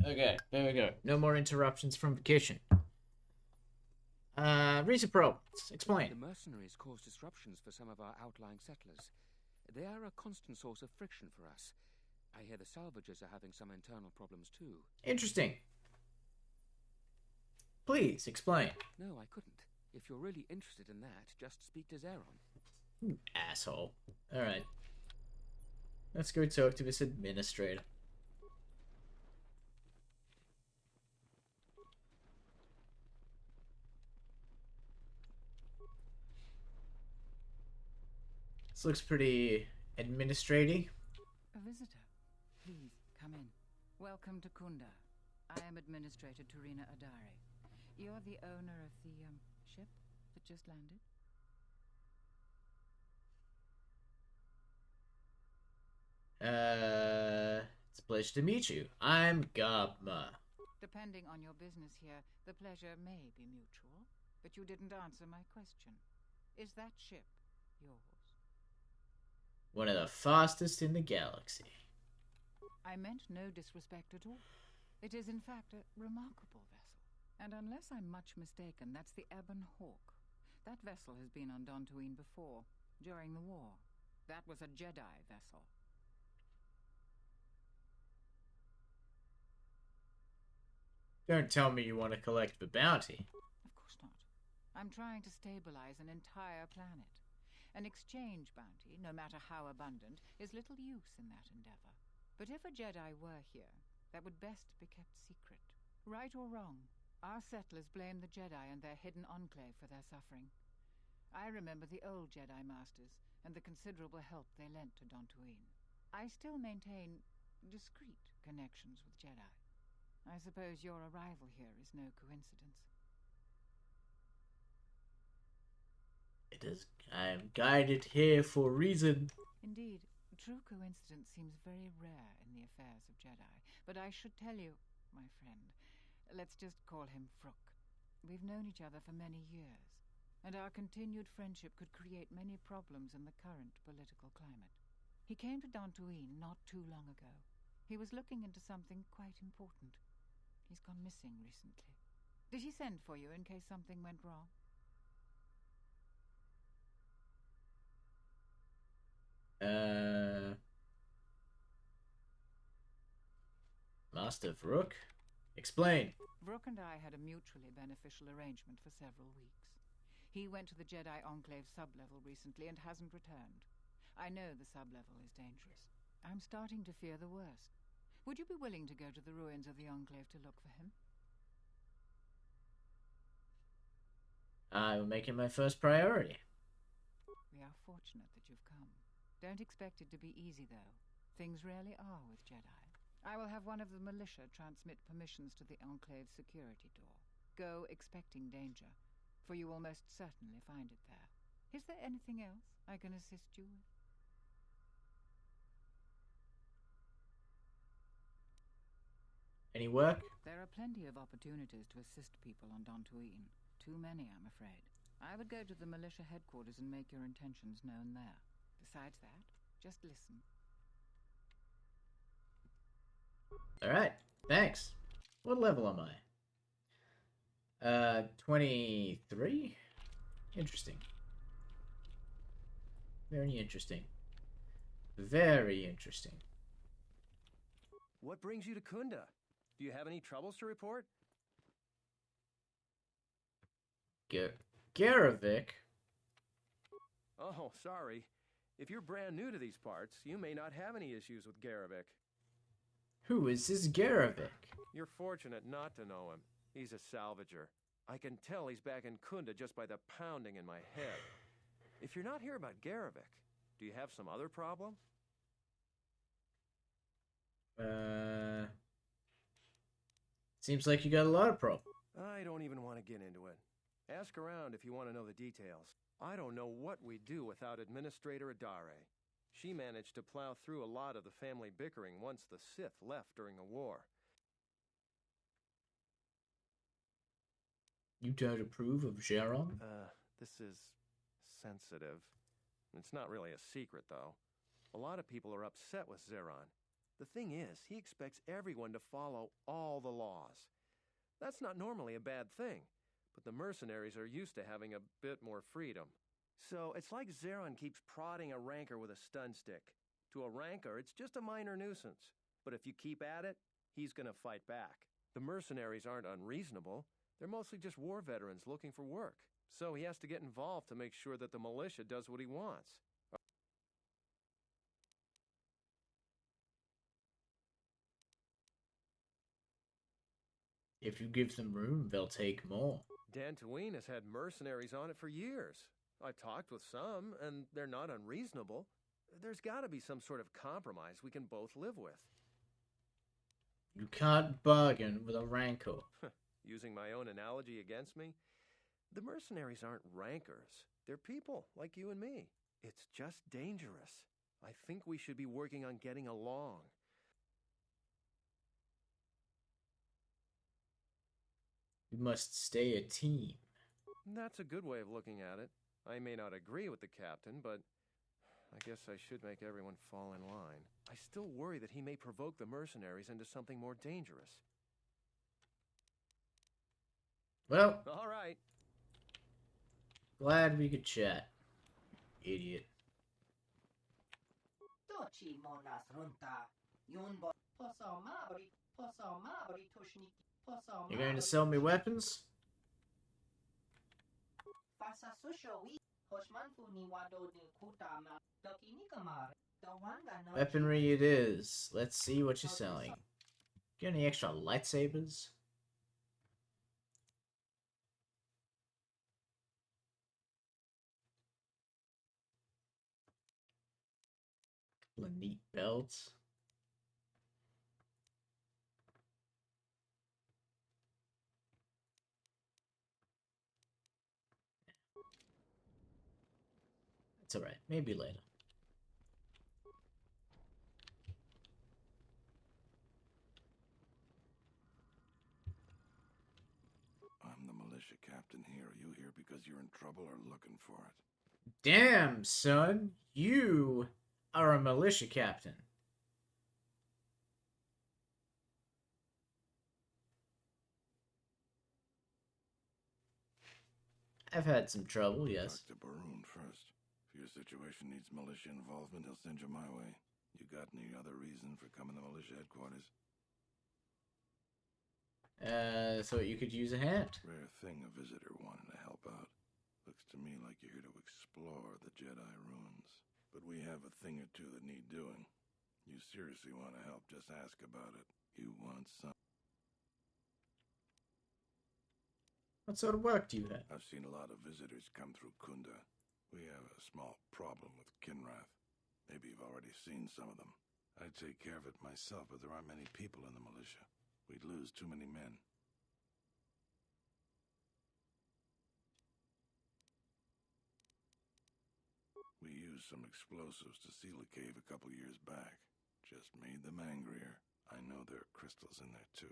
Okay, there we go. No more interruptions from vacation. Recent problems. Explain. The mercenaries cause disruptions for some of our outlying settlers. They are a constant source of friction for us. I hear the salvagers are having some internal problems too. Interesting. Please, explain. No, I couldn't. If you're really interested in that, just speak to Zeron. You asshole. Alright. Let's go talk to this administrator. This looks pretty administrative. A visitor. Please, come in. Welcome to Kunda. I am Administrator Turina Adari. You're the owner of the, ship that just landed? It's a pleasure to meet you. I'm Gabma. Depending on your business here, the pleasure may be mutual, but you didn't answer my question. Is that ship yours? One of the fastest in the galaxy. I meant no disrespect at all. It is in fact a remarkable vessel. And unless I'm much mistaken, that's the Ebon Hawk. That vessel has been on Dantooine before, during the war. That was a Jedi vessel. Don't tell me you want to collect the bounty. Of course not. I'm trying to stabilize an entire planet. An exchange bounty, no matter how abundant, is little use in that endeavor. But if a Jedi were here, that would best be kept secret. Right or wrong, our settlers blame the Jedi and their hidden enclave for their suffering. I remember the old Jedi Masters and the considerable help they lent to Dantooine. I still maintain discreet connections with Jedi. I suppose your arrival here is no coincidence. It is. I am guided here for a reason. Indeed, true coincidence seems very rare in the affairs of Jedi. But I should tell you, my friend, let's just call him Frook. We've known each other for many years, and our continued friendship could create many problems in the current political climate. He came to Dantooine not too long ago. He was looking into something quite important. He's gone missing recently. Did he send for you in case something went wrong? Master Vrook? Explain. Vrook and I had a mutually beneficial arrangement for several weeks. He went to the Jedi Enclave sublevel recently and hasn't returned. I know the sublevel is dangerous. I'm starting to fear the worst. Would you be willing to go to the ruins of the Enclave to look for him? I will make it my first priority. We are fortunate that you've come. Don't expect it to be easy, though. Things rarely are with Jedi. I will have one of the militia transmit permissions to the Enclave's security door. Go expecting danger, for you will most certainly find it there. Is there anything else I can assist you with? Any work? There are plenty of opportunities to assist people on Dantooine. Too many, I'm afraid. I would go to the militia headquarters and make your intentions known there. Besides that, just listen. Alright, thanks. What level am I? 23? Interesting. Very interesting. Very interesting. What brings you to Kunda? Do you have any troubles to report? Garavik? Oh, sorry. If you're brand new to these parts, you may not have any issues with Garavik. Who is this Garovic? You're fortunate not to know him. He's a salvager. I can tell he's back in Kunda just by the pounding in my head. If you're not here about Garovic, do you have some other problem? Seems like you got a lot of problems. I don't even want to get into it. Ask around if you want to know the details. I don't know what we'd do without Administrator Adare. She managed to plow through a lot of the family bickering once the Sith left during the war. You don't approve of Geron? This is sensitive. It's not really a secret, though. A lot of people are upset with Zeron. The thing is, he expects everyone to follow all the laws. That's not normally a bad thing, but the mercenaries are used to having a bit more freedom. So it's like Zeron keeps prodding a rancor with a stun stick. To a rancor, it's just a minor nuisance. But if you keep at it, he's gonna fight back. The mercenaries aren't unreasonable. They're mostly just war veterans looking for work. So he has to get involved to make sure that the militia does what he wants. If you give them room, they'll take more. Dantooine has had mercenaries on it for years. I've talked with some, and they're not unreasonable. There's gotta be some sort of compromise we can both live with. You can't bargain with a rancor. Using my own analogy against me, the mercenaries aren't rancors. They're people, like you and me. It's just dangerous. I think we should be working on getting along. You must stay a team. That's a good way of looking at it. I may not agree with the captain, but I guess I should make everyone fall in line. I still worry that he may provoke the mercenaries into something more dangerous. Well, all right. Glad we could chat. Idiot. You're going to sell me weapons? Weaponry it is. Let's see what you're selling. Got any extra lightsabers? Couple of neat belts. It's alright. Maybe later. I'm the militia captain here. Are you here because you're in trouble or looking for it? Damn, son. You are a militia captain. I've had some trouble, yes. Talk to Baroon first. If your situation needs militia involvement, he'll send you my way. You got any other reason for coming to militia headquarters? Thought you could use a hand. Rare thing, a visitor wanting to help out. Looks to me like you're here to explore the Jedi ruins. But we have a thing or two that need doing. You seriously want to help, just ask about it. You want some... What sort of work do you have? I've seen a lot of visitors come through Kunda. We have a small problem with Kinrath. Maybe you've already seen some of them. I'd take care of it myself, but there aren't many people in the militia. We'd lose too many men. We used some explosives to seal a cave a couple years back. Just made them angrier. I know there are crystals in there, too.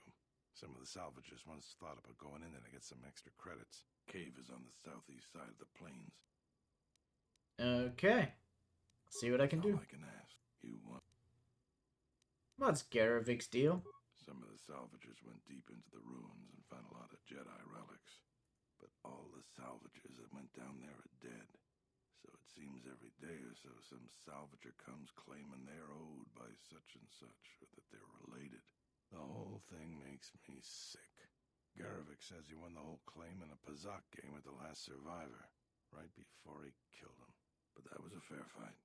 Some of the salvagers once thought about going in there to get some extra credits. Cave is on the southeast side of the plains. Okay. See what I can do. All I can ask. You want... What's Garovic's deal? Some of the salvagers went deep into the ruins and found a lot of Jedi relics. But all the salvagers that went down there are dead. So it seems every day or so some salvager comes claiming they're owed by such and such, or that they're related. The whole thing makes me sick. Garovic says he won the whole claim in a Pazak game with the last survivor, right before he killed him. But that was a fair fight.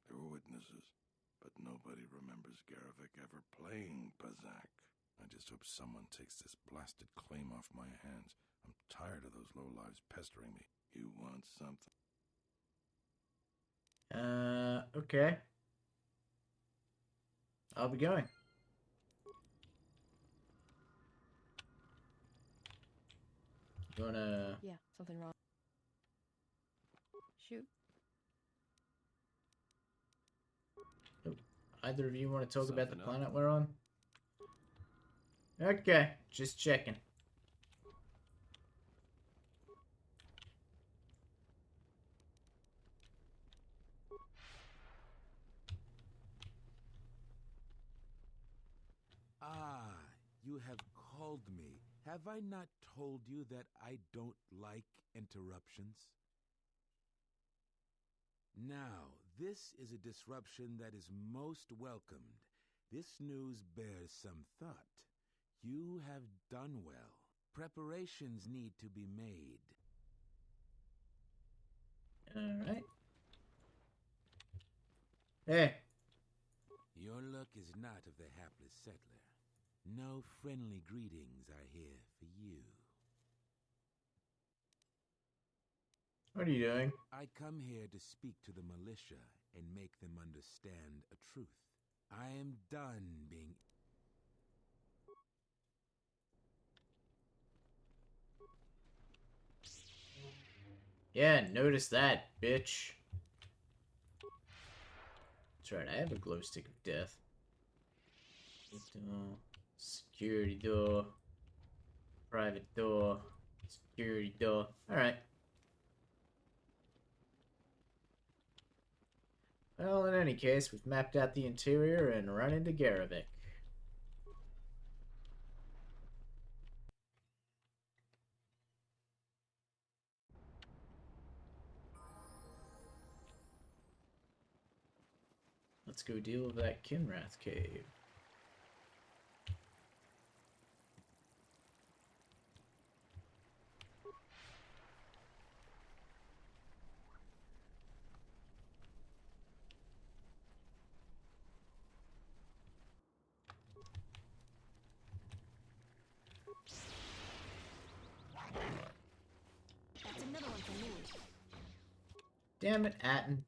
There were witnesses. but nobody remembers Garevik ever playing Pazak. I just hope someone takes this blasted claim off my hands. I'm tired of those lowlives pestering me. You want something? Okay. I'll be going. You wanna... Yeah, something wrong. Shoot. Either of you want to talk about the Something up? planet we're on? Okay, just checking. Ah, you have called me. Have I not told you that I don't like interruptions? Now, this is a disruption that is most welcomed. This news bears some thought. You have done well. Preparations need to be made. Alright. Hey. Your luck is not of the hapless settler. No friendly greetings are here for you. What are you doing? I come here to speak to the militia and make them understand a truth. I am done being... Yeah, notice that, bitch. That's right, I have a glow stick of death. Door, security door, private door, security door. Alright. Well, in any case, we've mapped out the interior and run into Garevik. Let's go deal with that Kinrath cave. That's another one for me. Damn it, Atten.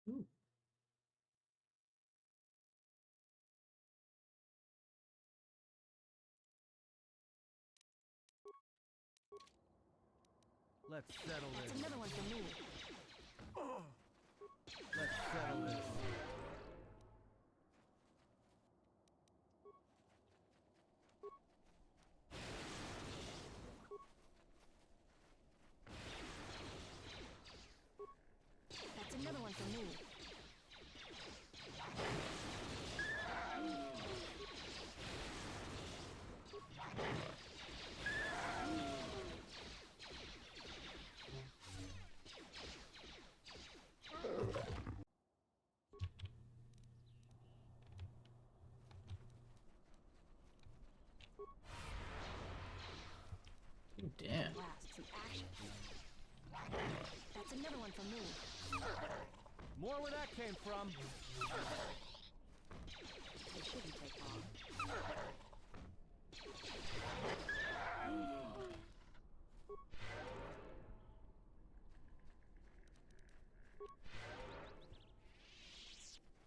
Ooh. Let's settle That's this. another one for me. Let's settle this. That's another one for me. Ooh, damn. Last, some action. That's another one for me. More where that came from. It shouldn't take long.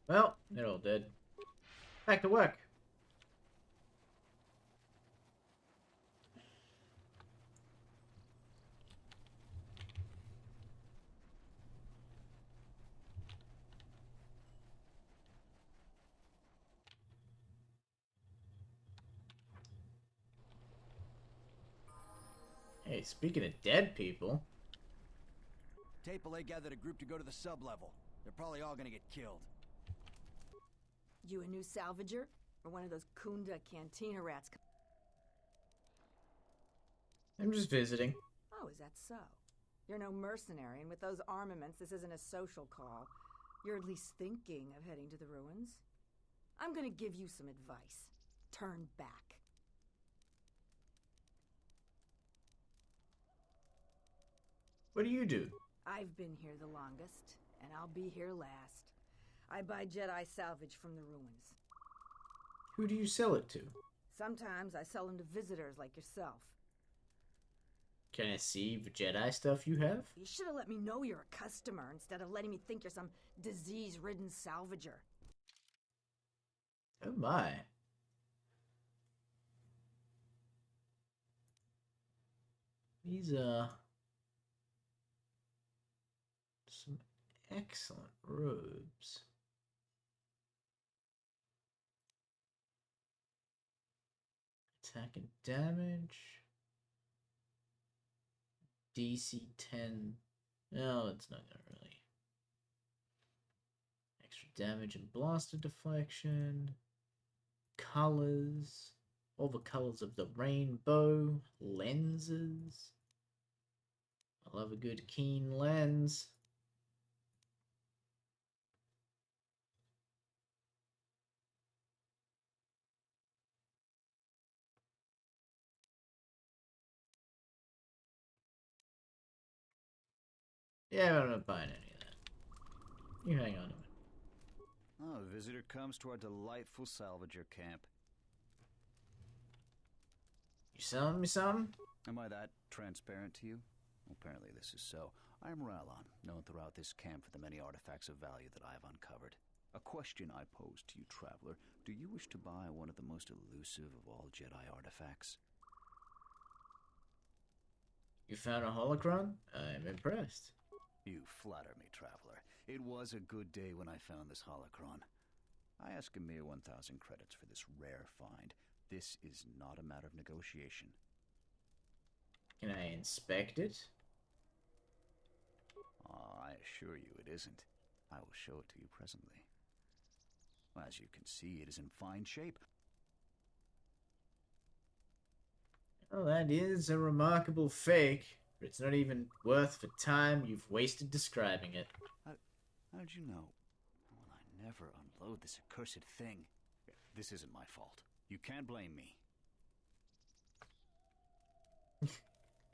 Well, it all did. Back to work. Hey, speaking of dead people. Tapele gathered a group to go to the sub-level. They're probably all gonna get killed. You a new salvager? Or one of those Kunda cantina rats? I'm just visiting. Oh, is that so? You're no mercenary, and with those armaments, this isn't a social call. You're at least thinking of heading to the ruins. I'm gonna give you some advice. Turn back. What do you do? I've been here the longest, and I'll be here last. I buy Jedi salvage from the ruins. Who do you sell it to? Sometimes I sell them to visitors like yourself. Can I see the Jedi stuff you have? You should have let me know you're a customer instead of letting me think you're some disease-ridden salvager. Oh my. These are some excellent robes. Attack and damage. DC 10. No, it's not gonna really. Extra damage and blaster deflection. Colors. All the colors of the rainbow. Lenses. I love a good keen lens. Yeah, I'm not buying any of that. You hang on to it. Oh, a visitor comes to our delightful salvager camp. You selling me something? Am I that transparent to you? Apparently this is so. I am Ralon, known throughout this camp for the many artifacts of value that I have uncovered. A question I pose to you, traveler. Do you wish to buy one of the most elusive of all Jedi artifacts? You found a holocron? I'm impressed. You flatter me, traveler. It was a good day when I found this holocron. I ask a mere 1,000 credits for this rare find. This is not a matter of negotiation. Can I inspect it? I assure you it isn't. I will show it to you presently. As you can see, it is in fine shape. Well, that is a remarkable fake, but it's not even worth the time you've wasted describing it. How did you know? Well, I never unload this accursed thing. This isn't my fault. You can't blame me.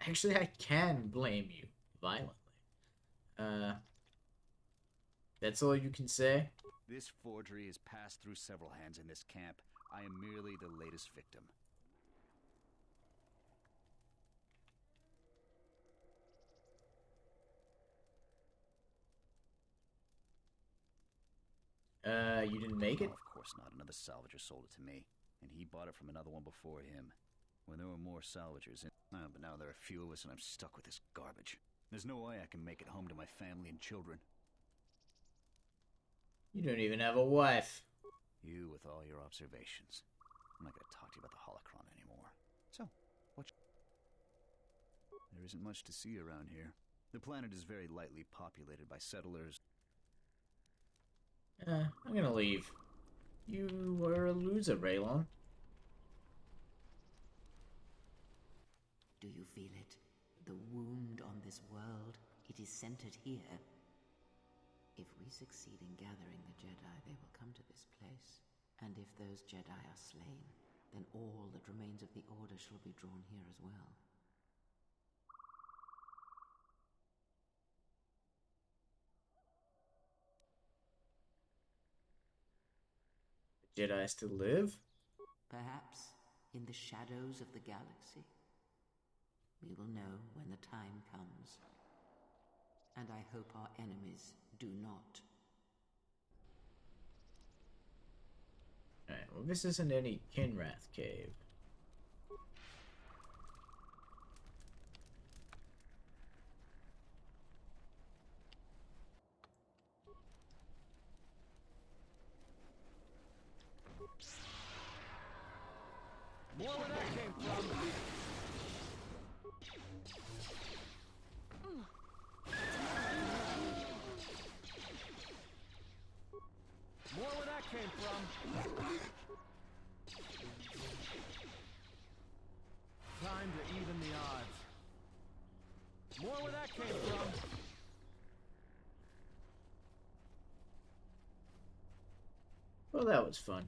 Actually, I can blame you violently. That's all you can say? This forgery has passed through several hands in this camp. I am merely the latest victim. You didn't make it? Of course not. Another salvager sold it to me, and he bought it from another one before him. When there were more salvagers in... but now there are a few of us, and I'm stuck with this garbage. There's no way I can make it home to my family and children. You don't even have a wife. You with all your observations. I'm not going to talk to you about the holocron anymore. So, what... There isn't much to see around here. The planet is very lightly populated by settlers. I'm gonna leave. You were a loser, Raylon. Do you feel it? The wound on this world, it is centered here. If we succeed in gathering the Jedi, they will come to this place. And if those Jedi are slain, then all that remains of the Order shall be drawn here as well. Jedi still live? Perhaps in the shadows of the galaxy. We will know when the time comes. And I hope our enemies do not. Alright, well this isn't any Kinrath cave. More where that came from. More where that came from. Time to even the odds. More where that came from. Well, that was fun.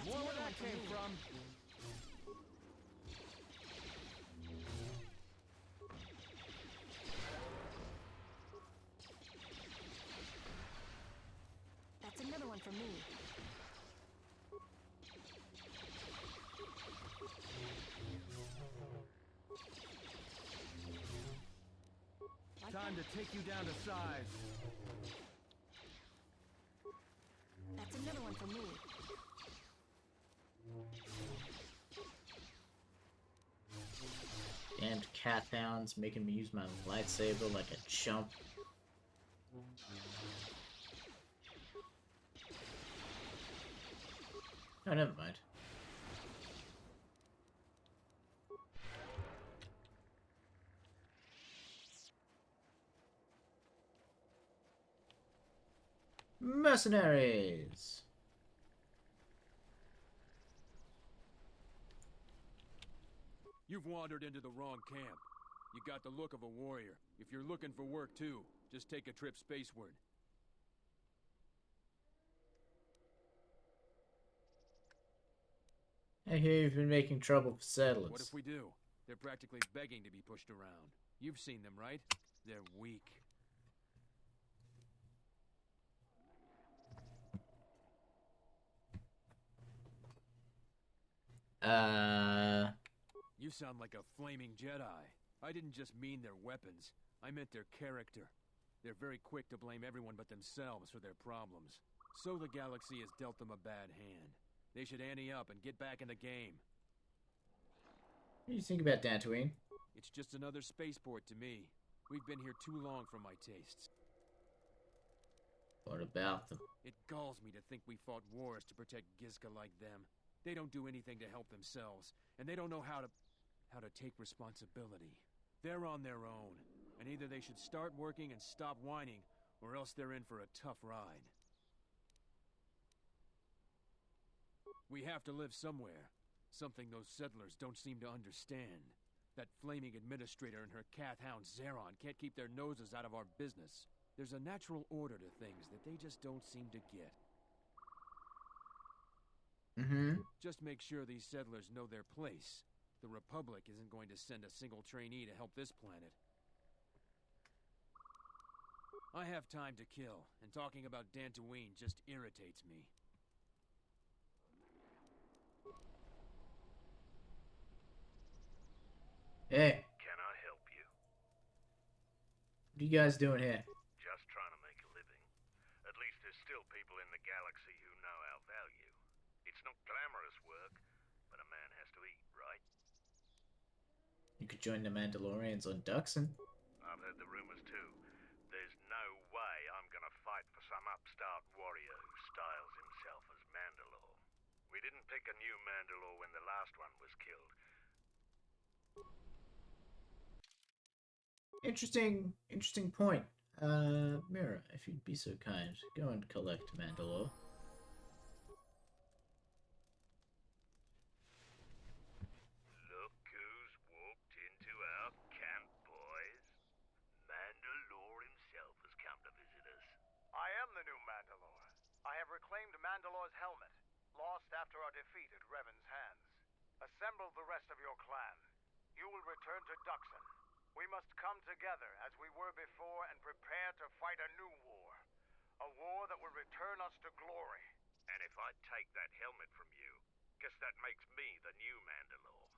More where that came from. That's another one for me. Time to take you down to size. That's another one for me. Damned cat hounds making me use my lightsaber like a chump. Oh, never mind. Mercenaries! You've wandered into the wrong camp. You got the look of a warrior. If you're looking for work too, just take a trip spaceward. I hear you've been making trouble for settlers. What if we do? They're practically begging to be pushed around. You've seen them, right? They're weak. You sound like a flaming Jedi. I didn't just mean their weapons. I meant their character. They're very quick to blame everyone but themselves for their problems. So the galaxy has dealt them a bad hand. They should ante up and get back in the game. What do you think about Dantooine? It's just another spaceport to me. We've been here too long for my tastes. What about them? It galls me to think we fought wars to protect Gizka like them. They don't do anything to help themselves, and they don't know how to take responsibility. They're on their own, and either they should start working and stop whining, or else they're in for a tough ride. We have to live somewhere, something those settlers don't seem to understand. That flaming administrator and her cat-hound Zeron can't keep their noses out of our business. There's a natural order to things that they just don't seem to get. Just make sure these settlers know their place. The Republic isn't going to send a single trainee to help this planet. I have time to kill, and talking about Dantooine just irritates me. Hey. Can I help you? What are you guys doing here? Just trying to make a living. At least there's still people in the galaxy who know our value. It's not glamorous work, but a man has to eat, right? You could join the Mandalorians on Duxon. I've heard the rumors too. There's no way I'm gonna fight for some upstart warrior who styles himself as Mandalore. We didn't pick a new Mandalore when the last one was killed. Interesting point. Mira, if you'd be so kind, go and collect Mandalore. Look who's walked into our camp, boys. Mandalore himself has come to visit us. I am the new Mandalore. I have reclaimed Mandalore's helmet, lost after our defeat at Revan's hands. Assemble the rest of your clan. You will return to Duxon. We must come together as we were before and prepare to fight a new war. A war that will return us to glory. And if I take that helmet from you, guess that makes me the new Mandalore.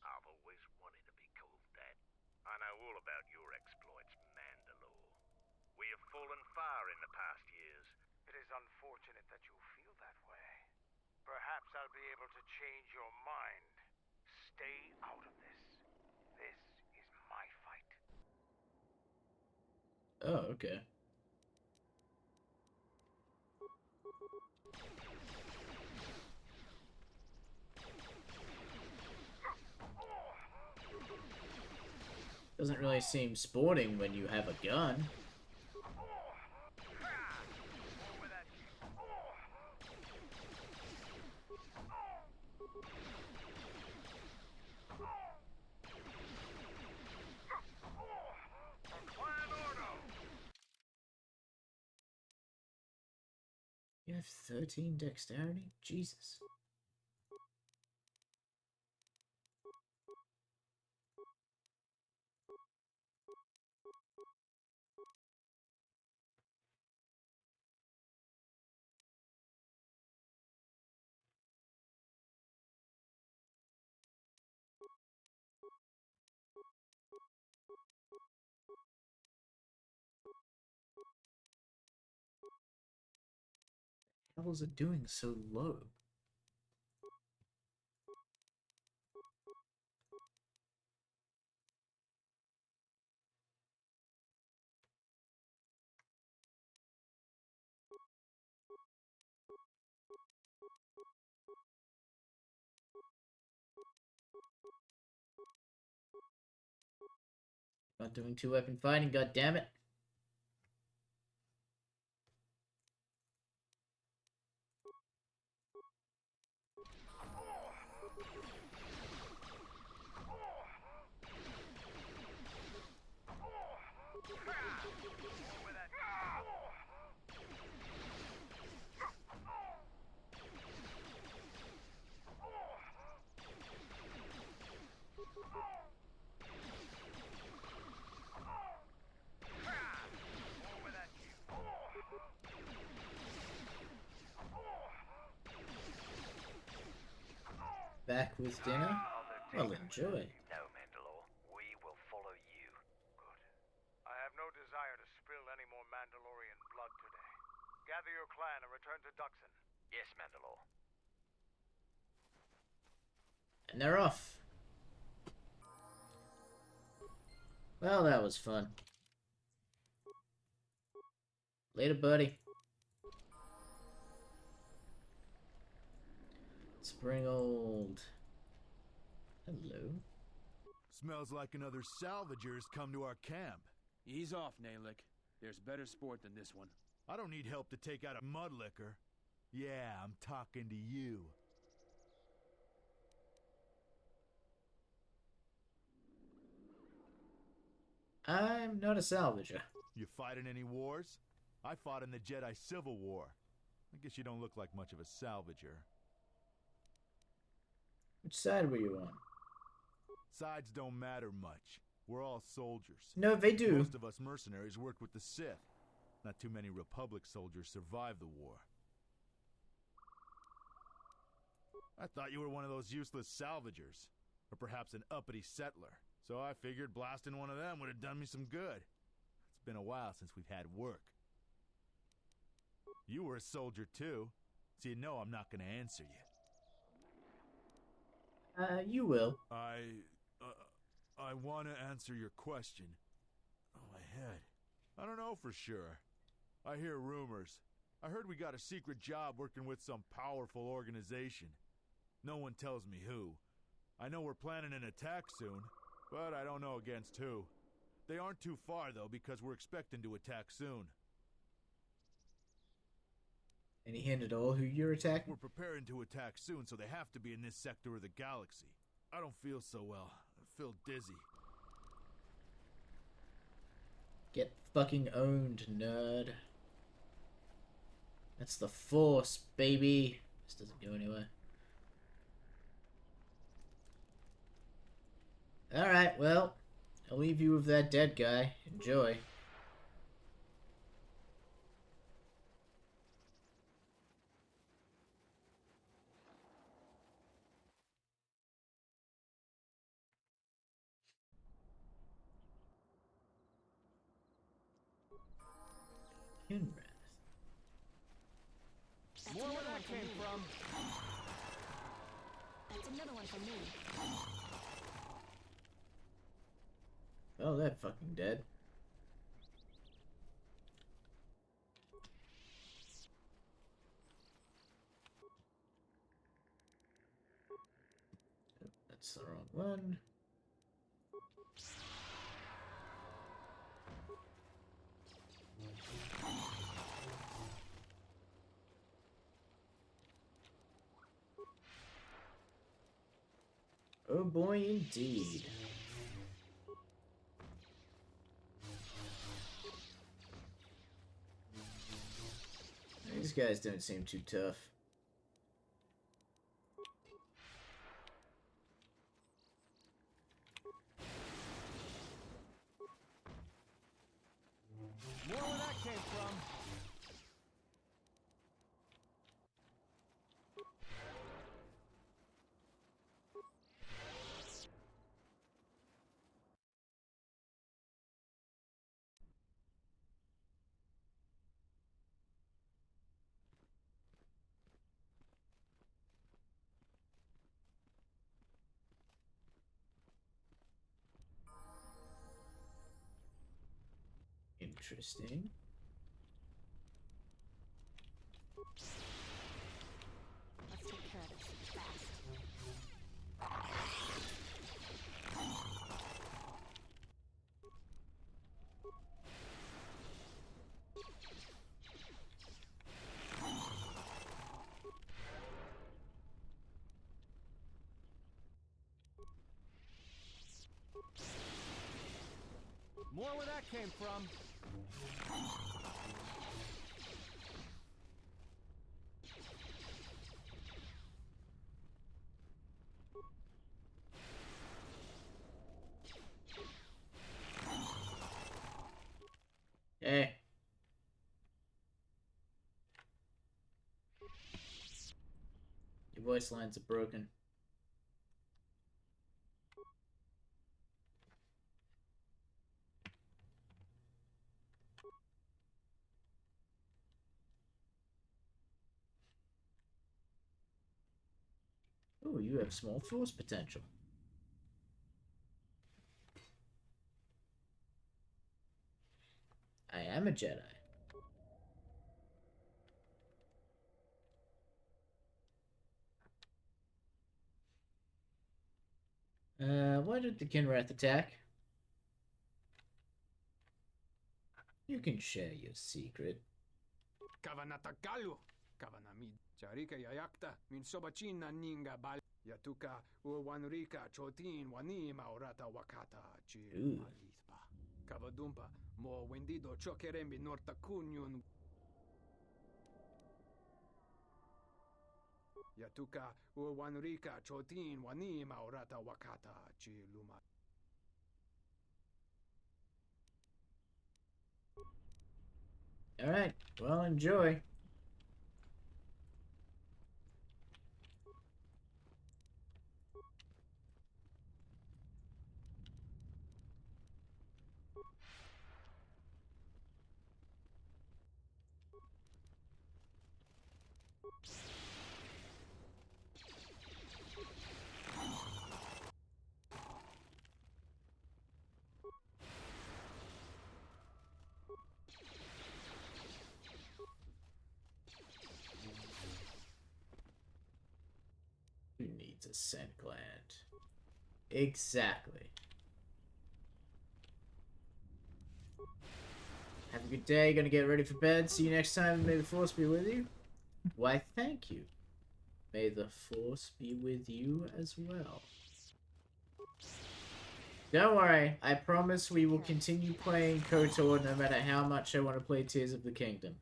I've always wanted to be called that. I know all about your exploits, Mandalore. We have fallen far in the past years. It is unfortunate that you feel that way. Perhaps I'll be able to change your mind. Stay out of this. This is my fight. Oh, okay. Doesn't really seem sporting when you have a gun. You have 13 dexterity? Jesus. How is it doing so low? Not doing two weapon fighting, god damn it. Back with dinner? Well, enjoy. No, Mandalore. We will follow you. Good. I have no desire to spill any more Mandalorian blood today. Gather your clan and return to Duxon. Yes, Mandalore. And they're off. Well, that was fun. Later, buddy. Spring old. Hello. Smells like another salvager's come to our camp. Ease off, Nalick. There's better sport than this one. I don't need help to take out a mudlicker. Yeah, I'm talking to you. I'm not a salvager. You fighting any wars? I fought in the Jedi Civil War. I guess you don't look like much of a salvager. Which side were you on? Sides don't matter much. We're all soldiers. No, they do. Most of us mercenaries worked with the Sith. Not too many Republic soldiers survived the war. I thought you were one of those useless salvagers. Or perhaps an uppity settler. So I figured blasting one of them would have done me some good. It's been a while since we've had work. You were a soldier too, so you know I'm not gonna answer you. You will. I want to answer your question. Oh, my head. I don't know for sure. I hear rumors. I heard we got a secret job working with some powerful organization. No one tells me who. I know we're planning an attack soon, but I don't know against who. They aren't too far, though, because we're expecting to attack soon. Any hint at all who you're attacking? We're preparing to attack soon, so they have to be in this sector of the galaxy. I don't feel so well. I feel dizzy. Get fucking owned, nerd. That's the Force, baby. This doesn't go anywhere. Alright, well, I'll leave you with that dead guy. Enjoy. More where that came from. That's another one for me. Oh, they're fucking dead. Oh, that's the wrong one. Oh boy, indeed. These guys don't seem too tough. More where that came from. Interesting. Let's take care of this fast. More where that came from. Hey. Your voice lines are broken. Oh, you have small force potential. I am a Jedi. Why did the Kinrath attack? You can share your secret. Kavanatakalu. Kavanamid. Charika yayakta. Min sobachina ninga bal. Yatuka uwanrika chotin wanima orata wakata chi malispa. Kavadumpa mo wendido chokerembi nortakunyun. Yatuka uwanrika chotin wanima orata wakata chi luma. Alright, well, enjoy. Who needs a scent gland? Exactly. Have a good day. Gonna get ready for bed. See you next time. May the Force be with you. Why, thank you. May the Force be with you as well. Don't worry. I promise we will continue playing KOTOR no matter how much I want to play Tears of the Kingdom.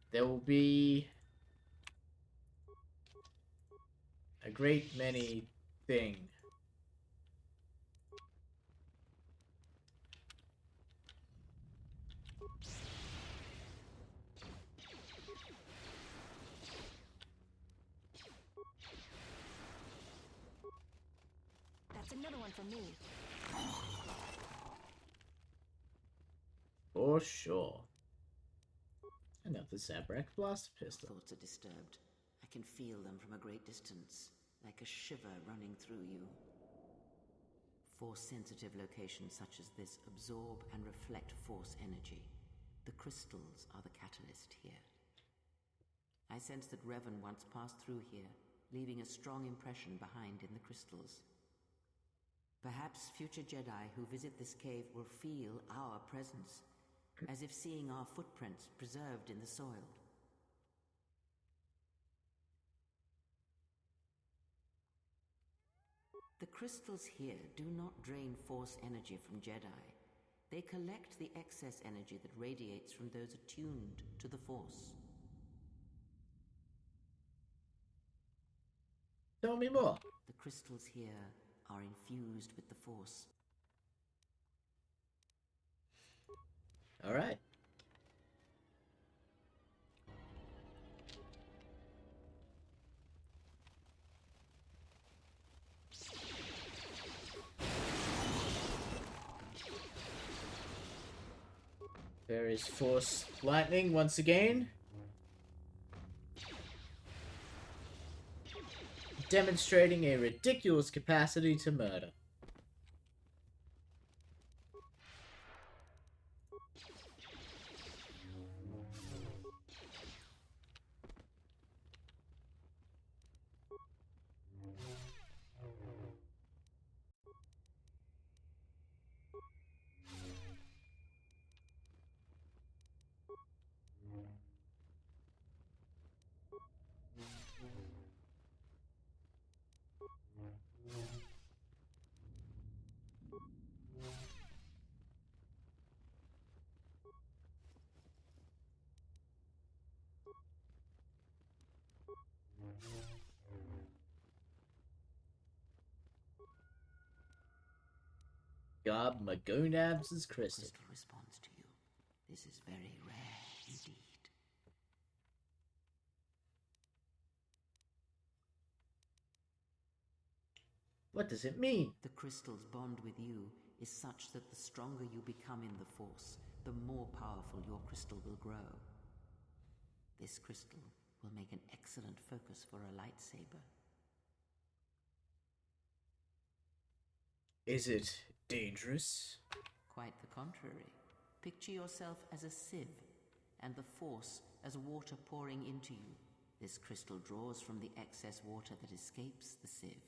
There will be a great many things. That's another one for me. For sure. Another Zabrak blaster pistol. Thoughts are disturbed. I can feel them from a great distance, like a shiver running through you. Force-sensitive locations such as this absorb and reflect force energy. The crystals are the catalyst here. I sense that Revan once passed through here, leaving a strong impression behind in the crystals. Perhaps future Jedi who visit this cave will feel our presence, as if seeing our footprints preserved in the soil. The crystals here do not drain force energy from Jedi. They collect the excess energy that radiates from those attuned to the Force. Tell me more. The crystals here are infused with the Force. All right. There is Force Lightning once again. Demonstrating a ridiculous capacity to murder. God, my gonads' crystal. Crystal responds to you. This is very rare indeed. What does it mean? The crystal's bond with you is such that the stronger you become in the Force, the more powerful your crystal will grow. This crystal will make an excellent focus for a lightsaber. Is it dangerous? Quite the contrary. Picture yourself as a sieve, and the Force as water pouring into you. This crystal draws from the excess water that escapes the sieve.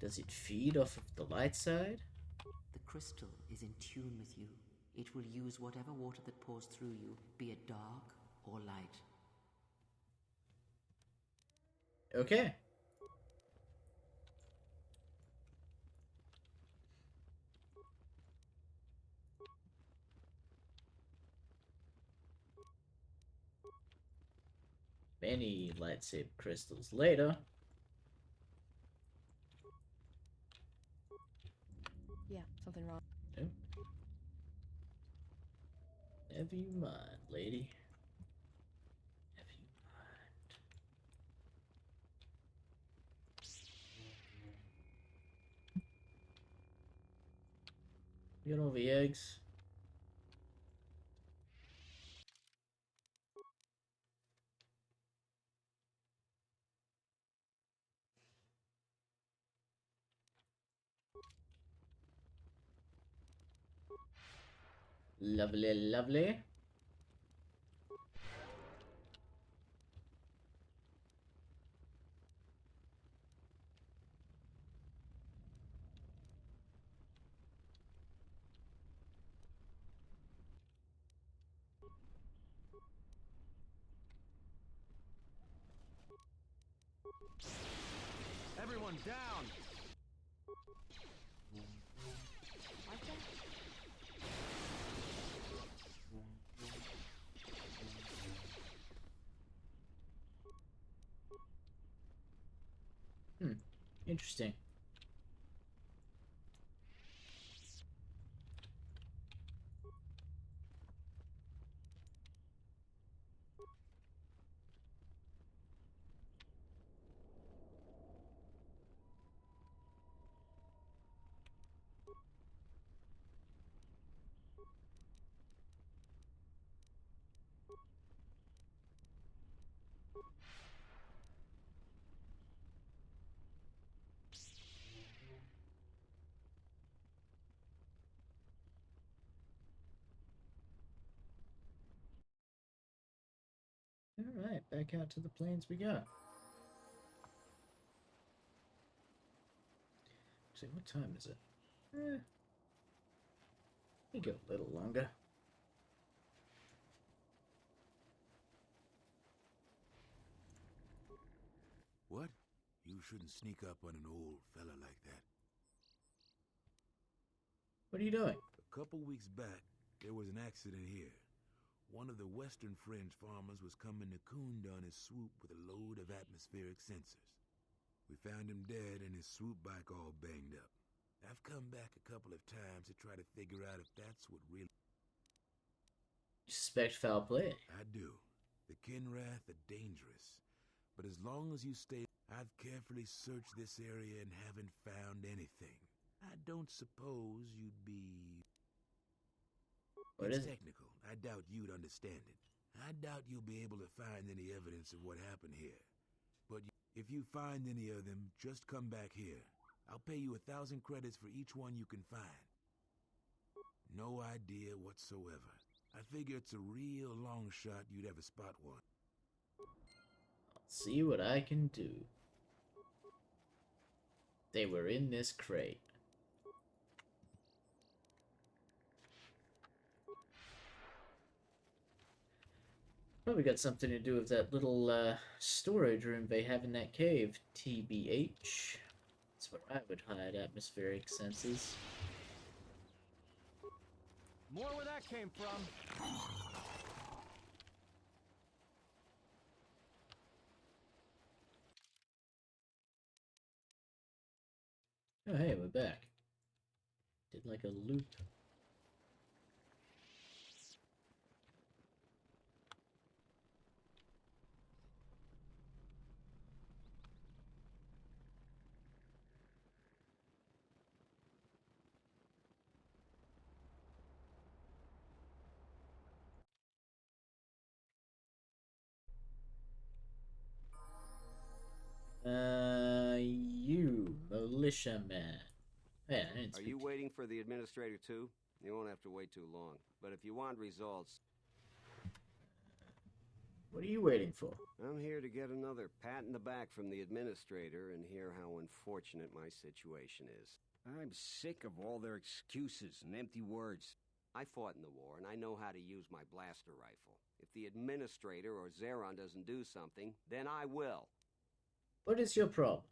Does it feed off of the light side? The crystal is in tune with you. It will use whatever water that pours through you, be it dark or light. Okay. Many lightsaber crystals later. Yeah, something wrong. Oh. Never you mind, lady. Never you mind. Get all the eggs. Lovely, lovely. Everyone down! Interesting. Alright, back out to the plains we go. See, what time is it? We go a little longer. What? You shouldn't sneak up on an old fella like that. What are you doing? A couple weeks back, there was an accident here. One of the Western Fringe farmers was coming to Kunda on his swoop with a load of atmospheric sensors. We found him dead and his swoop bike all banged up. I've come back a couple of times to try to figure out if that's what really... You suspect foul play? I do. The Kinrath are dangerous. But as long as you stay... I've carefully searched this area and haven't found anything. I don't suppose you'd be... It's technical. I doubt you'd understand it. I doubt you'll be able to find any evidence of what happened here. But if you find any of them, just come back here. I'll pay you 1,000 credits for each one you can find. No idea whatsoever. I figure it's a real long shot you'd ever spot one. I'll see what I can do. They were in this crate. Probably got something to do with that little storage room they have in that cave. TBH. That's where I would hide atmospheric sensors. More where that came from. Oh hey, we're back. Did like a loop. You, militia man. Yeah, I didn't Are you waiting for the administrator too? You won't have to wait too long. But if you want results... What are you waiting for? I'm here to get another pat in the back from the administrator and hear how unfortunate my situation is. I'm sick of all their excuses and empty words. I fought in the war, and I know how to use my blaster rifle. If the administrator or Zeron doesn't do something, then I will. What is your problem?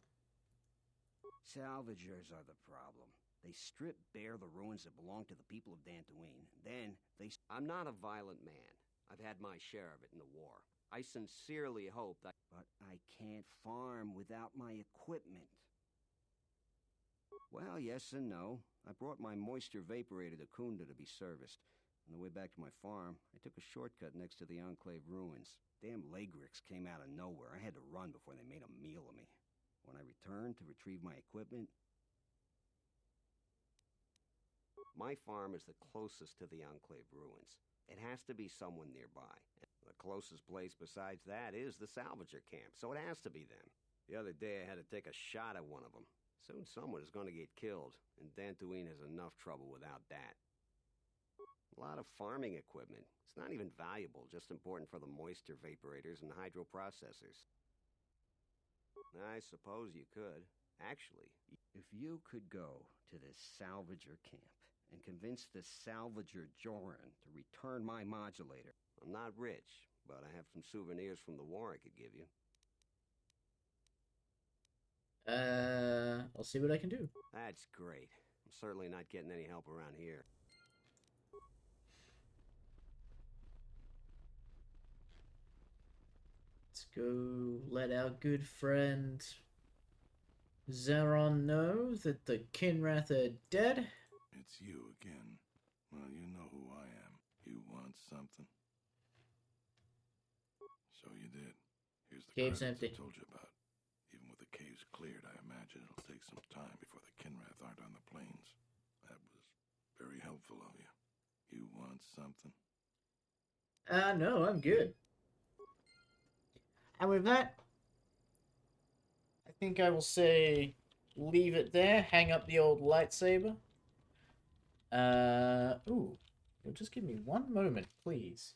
Salvagers are the problem. They strip bare the ruins that belong to the people of Dantooine. Then they... I'm not a violent man. I've had my share of it in the war. I sincerely hope that... But I can't farm without my equipment. Well, yes and no. I brought my moisture vaporator to Kunda to be serviced. On the way back to my farm, I took a shortcut next to the Enclave ruins. Damn Lagrix came out of nowhere. I had to run before they made a meal of me. When I returned to retrieve my equipment... My farm is the closest to the Enclave ruins. It has to be someone nearby. The closest place besides that is the salvager camp, so it has to be them. The other day I had to take a shot at one of them. Soon someone is going to get killed, and Dantooine has enough trouble without that. A lot of farming equipment. It's not even valuable, just important for the moisture vaporators and hydroprocessors. I suppose you could. Actually, if you could go to this salvager camp and convince the salvager Joran to return my modulator. I'm not rich, but I have some souvenirs from the war I could give you. I'll see what I can do. That's great. I'm certainly not getting any help around here. Let's go let our good friend Zeron know that the Kinrath are dead. It's you again. Well, you know who I am. You want something? So you did. Here's the Cave's credits empty. I told you about. Even with the caves cleared, I imagine it'll take some time before the Kinrath aren't on the plains. That was very helpful of you. You want something? No, I'm good. And with that, I think I will say leave it there, hang up the old lightsaber. Ooh, you'll just give me one moment, please.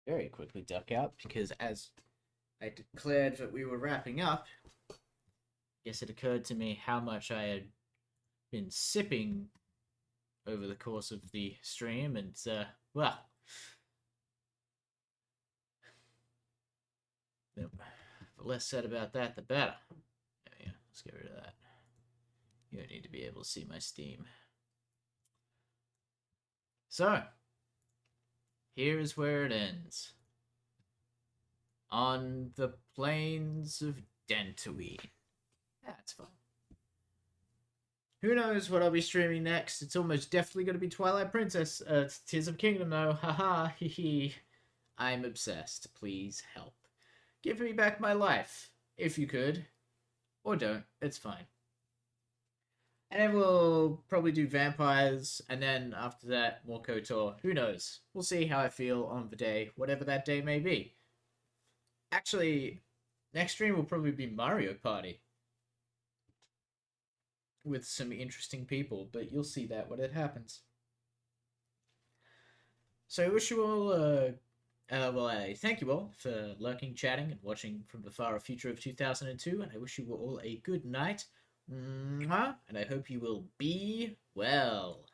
very quickly duck out because as I declared that we were wrapping up, I guess it occurred to me how much I had been sipping over the course of the stream, and well, the less said about that, the better. Yeah, let's get rid of that. You don't need to be able to see my Steam. So, here is where it ends. On the plains of Dantooine. That's fun. Who knows what I'll be streaming next? It's almost definitely going to be Twilight Princess. Tears of Kingdom, though. Haha, hee hee. I'm obsessed. Please help. Give me back my life, if you could. Or don't. It's fine. And then we'll probably do vampires, and then after that, more KOTOR. Who knows? We'll see how I feel on the day, whatever that day may be. Actually, next stream will probably be Mario Party. With some interesting people, but you'll see that when it happens. So I wish you all, well, I thank you all for lurking, chatting, and watching from the far future of 2002, and I wish you all a good night. And I hope you will be well.